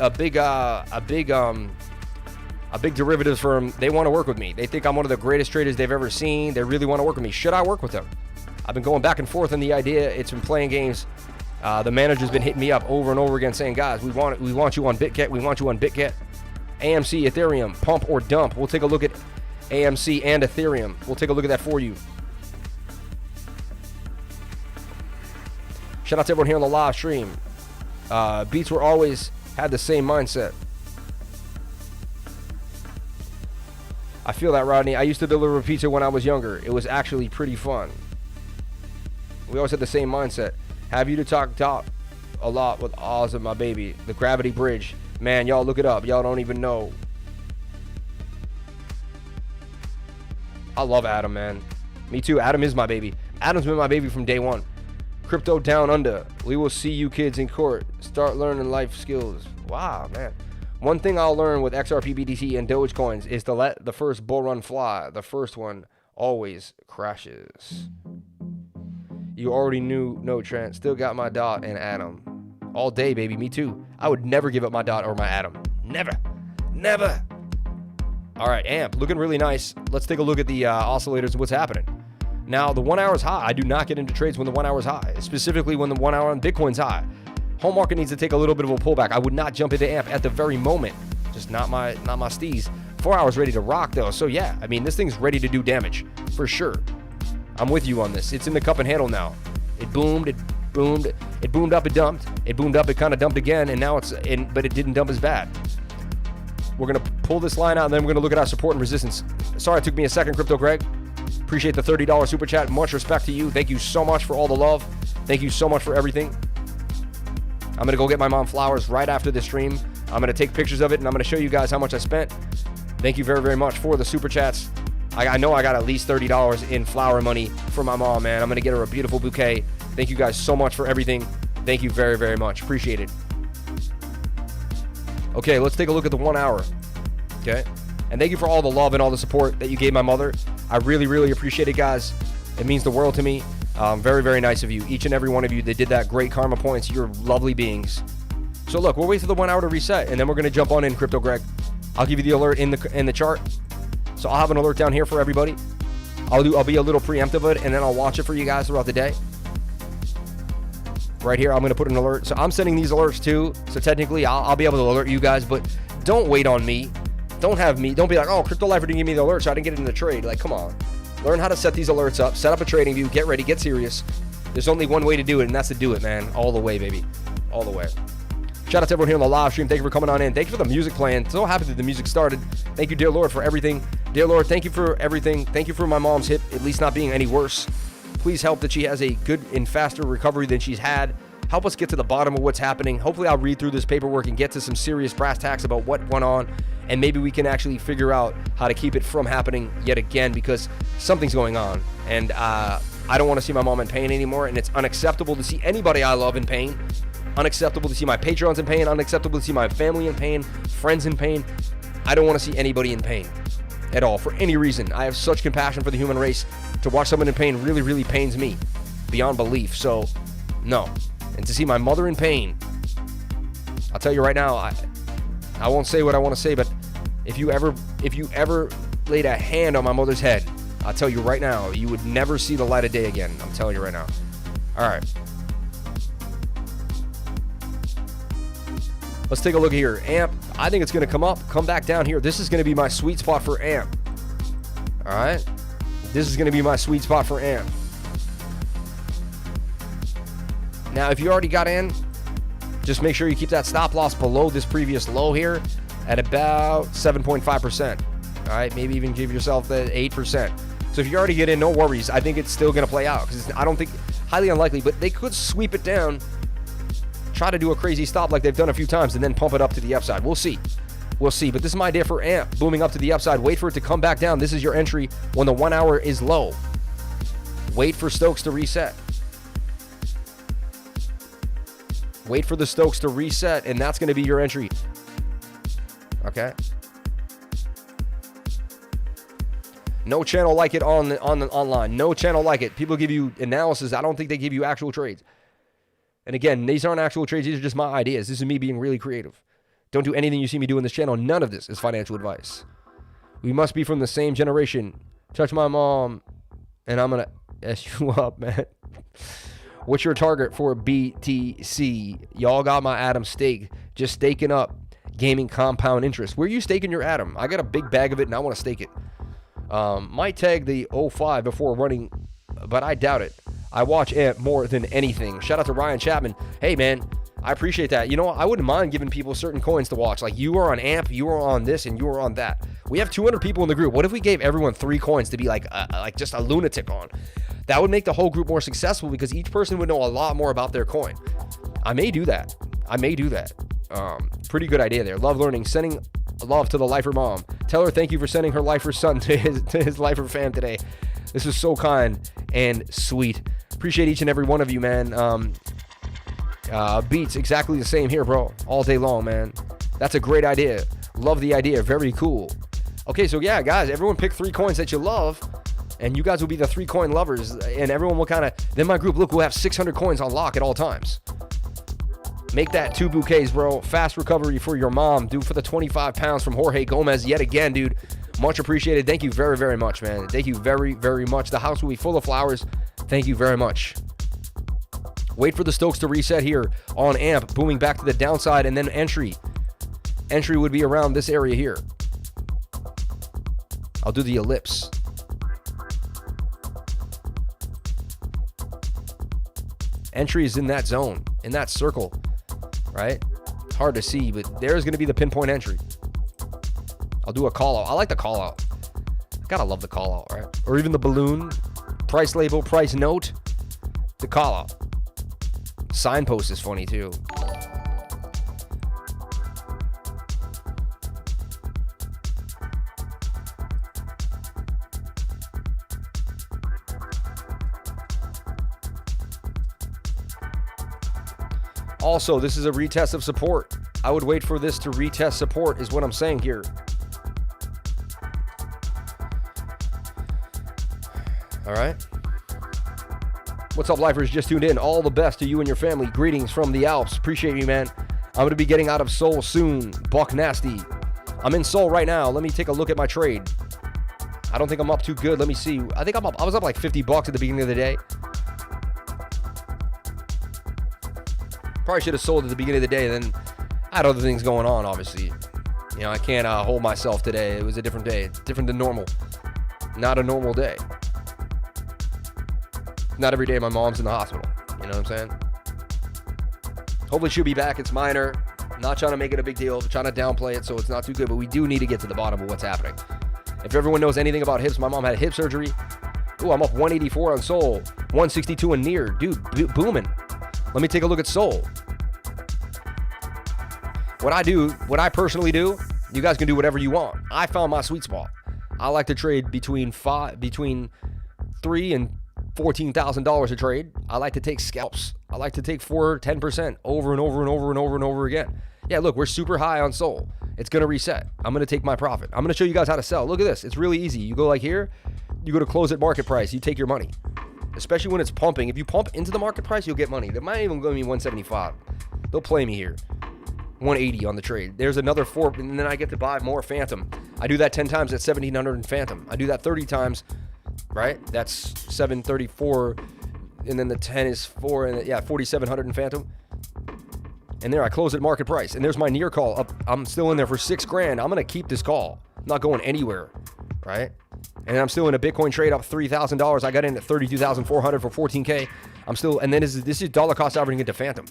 derivatives firm. They want to work with me. They think I'm one of the greatest traders they've ever seen. They really want to work with me. Should I work with them? I've been going back and forth on the idea. It's been playing games. The manager's been hitting me up over and over again saying, guys, we want you on BitGet. We want you on BitGet. AMC, Ethereum, pump or dump. We'll take a look at AMC and Ethereum. We'll take a look at that for you. Shout out to everyone here on the live stream. Beats were always had the same mindset. I feel that, Rodney. I used to deliver pizza when I was younger. It was actually pretty fun. We always had the same mindset. Have you to talk a lot with Oz and my baby. The Gravity Bridge. Man, y'all look it up. Y'all don't even know. I love Adam, man. Me too. Adam is my baby. Adam's been my baby from day one. Crypto down under. We will see you kids in court. Start learning life skills. Wow, man. One thing I'll learn with XRP, BTC, and Dogecoins is to let the first bull run fly. The first one always crashes. You already knew, no Trent. Still got my dot and Adam. All day, baby. Me too. I would never give up my dot or my Adam. Never. Never. All right, AMP. Looking really nice. Let's take a look at the oscillators and what's happening. Now, the 1 hour is high. I do not get into trades when the 1 hour is high, specifically when the 1 hour on Bitcoin's high. Home market needs to take a little bit of a pullback. I would not jump into AMP at the very moment. Just not my steez. 4 hours ready to rock, though. So, yeah, I mean, this thing's ready to do damage, for sure. I'm with you on this. It's in the cup and handle now. It boomed, it boomed up, it dumped. It boomed up, it kind of dumped again, and now it's in, but it didn't dump as bad. We're going to pull this line out, and then we're going to look at our support and resistance. Sorry it took me a second, Crypto Greg. Appreciate the $30 super chat. Much respect to you. Thank you so much for all the love. Thank you so much for everything. I'm going to go get my mom flowers right after this stream. I'm going to take pictures of it, and I'm going to show you guys how much I spent. Thank you very, very much for the super chats. I know I got at least $30 in flower money for my mom, man. I'm going to get her a beautiful bouquet. Thank you guys so much for everything. Thank you very, very much. Appreciate it. Okay, let's take a look at the 1 hour. Okay? And thank you for all the love and all the support that you gave my mother. I really, really appreciate it, guys. It means the world to me. Very, very nice of you. Each and every one of you that did that. Great karma points. You're lovely beings. So look, we'll wait for the 1 hour to reset, and then we're going to jump on in, Crypto Greg. I'll give you the alert in the chart. So I'll have an alert down here for everybody. I'll be a little preemptive of it, and then I'll watch it for you guys throughout the day. Right here, I'm going to put an alert. So I'm sending these alerts too. So technically, I'll be able to alert you guys, but don't wait on me. Don't be like, oh, Crypto Lifer didn't give me the alert, so I didn't get it in the trade. Like, come on. Learn how to set these alerts up. Set up a trading view. Get ready. Get serious. There's only one way to do it, and that's to do it, man. All the way, baby. all the way. Shout out to everyone here on the live stream. Thank you for coming on in. Thank you for the music playing. So happy that the music started. Thank you, dear Lord, for everything. Dear Lord, thank you for everything. Thank you for my mom's hip at least not being any worse. Please help that she has a good and faster recovery than she's had. Help us get to the bottom of what's happening. Hopefully I'll read through this paperwork and get to some serious brass tacks about what went on, and maybe we can actually figure out how to keep it from happening yet again, because something's going on, and I don't want to see my mom in pain anymore, and it's unacceptable to see anybody I love in pain. Unacceptable to see my patrons in pain. Unacceptable to see my family in pain, friends in pain. I don't want to see anybody in pain at all for any reason. I have such compassion for the human race. To watch someone in pain really, really pains me beyond belief. So, no. And to see my mother in pain, I'll tell you right now, I won't say what I want to say, but if you ever laid a hand on my mother's head, I'll tell you right now, you would never see the light of day again. I'm telling you right now. All right. Let's take a look here. AMP, I think it's going to come back down here. This is going to be my sweet spot for AMP. All right. This is going to be my sweet spot for AMP. Now, if you already got in, just make sure you keep that stop loss below this previous low here at about 7.5%. All right. Maybe even give yourself the 8%. So if you already get in, no worries. I think it's still going to play out because I don't think, highly unlikely, but they could sweep it down. Try to do a crazy stop like they've done a few times and then pump it up to the upside. We'll see. We'll see. But this is my idea for AMP. Booming up to the upside. Wait for it to come back down. This is your entry when the 1 hour is low. Wait for Stokes to reset. Wait for the Stokes to reset, and that's going to be your entry. Okay? No channel like it online. No channel like it. People give you analysis. I don't think they give you actual trades. And again, these aren't actual trades. These are just my ideas. This is me being really creative. Don't do anything you see me do in this channel. None of this is financial advice. We must be from the same generation. Touch my mom, and I'm going to S you up, man. What's your target for BTC? Y'all got my Atom stake. Just staking up. Gaming compound interest. Where are you staking your Atom? I got a big bag of it, and I want to stake it. Might tag the 05 before running, but I doubt it. I watch AMP more than anything. Shout out to Ryan Chapman. Hey, man, I appreciate that. You know, I wouldn't mind giving people certain coins to watch. Like, you are on AMP, you are on this, and you are on that. We have 200 people in the group. What if we gave everyone 3 coins to be like just a lunatic on? That would make the whole group more successful because each person would know a lot more about their coin. I may do that. Pretty good idea there. Love learning. Sending love to the lifer mom. Tell her thank you for sending her lifer son to his lifer fam today. This is so kind and sweet. Appreciate each and every one of you, man. Beats exactly the same here, bro. All day long, man. That's a great idea. Love the idea. Very cool. Okay, so yeah, guys, everyone pick 3 coins that you love, and you guys will be the 3 coin lovers, and everyone will kind of, then my group, look, we'll have 600 coins on lock at all times. Make that 2 bouquets, bro. Fast recovery for your mom. Dude, for the 25 pounds from Jorge Gomez yet again, dude. Much appreciated. Thank you very, very much, man. Thank you very, very much. The house will be full of flowers. Thank you very much. Wait for the Stokes to reset here on AMP, booming back to the downside, and then entry. Entry would be around this area here. I'll do the ellipse. Entry is in that zone, in that circle, right? It's hard to see, but there's going to be the pinpoint entry. I'll do a call out. I like the call out. Gotta love the call out, right? Or even the balloon, price label, price note, the call out. Signpost is funny too. Also, this is a retest of support. I would wait for this to retest support is what I'm saying here. All right. What's up, lifers? Just tuned in. All the best to you and your family. Greetings from the Alps. Appreciate you, man. I'm going to be getting out of Seoul soon. Buck nasty. I'm in Seoul right now. Let me take a look at my trade. I don't think I'm up too good. Let me see. I think I'm up. I was up like $50 at the beginning of the day. Probably should have sold at the beginning of the day. Then I had other things going on, obviously. You know, I can't hold myself today. It was a different day. Different than normal. Not a normal day. Not every day my mom's in the hospital. You know what I'm saying? Hopefully she'll be back. It's minor. I'm not trying to make it a big deal. I'm trying to downplay it so it's not too good, but we do need to get to the bottom of what's happening. If everyone knows anything about hips, my mom had hip surgery. Ooh, I'm up 184 on Sol, 162 on Near. Dude, booming. Let me take a look at Sol. What I personally do, you guys can do whatever you want. I found my sweet spot. I like to trade between $3,000 and $14,000 a trade. I like to take scalps. I like to take 10% over and over and over and over and over again. Yeah, look, we're super high on Sol. It's going to reset. I'm going to take my profit. I'm going to show you guys how to sell. Look at this. It's really easy. You go like here. You go to close at market price. You take your money. Especially when it's pumping. If you pump into the market price, you'll get money. They might even go to me 175. They'll play me here. 180 on the trade. There's another 4, and then I get to buy more Fantom. I do that 10 times at 1,700 in Fantom. I do that 30 times, right? That's 734, and then the 10 is 4, and yeah, 4,700 in Fantom. And there I close at market price. And there's my near call up. I'm still in there for $6,000. I'm gonna keep this call. I'm not going anywhere, right? And I'm still in a Bitcoin trade up $3,000. I got in at 32,400 for 14K. I'm still, and then this is dollar cost averaging into Fantom.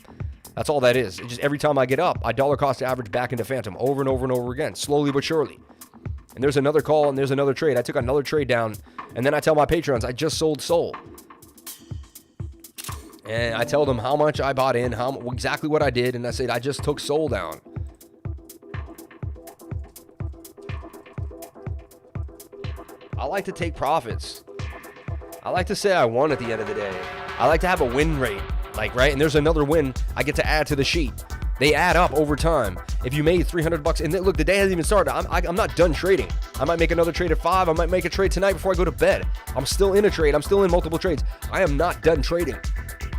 That's all that is. It's just every time I get up, I dollar cost average back into Fantom over and over and over again, slowly but surely. And there's another call and there's another trade. I took another trade down, and then I tell my patrons I just sold Sol. And I tell them how much I bought in, exactly what I did, and I said I just took Sol down. I like to take profits. I like to say I won at the end of the day. I like to have a win rate, like, right? And there's another win I get to add to the sheet. They add up over time. If you made $300, and look, the day hasn't even started. I'm not done trading. I might make another trade at 5. I might make a trade tonight before I go to bed. I'm still in a trade. I'm still in multiple trades. I am not done trading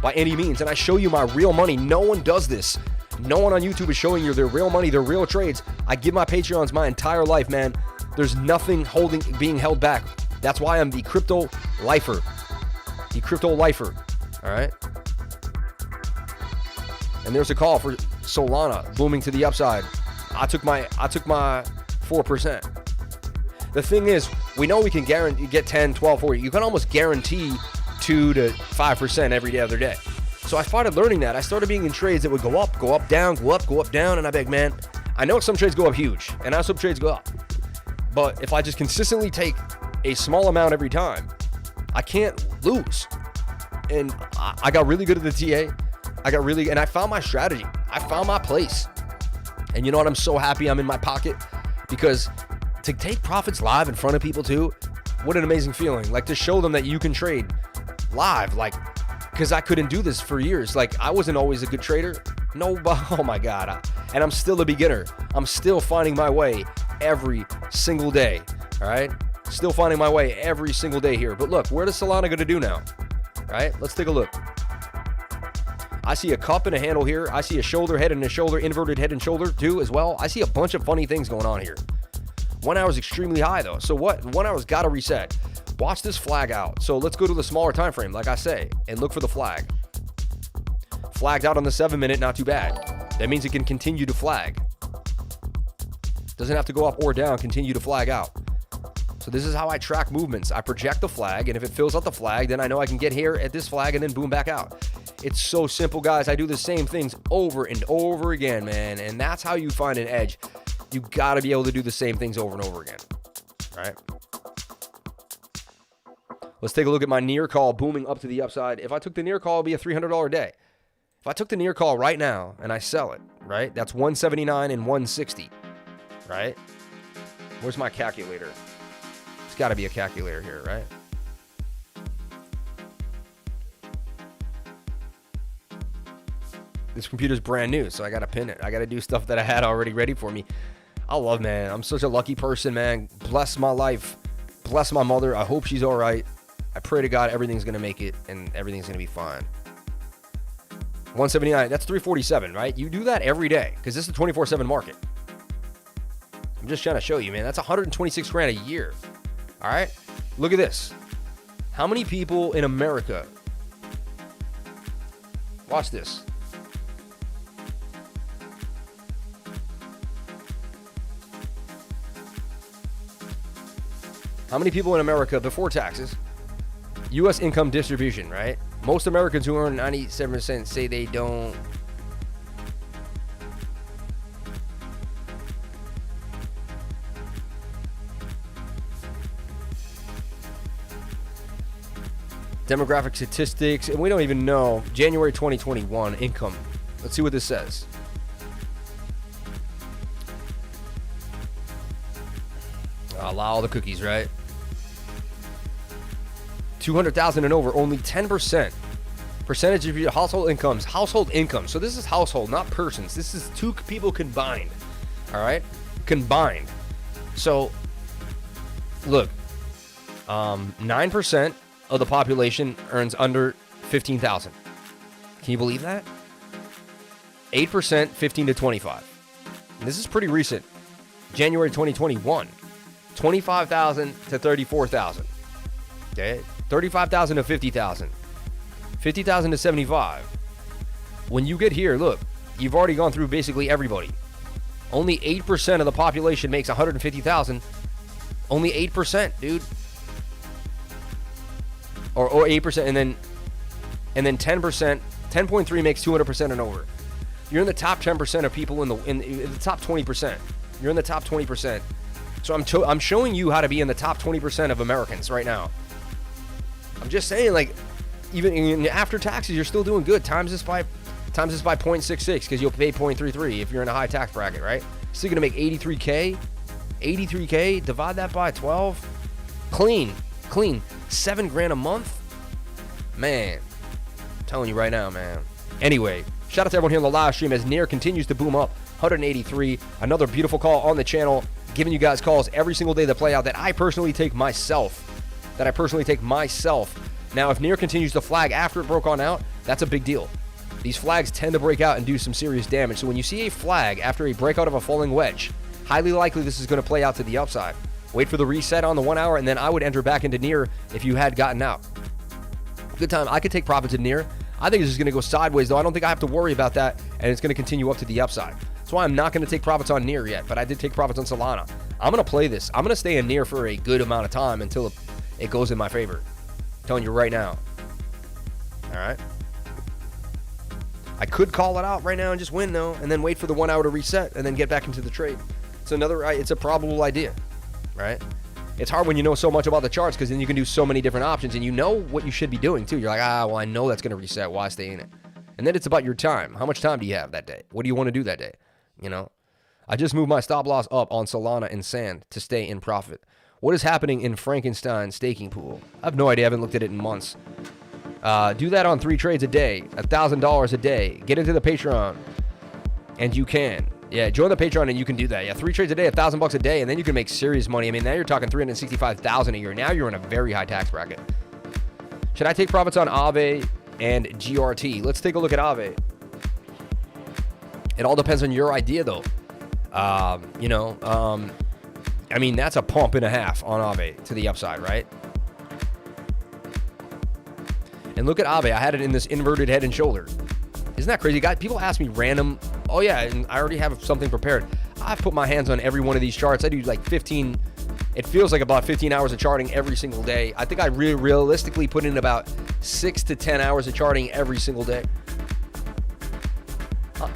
by any means. And I show you my real money. No one does this. No one on YouTube is showing you their real money, their real trades. I give my Patreons my entire life, man. There's nothing being held back. That's why I'm the crypto lifer. The crypto lifer. All right. And there's a call for Solana booming to the upside. I took my 4%. The thing is, we know we can guarantee get 10, 12, 40. You can almost guarantee 2 to 5% every other day. So I started learning that. I started being in trades that would go up, down, go up, down. And I beg, man, I know some trades go up huge and some trades go up. But if I just consistently take a small amount every time, I can't lose. And I got really good at the TA. And I found my strategy. I found my place. And you know what? I'm so happy I'm in my pocket, because to take profits live in front of people too, what an amazing feeling. Like, to show them that you can trade live, like, because I couldn't do this for years. Like, I wasn't always a good trader. No, oh my God. And I'm still a beginner. I'm still finding my way every single day. All right. Still finding my way every single day here. But look, what is Solana going to do now? All right. Let's take a look. I see a cup and a handle here. I see a shoulder, head and a shoulder, inverted head and shoulder too as well. I see a bunch of funny things going on here. 1 hour is extremely high though. So what? 1 hour's got to reset. Watch this flag out. So let's go to the smaller time frame, like I say, and look for the flag. Flagged out on the 7-minute, not too bad. That means it can continue to flag. Doesn't have to go up or down, continue to flag out. So this is how I track movements. I project the flag, and if it fills out the flag, then I know I can get here at this flag and then boom back out. It's so simple, guys. I do the same things over and over again, man. And that's how you find an edge. You got to be able to do the same things over and over again. All right. Let's take a look at my near call booming up to the upside. If I took the near call, it'd be a $300 day. If I took the near call right now and I sell it, right? That's 179 and 160, right? Where's my calculator? It's got to be a calculator here, right? This computer's brand new, so I got to pin it. I got to do stuff that I had already ready for me. I love, man. I'm such a lucky person, man. Bless my life. Bless my mother. I hope she's all right. I pray to God everything's going to make it and everything's going to be fine. 179, that's 347, right? You do that every day because this is a 24/7 market. I'm just trying to show you, man. That's 126 grand a year. All right? Look at this. How many people in America? Watch this. How many people in America before taxes? U.S. income distribution, right? Most Americans who earn 97% say they don't Demographic statistics, and we don't even know. January 2021 income. Let's see what this says. Allow all the cookies, right? 200,000 and over, only 10%. Percentage of your household incomes. Household income. So this is household, not persons. This is two people combined. All right? Combined. So, look. 9% of the population earns under 15,000. Can you believe that? 8%, 15 to 25. And this is pretty recent. January 2021. 25,000 to 34,000. Okay? 35,000 to 50,000. 50,000 to 75. When you get here, look, you've already gone through basically everybody. Only 8% of the population makes 150,000. Only 8%, dude. Or 8%, and then 10%, 10.3 makes 200% and over. You're in the top 10% of people in the top 20%. You're in the top 20%. So I'm showing you how to be in the top 20% of Americans right now. I'm just saying, like, even after taxes, you're still doing good. Times this by 0.66 because you'll pay 0.33 if you're in a high tax bracket, right? Still gonna make 83K. 83K. Divide that by 12. Clean. $7,000 a month. Man, I'm telling you right now, man. Anyway, shout out to everyone here on the live stream as NEAR continues to boom up. 183. Another beautiful call on the channel. Giving you guys calls every single day that play out that I personally take myself. Now, if NEAR continues to flag after it broke on out, that's a big deal. These flags tend to break out and do some serious damage. So when you see a flag after a breakout of a falling wedge, highly likely this is going to play out to the upside. Wait for the reset on the 1 hour, and then I would enter back into NEAR if you had gotten out. Good time. I could take profits in NEAR. I think it's just going to go sideways, though. I don't think I have to worry about that, and it's going to continue up to the upside. That's why I'm not going to take profits on NEAR yet, but I did take profits on Solana. I'm going to play this. I'm going to stay in NEAR for a good amount of time until it goes in my favor. I'm telling you right now. All right? I could call it out right now and just win, though, and then wait for the 1 hour to reset and then get back into the trade. It's a probable idea, right? It's hard when you know so much about the charts because then you can do so many different options and you know what you should be doing, too. You're like, well, I know that's going to reset. Why stay in it? And then it's about your time. How much time do you have that day? What do you want to do that day? You know? I just moved my stop loss up on Solana and Sand to stay in profit. What is happening in Frankenstein staking pool? I have no idea. I haven't looked at it in months. Do that on 3 trades a day, $1,000 a day. Get into the Patreon, and you can. Yeah, join the Patreon and you can do that. Yeah, 3 trades a day, $1,000 a day, and then you can make serious money. I mean, now you're talking $365,000 a year. Now you're in a very high tax bracket. Should I take profits on AAVE and GRT? Let's take a look at AAVE. It all depends on your idea, though. I mean, that's a pump and a half on AAVE to the upside, right? And look at AAVE. I had it in this inverted head and shoulder. Isn't that crazy? Guys, people ask me random, oh yeah, and I already have something prepared. I've put my hands on every one of these charts. I do like 15, it feels like about 15 hours of charting every single day. I think I realistically put in about 6 to 10 hours of charting every single day.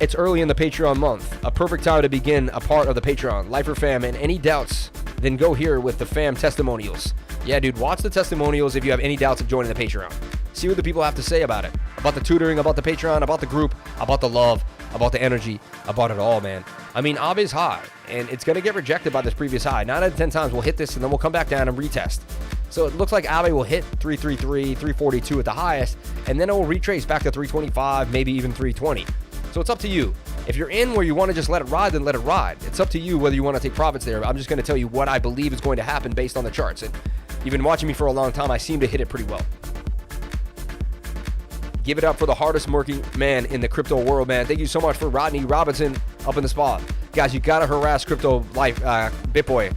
It's early in the Patreon month. A perfect time to begin a part of the Patreon. Lifer fam, and any doubts, then go here with the fam testimonials. Yeah, dude, watch the testimonials if you have any doubts of joining the Patreon. See what the people have to say about it. About the tutoring, about the Patreon, about the group, about the love, about the energy, about it all, man. I mean, AAVE's high, and it's going to get rejected by this previous high. 9 out of 10 times we'll hit this, and then we'll come back down and retest. So it looks like AAVE will hit 333, 342 at the highest, and then it will retrace back to 325, maybe even 320. So it's up to you. If you're in where you want to just let it ride, then let it ride. It's up to you whether you want to take profits there. I'm just going to tell you what I believe is going to happen based on the charts. And you've been watching me for a long time. I seem to hit it pretty well. Give it up for the hardest working man in the crypto world, man. Thank you so much for Rodney Robinson up in the spot. Guys, you got to harass crypto life, BitBoy.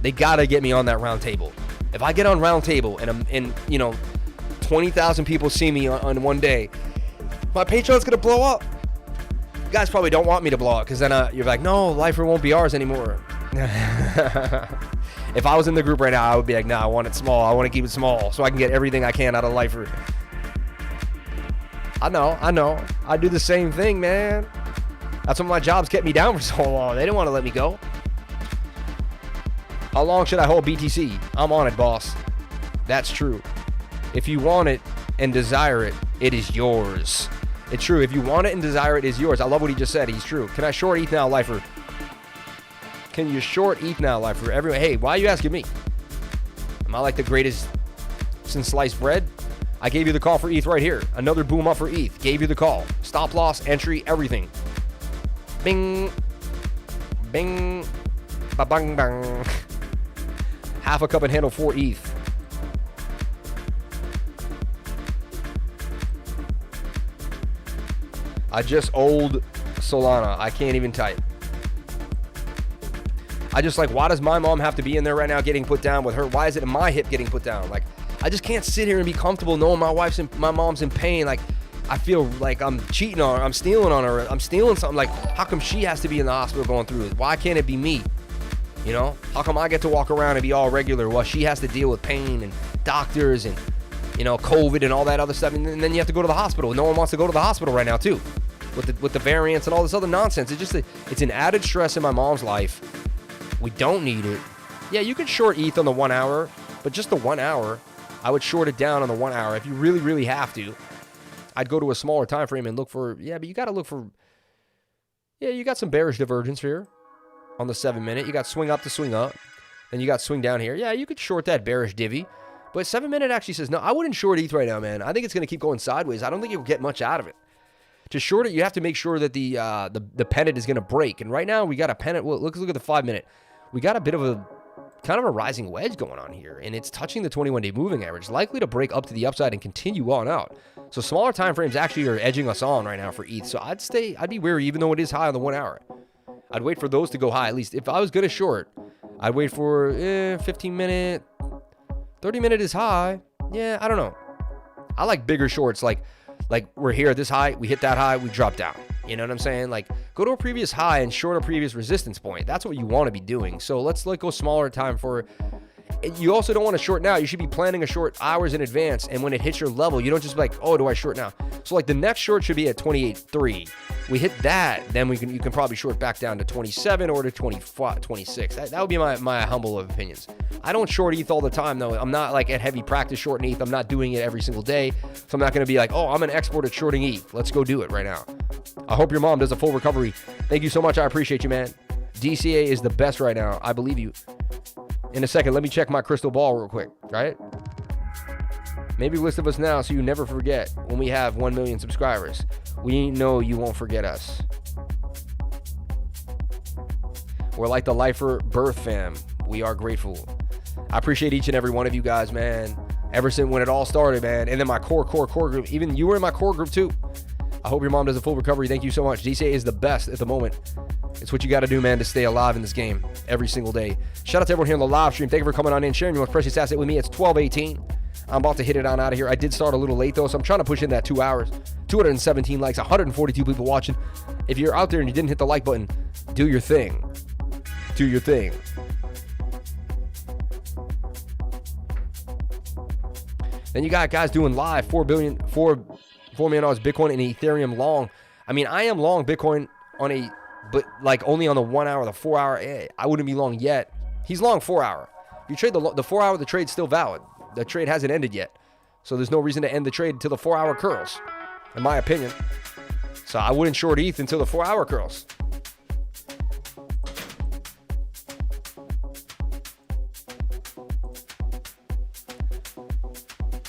They got to get me on that round table. If I get on round table and 20,000 people see me on one day, my Patreon's going to blow up. You guys probably don't want me to blow up because then you're like, no, Lifer won't be ours anymore. If I was in the group right now, I would be like, nah, I want it small. I want to keep it small so I can get everything I can out of Lifer. I know. I do the same thing, man. That's what my jobs kept me down for so long. They didn't want to let me go. How long should I hold BTC? I'm on it, boss. That's true. If you want it, and desire it, it is yours. It's true. If you want it and desire it, it is yours. I love what he just said. He's true. Can I short ETH now, lifer? Can you short ETH now, lifer? Everyone, hey, why are you asking me? Am I like the greatest since sliced bread? I gave you the call for ETH right here. Another boom up for ETH. Gave you the call. Stop loss, entry, everything. Bing. Bing. Ba-bang bang. Half a cup and handle for ETH. I just old Solana. I can't even type. I just like, why does my mom have to be in there right now getting put down with her? Why is it my hip getting put down? Like, I just can't sit here and be comfortable knowing my mom's in pain. Like, I feel like I'm cheating on her. I'm stealing on her. I'm stealing something. Like, how come she has to be in the hospital going through it? Why can't it be me? You know? How come I get to walk around and be all regular while she has to deal with pain and doctors and, you know, COVID and all that other stuff? And then you have to go to the hospital. No one wants to go to the hospital right now, too. With the variants and all this other nonsense. It's an added stress in my mom's life. We don't need it. Yeah, you can short ETH on the 1 hour, but just the 1 hour. I would short it down on the 1 hour if you really, really have to. I'd go to a smaller time frame and look for, but you got to look for, you got some bearish divergence here on the 7 minute. You got swing up to swing up. Then you got swing down here. Yeah, you could short that bearish divvy. But 7 minute actually says, no, I wouldn't short ETH right now, man. I think it's going to keep going sideways. I don't think you'll get much out of it. To short it, you have to make sure that the pennant is going to break. And right now, we got a pennant. Well, look at the 5 minute. We got a bit of a kind of a rising wedge going on here, and it's touching the 21-day moving average, likely to break up to the upside and continue on out. So smaller time frames actually are edging us on right now for ETH. So I'd be wary, even though it is high on the 1 hour. I'd wait for those to go high. At least if I was going to short, I'd wait for 15 minute, 30 minute is high. Yeah, I don't know. I like bigger shorts, like we're here at this high, we hit that high, we drop down. You know what I'm saying? Like, go to a previous high and short a previous resistance point. That's what you want to be doing. So let's go smaller time for. You also don't want to short now. You should be planning a short hours in advance. And when it hits your level, you don't just be like, oh, do I short now? So like the next short should be at 28.3. We hit that, then you can probably short back down to 27 or to 26. That would be my humble opinions. I don't short ETH all the time though. I'm not like at heavy practice shorting ETH. I'm not doing it every single day. So I'm not going to be like, oh, I'm an expert at shorting ETH. Let's go do it right now. I hope your mom does a full recovery. Thank you so much. I appreciate you, man. DCA is the best right now. I believe you. In a second, let me check my crystal ball real quick, right? Maybe list of us now so you never forget when we have 1 million subscribers. We know you won't forget us. We're like the lifer birth fam. We are grateful. I appreciate each and every one of you guys, man. Ever since when it all started, man. And then my core group. Even you were in my core group too. I hope your mom does a full recovery. Thank you so much. DCA is the best at the moment. It's what you got to do, man, to stay alive in this game every single day. Shout out to everyone here on the live stream. Thank you for coming on in, sharing your most precious asset with me. It's 12:18. I'm about to hit it on out of here. I did start a little late, though, so I'm trying to push in that 2 hours. 217 likes, 142 people watching. If you're out there and you didn't hit the like button, do your thing. Do your thing. Then you got guys doing live, $4 million Bitcoin and Ethereum long. I mean, I am long Bitcoin on a, but like only on the 1 hour, the 4 hour. I wouldn't be long yet. He's long 4 hour. If you trade the 4 hour, the trade's still valid. The trade hasn't ended yet. So there's no reason to end the trade until the 4 hour curls, in my opinion. So I wouldn't short ETH until the 4 hour curls.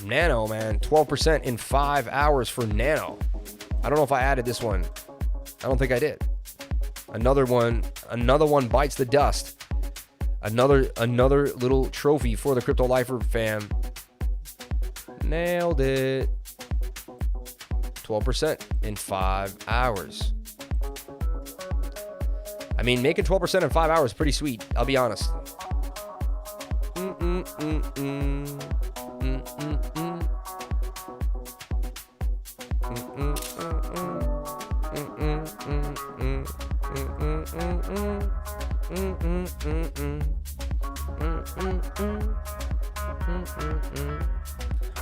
Nano, man, 12% in 5 hours for Nano. I don't know if I added this one. I don't think I did. Another one bites the dust. Another little trophy for the Crypto Lifer fam. Nailed it. 12% in 5 hours. I mean, making 12% in 5 hours is pretty sweet. I'll be honest.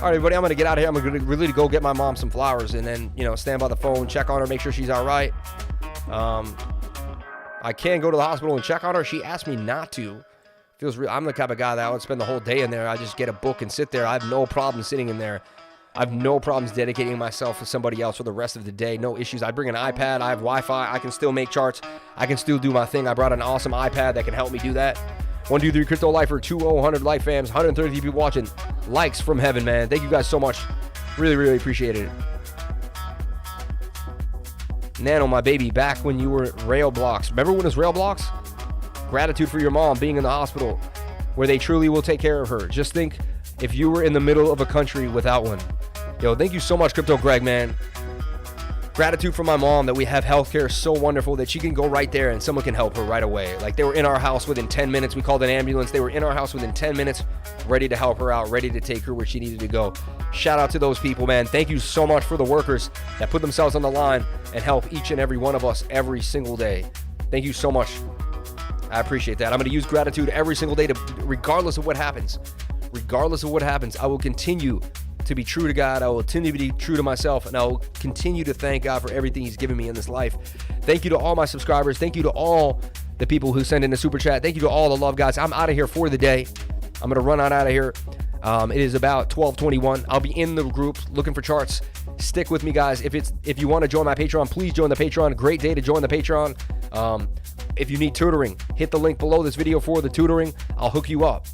All right, everybody, I'm going to get out of here. I'm going to really go get my mom some flowers and then, stand by the phone, check on her, make sure she's all right. I can go to the hospital and check on her. She asked me not to. Feels real. I'm the type of guy that I would spend the whole day in there. I just get a book and sit there. I have no problem sitting in there. I have no problems dedicating myself to somebody else for the rest of the day. No issues. I bring an iPad. I have Wi-Fi. I can still make charts. I can still do my thing. I brought an awesome iPad that can help me do that. 1, 2, 3, Crypto Lifer, 200 life fams, 130 people watching. Likes from heaven, man. Thank you guys so much. Really, really appreciate it. Nano, my baby, back when you were at Railblocks. Remember when it was Railblocks? Gratitude for your mom being in the hospital where they truly will take care of her. Just think if you were in the middle of a country without one. Yo, thank you so much, Crypto Greg, man. Gratitude for my mom that we have healthcare so wonderful that she can go right there and someone can help her right away. Like, they were in our house within 10 minutes. We called an ambulance. They were in our house within 10 minutes, ready to help her out, ready to take her where she needed to go. Shout out to those people, man. Thank you so much for the workers that put themselves on the line and help each and every one of us every single day. Thank you so much. I appreciate that. I'm going to use gratitude every single day, regardless of what happens. Regardless of what happens, I will continue to be true to God. I will continue to be true to myself, and I will continue to thank God for everything He's given me in this life. Thank you to all my subscribers. Thank you to all the people who send in a super chat. Thank you to all the love, guys. I'm out of here for the day. I'm going to run out of here. It is about 12:21. I'll be in the group looking for charts. Stick with me, guys. If you want to join my Patreon, please join the Patreon. Great day to join the Patreon. If you need tutoring, hit the link below this video for the tutoring. I'll hook you up.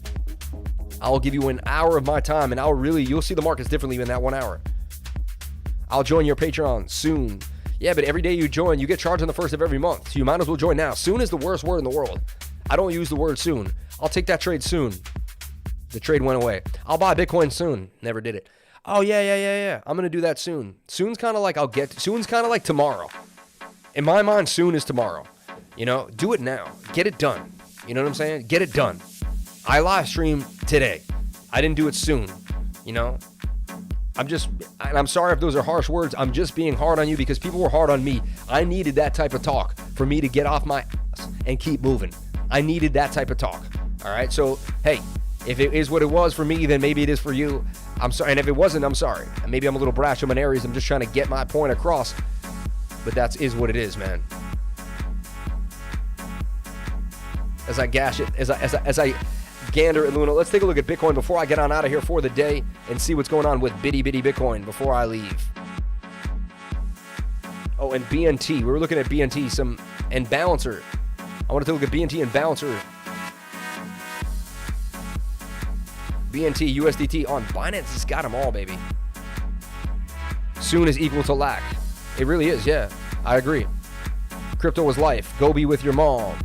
I'll give you an hour of my time, and you'll see the markets differently in that 1 hour. I'll join your Patreon soon. Yeah, but every day you join, you get charged on the first of every month. So you might as well join now. Soon is the worst word in the world. I don't use the word soon. I'll take that trade soon. The trade went away. I'll buy Bitcoin soon. Never did it. Oh, yeah. I'm going to do that soon. Soon's kind of like tomorrow. In my mind, soon is tomorrow. You know, do it now. Get it done. You know what I'm saying? Get it done. I live stream today. I didn't do it soon. You know, I'm sorry if those are harsh words. I'm just being hard on you because people were hard on me. I needed that type of talk for me to get off my ass and keep moving. I needed that type of talk. All right. So, hey, if it is what it was for me, then maybe it is for you. I'm sorry. And if it wasn't, I'm sorry. Maybe I'm a little brash. I'm in Aries. I'm just trying to get my point across. But that is what it is, man. As I gash it, as I gander at Luna, let's take a look at Bitcoin before I get on out of here for the day and see what's going on with bitty Bitcoin before I leave. Oh, and BNT. We were looking at BNT and Balancer. I want to take a look at BNT and Balancer. BNT, USDT on Binance has got them all, baby. Soon is equal to lack. It really is, yeah. I agree. Crypto is life. Go be with your mom.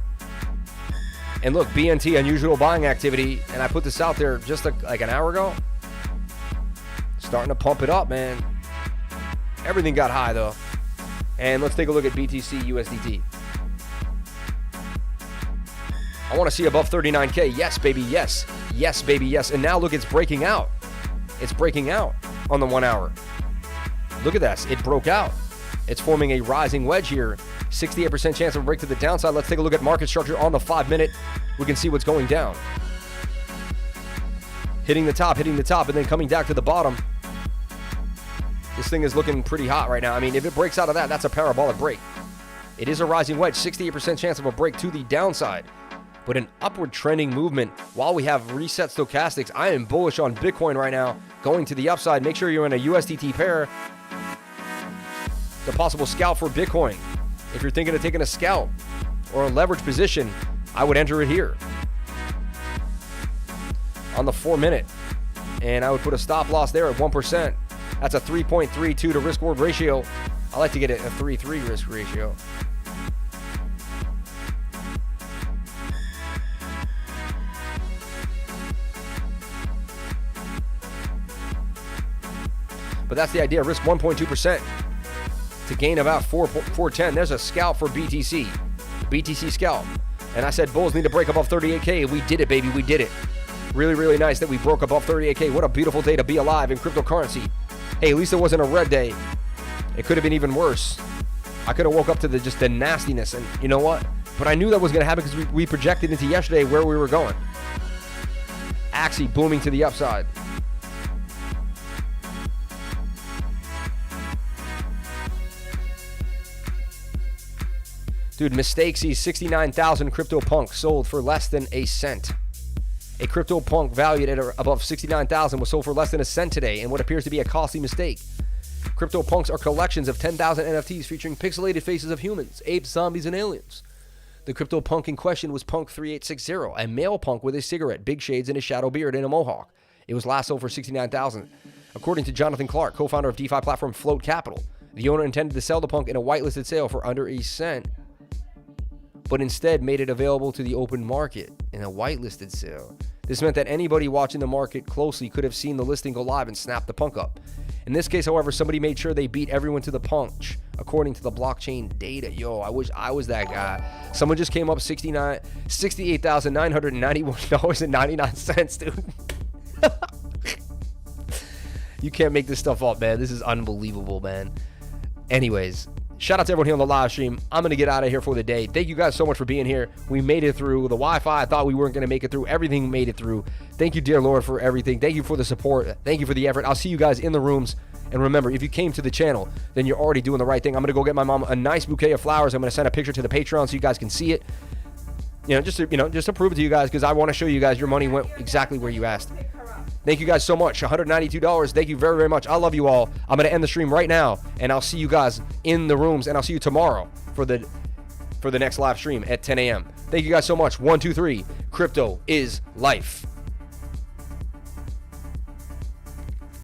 And look, BNT, unusual buying activity, and I put this out there just like an hour ago. Starting to pump it up, man. Everything got high, though. And let's take a look at BTC USDT. I want to see above 39K. Yes, baby, yes. Yes, baby, yes. And now, look, it's breaking out. It's breaking out on the 1 hour. Look at this. It broke out. It's forming a rising wedge here. 68% chance of a break to the downside. Let's take a look at market structure on the 5 minute. We can see what's going down. Hitting the top, and then coming down to the bottom. This thing is looking pretty hot right now. I mean, if it breaks out of that, that's a parabolic break. It is a rising wedge. 68% chance of a break to the downside. But an upward trending movement while we have reset stochastics. I am bullish on Bitcoin right now. Going to the upside. Make sure you're in a USDT pair. The possible scalp for Bitcoin. If you're thinking of taking a scalp or a leverage position, I would enter it here on the 4 minute. And I would put a stop loss there at 1%. That's a 3.32 to risk reward ratio. I like to get it a 3.3 risk ratio. But that's the idea. Risk 1.2%. To gain about 410. There's a scalp for BTC. BTC scalp. And I said bulls need to break above 38K. We did it, baby. We did it. Really, really nice that we broke above 38K. What a beautiful day to be alive in cryptocurrency. Hey, at least it wasn't a red day. It could have been even worse. I could have woke up to the nastiness. And you know what? But I knew that was going to happen because we projected into yesterday where we were going. Axie booming to the upside. Dude, Mistakes sees 69,000 CryptoPunk sold for less than a cent. A CryptoPunk valued at above $69,000 was sold for less than a cent today in what appears to be a costly mistake. CryptoPunks are collections of 10,000 NFTs featuring pixelated faces of humans, apes, zombies, and aliens. The CryptoPunk in question was Punk 3860, a male punk with a cigarette, big shades, and a shadow beard and a mohawk. It was last sold for $69,000. According to Jonathan Clark, co-founder of DeFi platform Float Capital, the owner intended to sell the punk in a whitelisted sale for under a cent, but instead made it available to the open market in a whitelisted sale. This meant that anybody watching the market closely could have seen the listing go live and snap the punk up. In this case, however, somebody made sure they beat everyone to the punch, according to the blockchain data. Yo, I wish I was that guy. Someone just came up $68,991.99, dude. You can't make this stuff up, man. This is unbelievable, man. Anyways, shout out to everyone here on the live stream. I'm going to get out of here for the day. Thank you guys so much for being here. We made it through the Wi-Fi. I thought we weren't going to make it through. Everything made it through. Thank you, dear Lord, for everything. Thank you for the support. Thank you for the effort. I'll see you guys in the rooms. And remember, if you came to the channel, then you're already doing the right thing. I'm going to go get my mom a nice bouquet of flowers. I'm going to send a picture to the Patreon so you guys can see it. Just to prove it to you guys, because I want to show you guys your money went exactly where you asked. Thank you guys so much. $192. Thank you very, very much. I love you all. I'm going to end the stream right now, and I'll see you guys in the rooms, and I'll see you tomorrow for the next live stream at 10 a.m. Thank you guys so much. 1, 2, 3. Crypto is life.